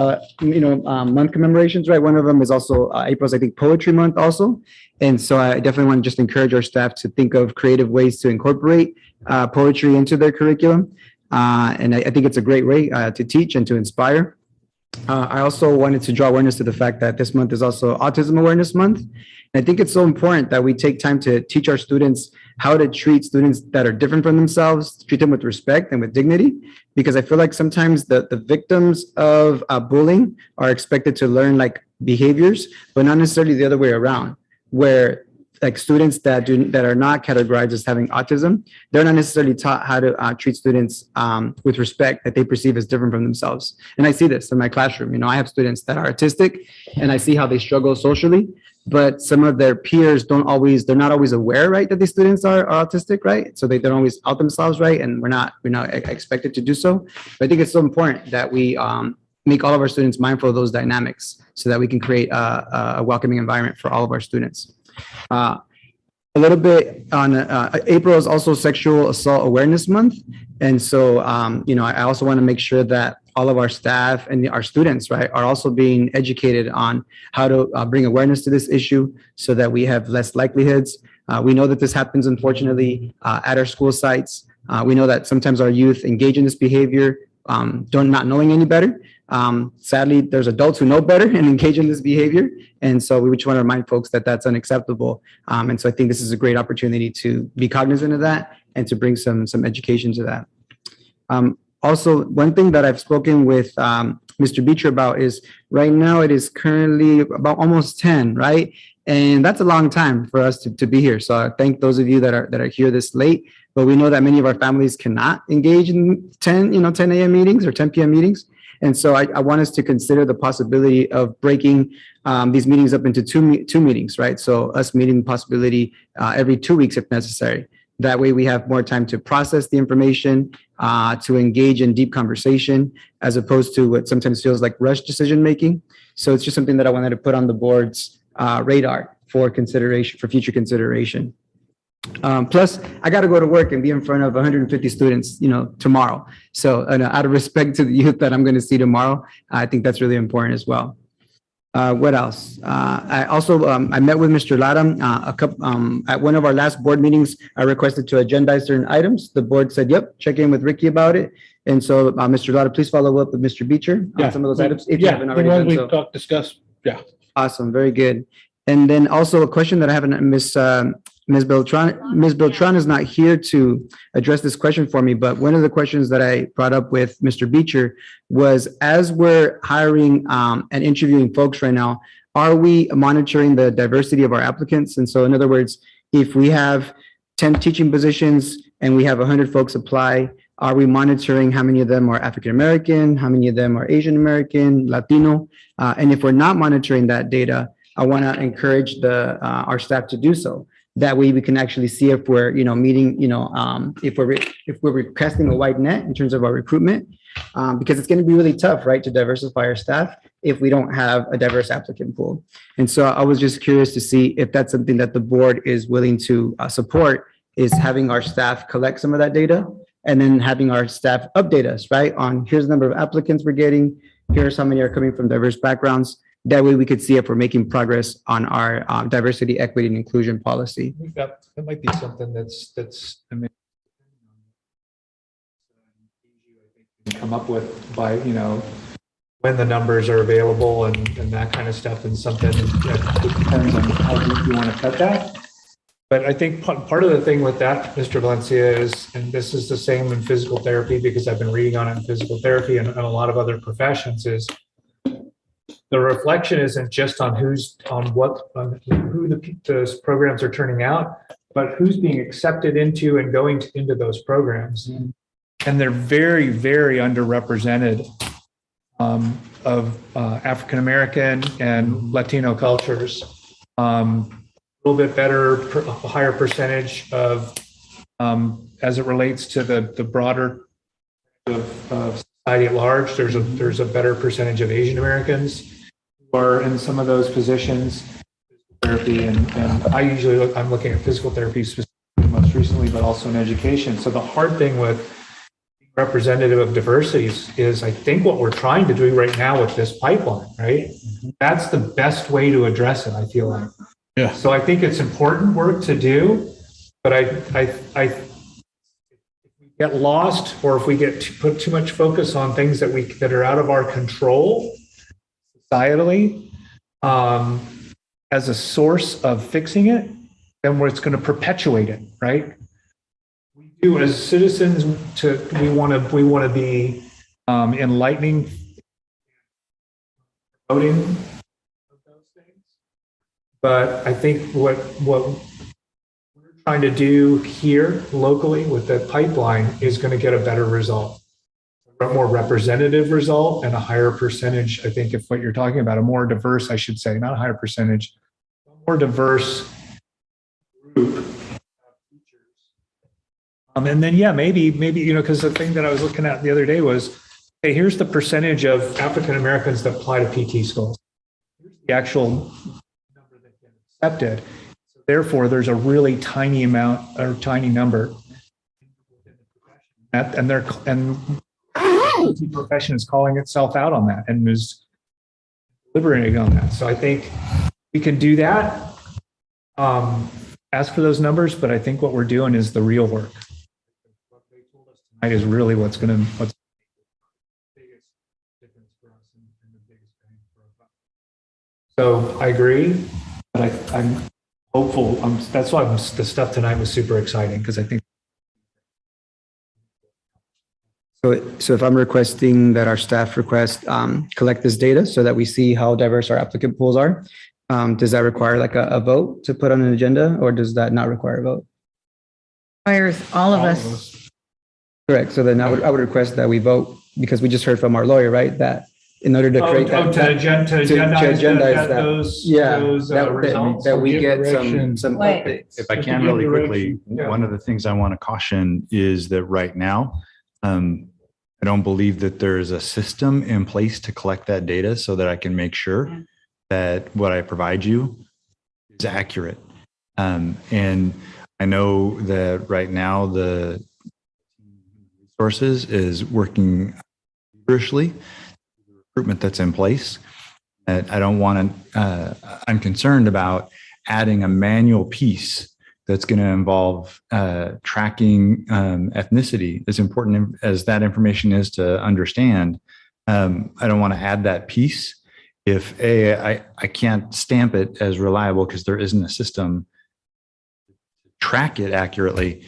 Speaker 14: month commemorations, right? One of them is also April's, I think, Poetry Month also. And so I definitely want to just encourage our staff to think of creative ways to incorporate poetry into their curriculum. And I think it's a great way to teach and to inspire. I also wanted to draw awareness to the fact that this month is also Autism Awareness Month. And I think it's so important that we take time to teach our students how to treat students that are different from themselves, treat them with respect and with dignity, because I feel like sometimes the victims of bullying are expected to learn like behaviors, but not necessarily the other way around, where like students that are not categorized as having autism, they're not necessarily taught how to treat students with respect that they perceive as different from themselves. And I see this in my classroom. You know, I have students that are autistic and I see how they struggle socially, but some of their peers they're not always aware, right, that these students are autistic, right? So they don't always out themselves, right? And we're not expected to do so. But I think it's so important that we make all of our students mindful of those dynamics so that we can create a welcoming environment for all of our students. A little bit on April is also Sexual Assault Awareness Month. And so, I also want to make sure that all of our staff and our students, right, are also being educated on how to bring awareness to this issue so that we have less likelihoods. We know that this happens, unfortunately, at our school sites. We know that sometimes our youth engage in this behavior, not knowing any better. Sadly, there's adults who know better and engage in this behavior. And so we just want to remind folks that that's unacceptable. And so I think this is a great opportunity to be cognizant of that and to bring some education to that. Also, one thing that I've spoken with Mr. Beecher about is right now it is currently about almost 10, right? And that's a long time for us to be here. So I thank those of you that are here this late, but we know that many of our families cannot engage in 10 a.m. meetings or 10 p.m. meetings. And so I want us to consider the possibility of breaking these meetings up into two meetings, right? So us meeting the possibility every 2 weeks if necessary. That way we have more time to process the information, to engage in deep conversation, as opposed to what sometimes feels like rushed decision making. So it's just something that I wanted to put on the board's radar for consideration, for future consideration. Plus, I got to go to work and be in front of 150 students, tomorrow. So out of respect to the youth that I'm going to see tomorrow, I think that's really important as well. What else? I also, I met with Mr. Lara at one of our last board meetings. I requested to agendize certain items. The board said, yep, check in with Ricky about it. And so, Mr. Lara, please follow up with Mr. Beecher on some of those items. If you haven't already done so.
Speaker 3: Discussed. Yeah.
Speaker 14: Awesome. Very good. And then also a question that I haven't, Ms. Beltran is not here to address this question for me, but one of the questions that I brought up with Mr. Beecher was, as we're hiring and interviewing folks right now, are we monitoring the diversity of our applicants? And so in other words, if we have 10 teaching positions and we have 100 folks apply, are we monitoring how many of them are African-American, how many of them are Asian-American, Latino? And if we're not monitoring that data, I want to encourage our staff to do so. That way we can actually see if we're, meeting, if we're casting a wide net in terms of our recruitment, because it's going to be really tough, right, to diversify our staff if we don't have a diverse applicant pool. And so I was just curious to see if that's something that the board is willing to support, is having our staff collect some of that data and then having our staff update us, right, on here's the number of applicants we're getting, here's how many are coming from diverse backgrounds. That way we could see if we're making progress on our diversity, equity, and inclusion policy.
Speaker 1: I think that might be something that's come up with by, when the numbers are available and that kind of stuff, and something that depends on how deep you want to cut that. But I think part of the thing with that, Mr. Valencia, is, and this is the same in physical therapy, because I've been reading on it in physical therapy and a lot of other professions, is the reflection isn't just on who the programs are turning out, but who's being accepted into and going into those programs. And they're very, very underrepresented of African-American and Latino cultures. A little bit better, a higher percentage of, as it relates to the broader of society at large, there's a better percentage of Asian Americans who are in some of those positions. therapy, and I usually I'm looking at physical therapy specifically most recently, but also in education. So the hard thing with being representative of diversities is I think what we're trying to do right now with this pipeline, right? That's the best way to address it, I feel like.
Speaker 3: Yeah.
Speaker 1: So I think it's important work to do, but I if we get lost, or if we put too much focus on things that are out of our control societally, as a source of fixing it, then it's going to perpetuate it, right? We do as citizens we want to be enlightening, promoting those things. But I think what we're trying to do here locally with the pipeline is going to get a better result, a more representative result, and a higher percentage. I think if what you're talking about, a more diverse, I should say, not a higher percentage, a more diverse group of teachers. And then, yeah, maybe, because the thing that I was looking at the other day was, hey, here's the percentage of African Americans that apply to PT schools. Here's the actual number that get accepted. So therefore, there's a really tiny amount or tiny number. And the profession is calling itself out on that and is deliberating on that. So I think we can do that. Ask for those numbers, but I think what we're doing is the real work. What they told us tonight is really what's the biggest difference for us and the biggest bang for our buck. So I agree, but I'm hopeful. That's why the stuff tonight was super exciting, because I think.
Speaker 14: So if I'm requesting that our staff collect this data so that we see how diverse our applicant pools are, does that require like a vote to put on an agenda, or does that not require a vote?
Speaker 2: Requires all of us.
Speaker 14: Correct. So then I would request that we vote, because we just heard from our lawyer, right, that in order to create
Speaker 1: to agendize those results,
Speaker 14: that we get some
Speaker 8: Wait.
Speaker 14: updates.
Speaker 8: If I can really quickly, one of the things I want to caution is that right now, I don't believe that there's a system in place to collect that data so that I can make sure that what I provide you is accurate. And I know that right now the resources is working feverishly, the recruitment that's in place. I don't want to, I'm concerned about adding a manual piece that's going to involve tracking ethnicity, as important as that information is to understand. I don't want to add that piece if I can't stamp it as reliable because there isn't a system to track it accurately,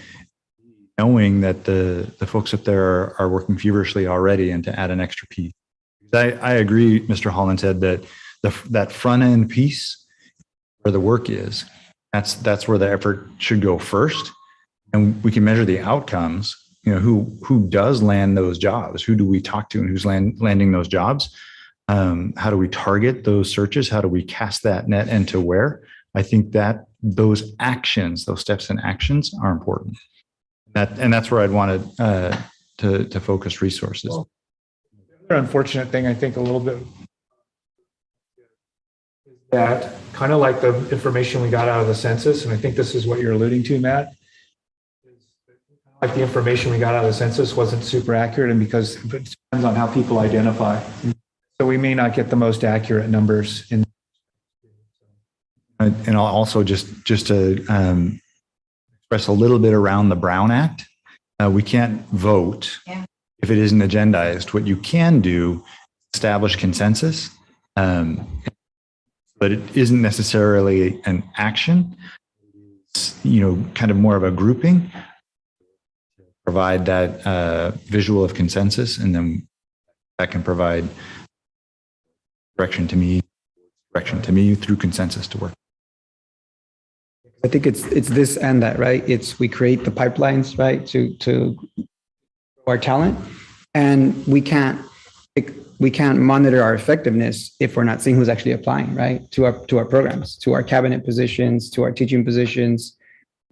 Speaker 8: knowing that the folks up there are working feverishly already, and to add an extra piece. I agree, Mr. Hollinshead, that that front end piece where the work is, that's where the effort should go first. And we can measure the outcomes, who does land those jobs, who do we talk to and who's landing those jobs? How do we target those searches? How do we cast that net into where? I think that those actions, those steps and actions are important. That's where I'd want to focus resources.
Speaker 1: Well, the other unfortunate thing, I think a little bit, is that kind of like the information we got out of the census, and I think this is what you're alluding to, Matt, like the information we got out of the census wasn't super accurate, and because it depends on how people identify. So we may not get the most accurate numbers in.
Speaker 8: And I'll also just to express a little bit around the Brown Act. We can't vote if it isn't agendized. What you can do, establish consensus, but it isn't necessarily an action. It's, kind of more of a grouping. Provide that visual of consensus, and then that can provide direction to me through consensus to work.
Speaker 14: I think it's this and that, right? We create the pipelines, right, to our talent, and we can't monitor our effectiveness if we're not seeing who's actually applying, right, to our programs, to our cabinet positions, to our teaching positions.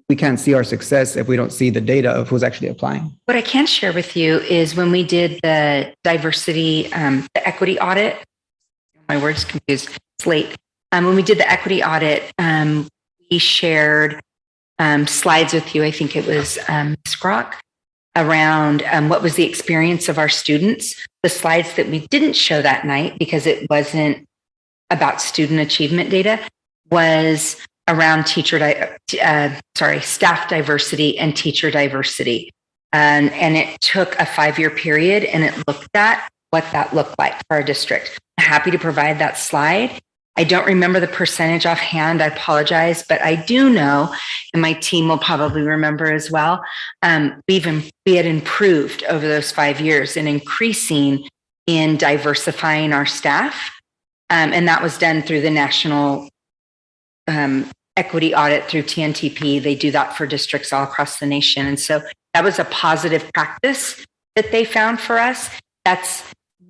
Speaker 14: We can't see our success if we don't see the data of who's actually applying.
Speaker 7: What I can share with you is when we did the diversity, the equity audit, my words confused, it's late. when we did the equity audit, we shared slides with you. I think it was Scrock around what was the experience of our students. The slides that we didn't show that night because it wasn't about student achievement data was around staff diversity and teacher diversity. And it took a 5-year period and it looked at what that looked like for our district. I'm happy to provide that slide. I don't remember the percentage offhand. I apologize, but I do know, and my team will probably remember as well, we had improved over those 5 years in increasing in diversifying our staff. And that was done through the national equity audit through TNTP. They do that for districts all across the nation. And so that was a positive practice that they found for us. That's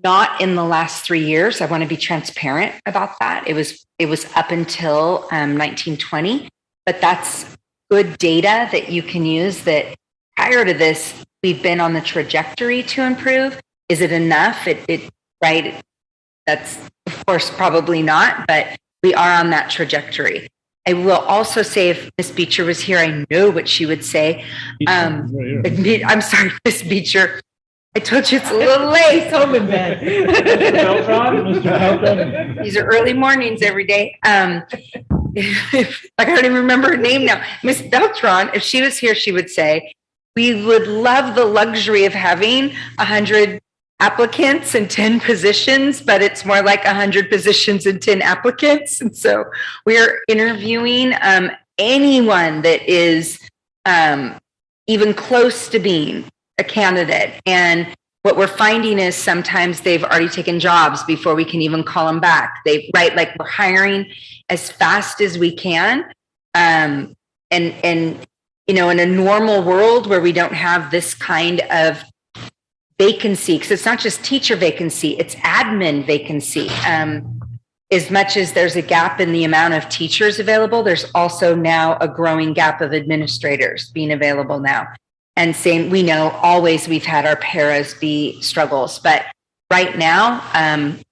Speaker 7: not in the last 3 years. I want to be transparent about that. It was up until 1920, but that's good data that you can use that prior to this, we've been on the trajectory to improve. Is it enough? Right? That's of course probably not, but we are on that trajectory. I will also say if Miss Beecher was here, I know what she would say. I'm sorry, Miss Beecher. I told you it's a little late. Home in bed. These are early mornings every day. I don't even remember her name now. Miss Beltran, if she was here, she would say, we would love the luxury of having 100 applicants and 10 positions, but it's more like 100 positions and 10 applicants. And so we're interviewing anyone that is even close to being a candidate. And what we're finding is sometimes they've already taken jobs before we can even call them back. Like we're hiring as fast as we can. And you know, in a normal world where we don't have this kind of vacancy, because it's not just teacher vacancy, it's admin vacancy. As much as there's a gap in the amount of teachers available, there's also now a growing gap of administrators being available now. And same, we know always we've had our paras be struggles, but right now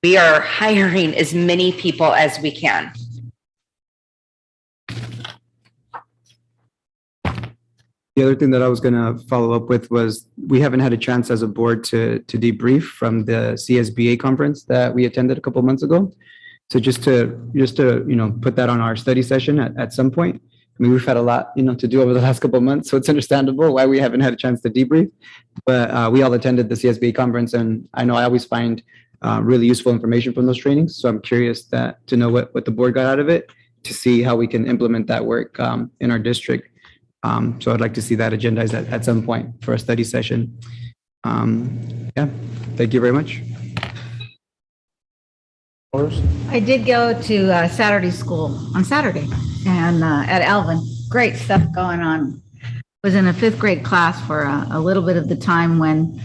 Speaker 7: we are hiring as many people as we can.
Speaker 14: The other thing that I was going to follow up with was we haven't had a chance as a board to debrief from the CSBA conference that we attended a couple of months ago. So just to put that on our study session at some point. I mean, we've had a lot to do over the last couple of months, so it's understandable why we haven't had a chance to debrief. But we all attended the CSBA conference, and I know I always find really useful information from those trainings. So I'm curious to know what the board got out of it, to see how we can implement that work in our district. So I'd like to see that agendized at some point for a study session. Yeah, thank you very much.
Speaker 2: I did go to Saturday school on Saturday and at Alvin. Great stuff going on. Was in a 5th grade class for a little bit of the time when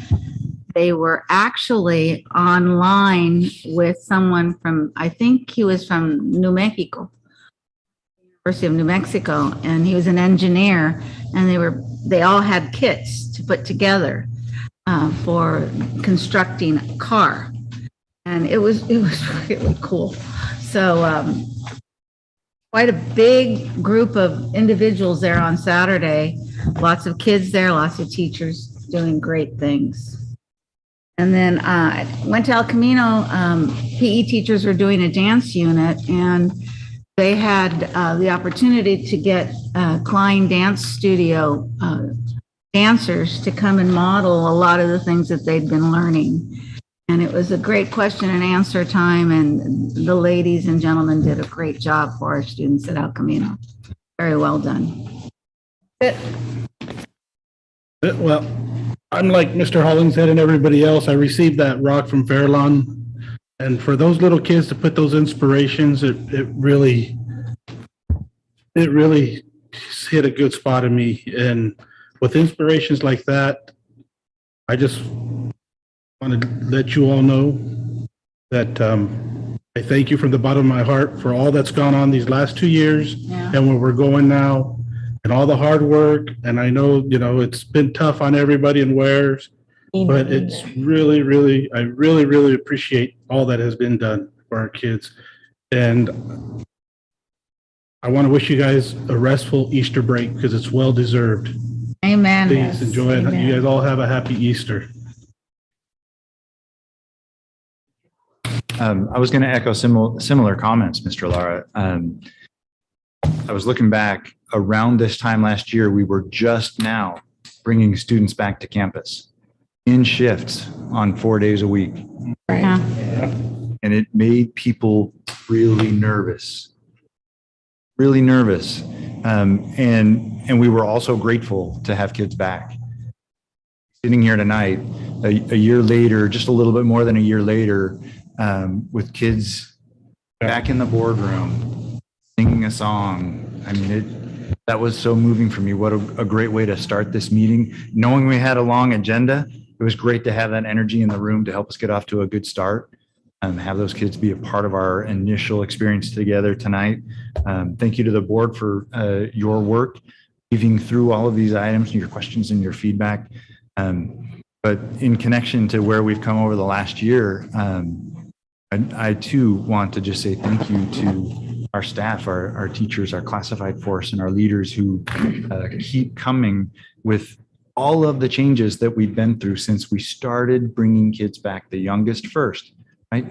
Speaker 2: they were actually online with someone from, I think he was from New Mexico. University of New Mexico, and he was an engineer, and they all had kits to put together for constructing a car, and it was really cool. So quite a big group of individuals there on Saturday, lots of kids there, lots of teachers doing great things. And then I went to El Camino. PE teachers were doing a dance unit, and they had the opportunity to get Klein Dance Studio dancers to come and model a lot of the things that they'd been learning. And it was a great question and answer time, and the ladies and gentlemen did a great job for our students at El Camino. Very well done.
Speaker 3: Well, I'm like Mr. Hollingshead and everybody else. I received that rock from Furlong. And for those little kids to put those inspirations, it really hit a good spot in me. And with inspirations like that, I just want to let you all know that I thank you from the bottom of my heart for all that's gone on these last 2 years and where we're going now and all the hard work. And I know, it's been tough on everybody and Wares. But it's I really appreciate all that has been done for our kids. And I want to wish you guys a restful Easter break because it's well deserved.
Speaker 2: Amen.
Speaker 3: Please enjoy it.
Speaker 2: Amen.
Speaker 3: You guys all have a happy Easter.
Speaker 8: I was going to echo similar comments, Mr. Lara. I was looking back around this time last year, we were just now bringing students back to campus in shifts on 4 days a week.
Speaker 2: Yeah.
Speaker 8: And it made people really nervous. And we were also grateful to have kids back. Sitting here tonight, a year later, just a little bit more than a year later, with kids back in the boardroom, singing a song. I mean, that was so moving for me. What a great way to start this meeting. Knowing we had a long agenda, it was great to have that energy in the room to help us get off to a good start. Have those kids be a part of our initial experience together tonight. Thank you to the board for your work, weaving through all of these items, your questions and your feedback. But in connection to where we've come over the last year, I too want to just say thank you to our staff, our teachers, our classified force, and our leaders who keep coming with all of the changes that we've been through since we started bringing kids back, the youngest first, right?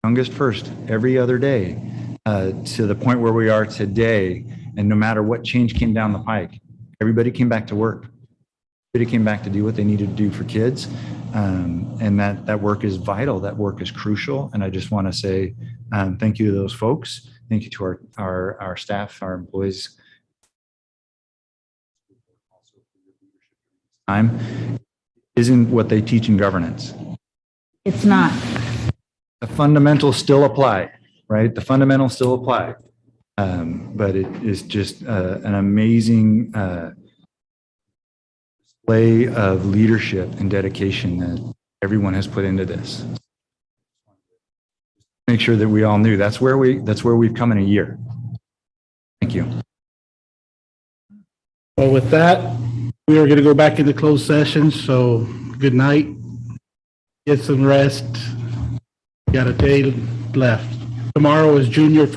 Speaker 8: Youngest first every other day to the point where we are today. And no matter what change came down the pike, everybody came back to work. Everybody came back to do what they needed to do for kids. And that work is vital. That work is crucial. And I just want to say thank you to those folks. Thank you to our staff, our employees. Time isn't what they teach in governance.
Speaker 2: It's not.
Speaker 8: The fundamentals still apply, right? The fundamentals still apply. But it is just an amazing display of leadership and dedication that everyone has put into this. Make sure that we all knew that's where we've come in a year. Thank you.
Speaker 3: Well, with that, we are going to go back into closed session. So good night. Get some rest. Got a day left. Tomorrow is junior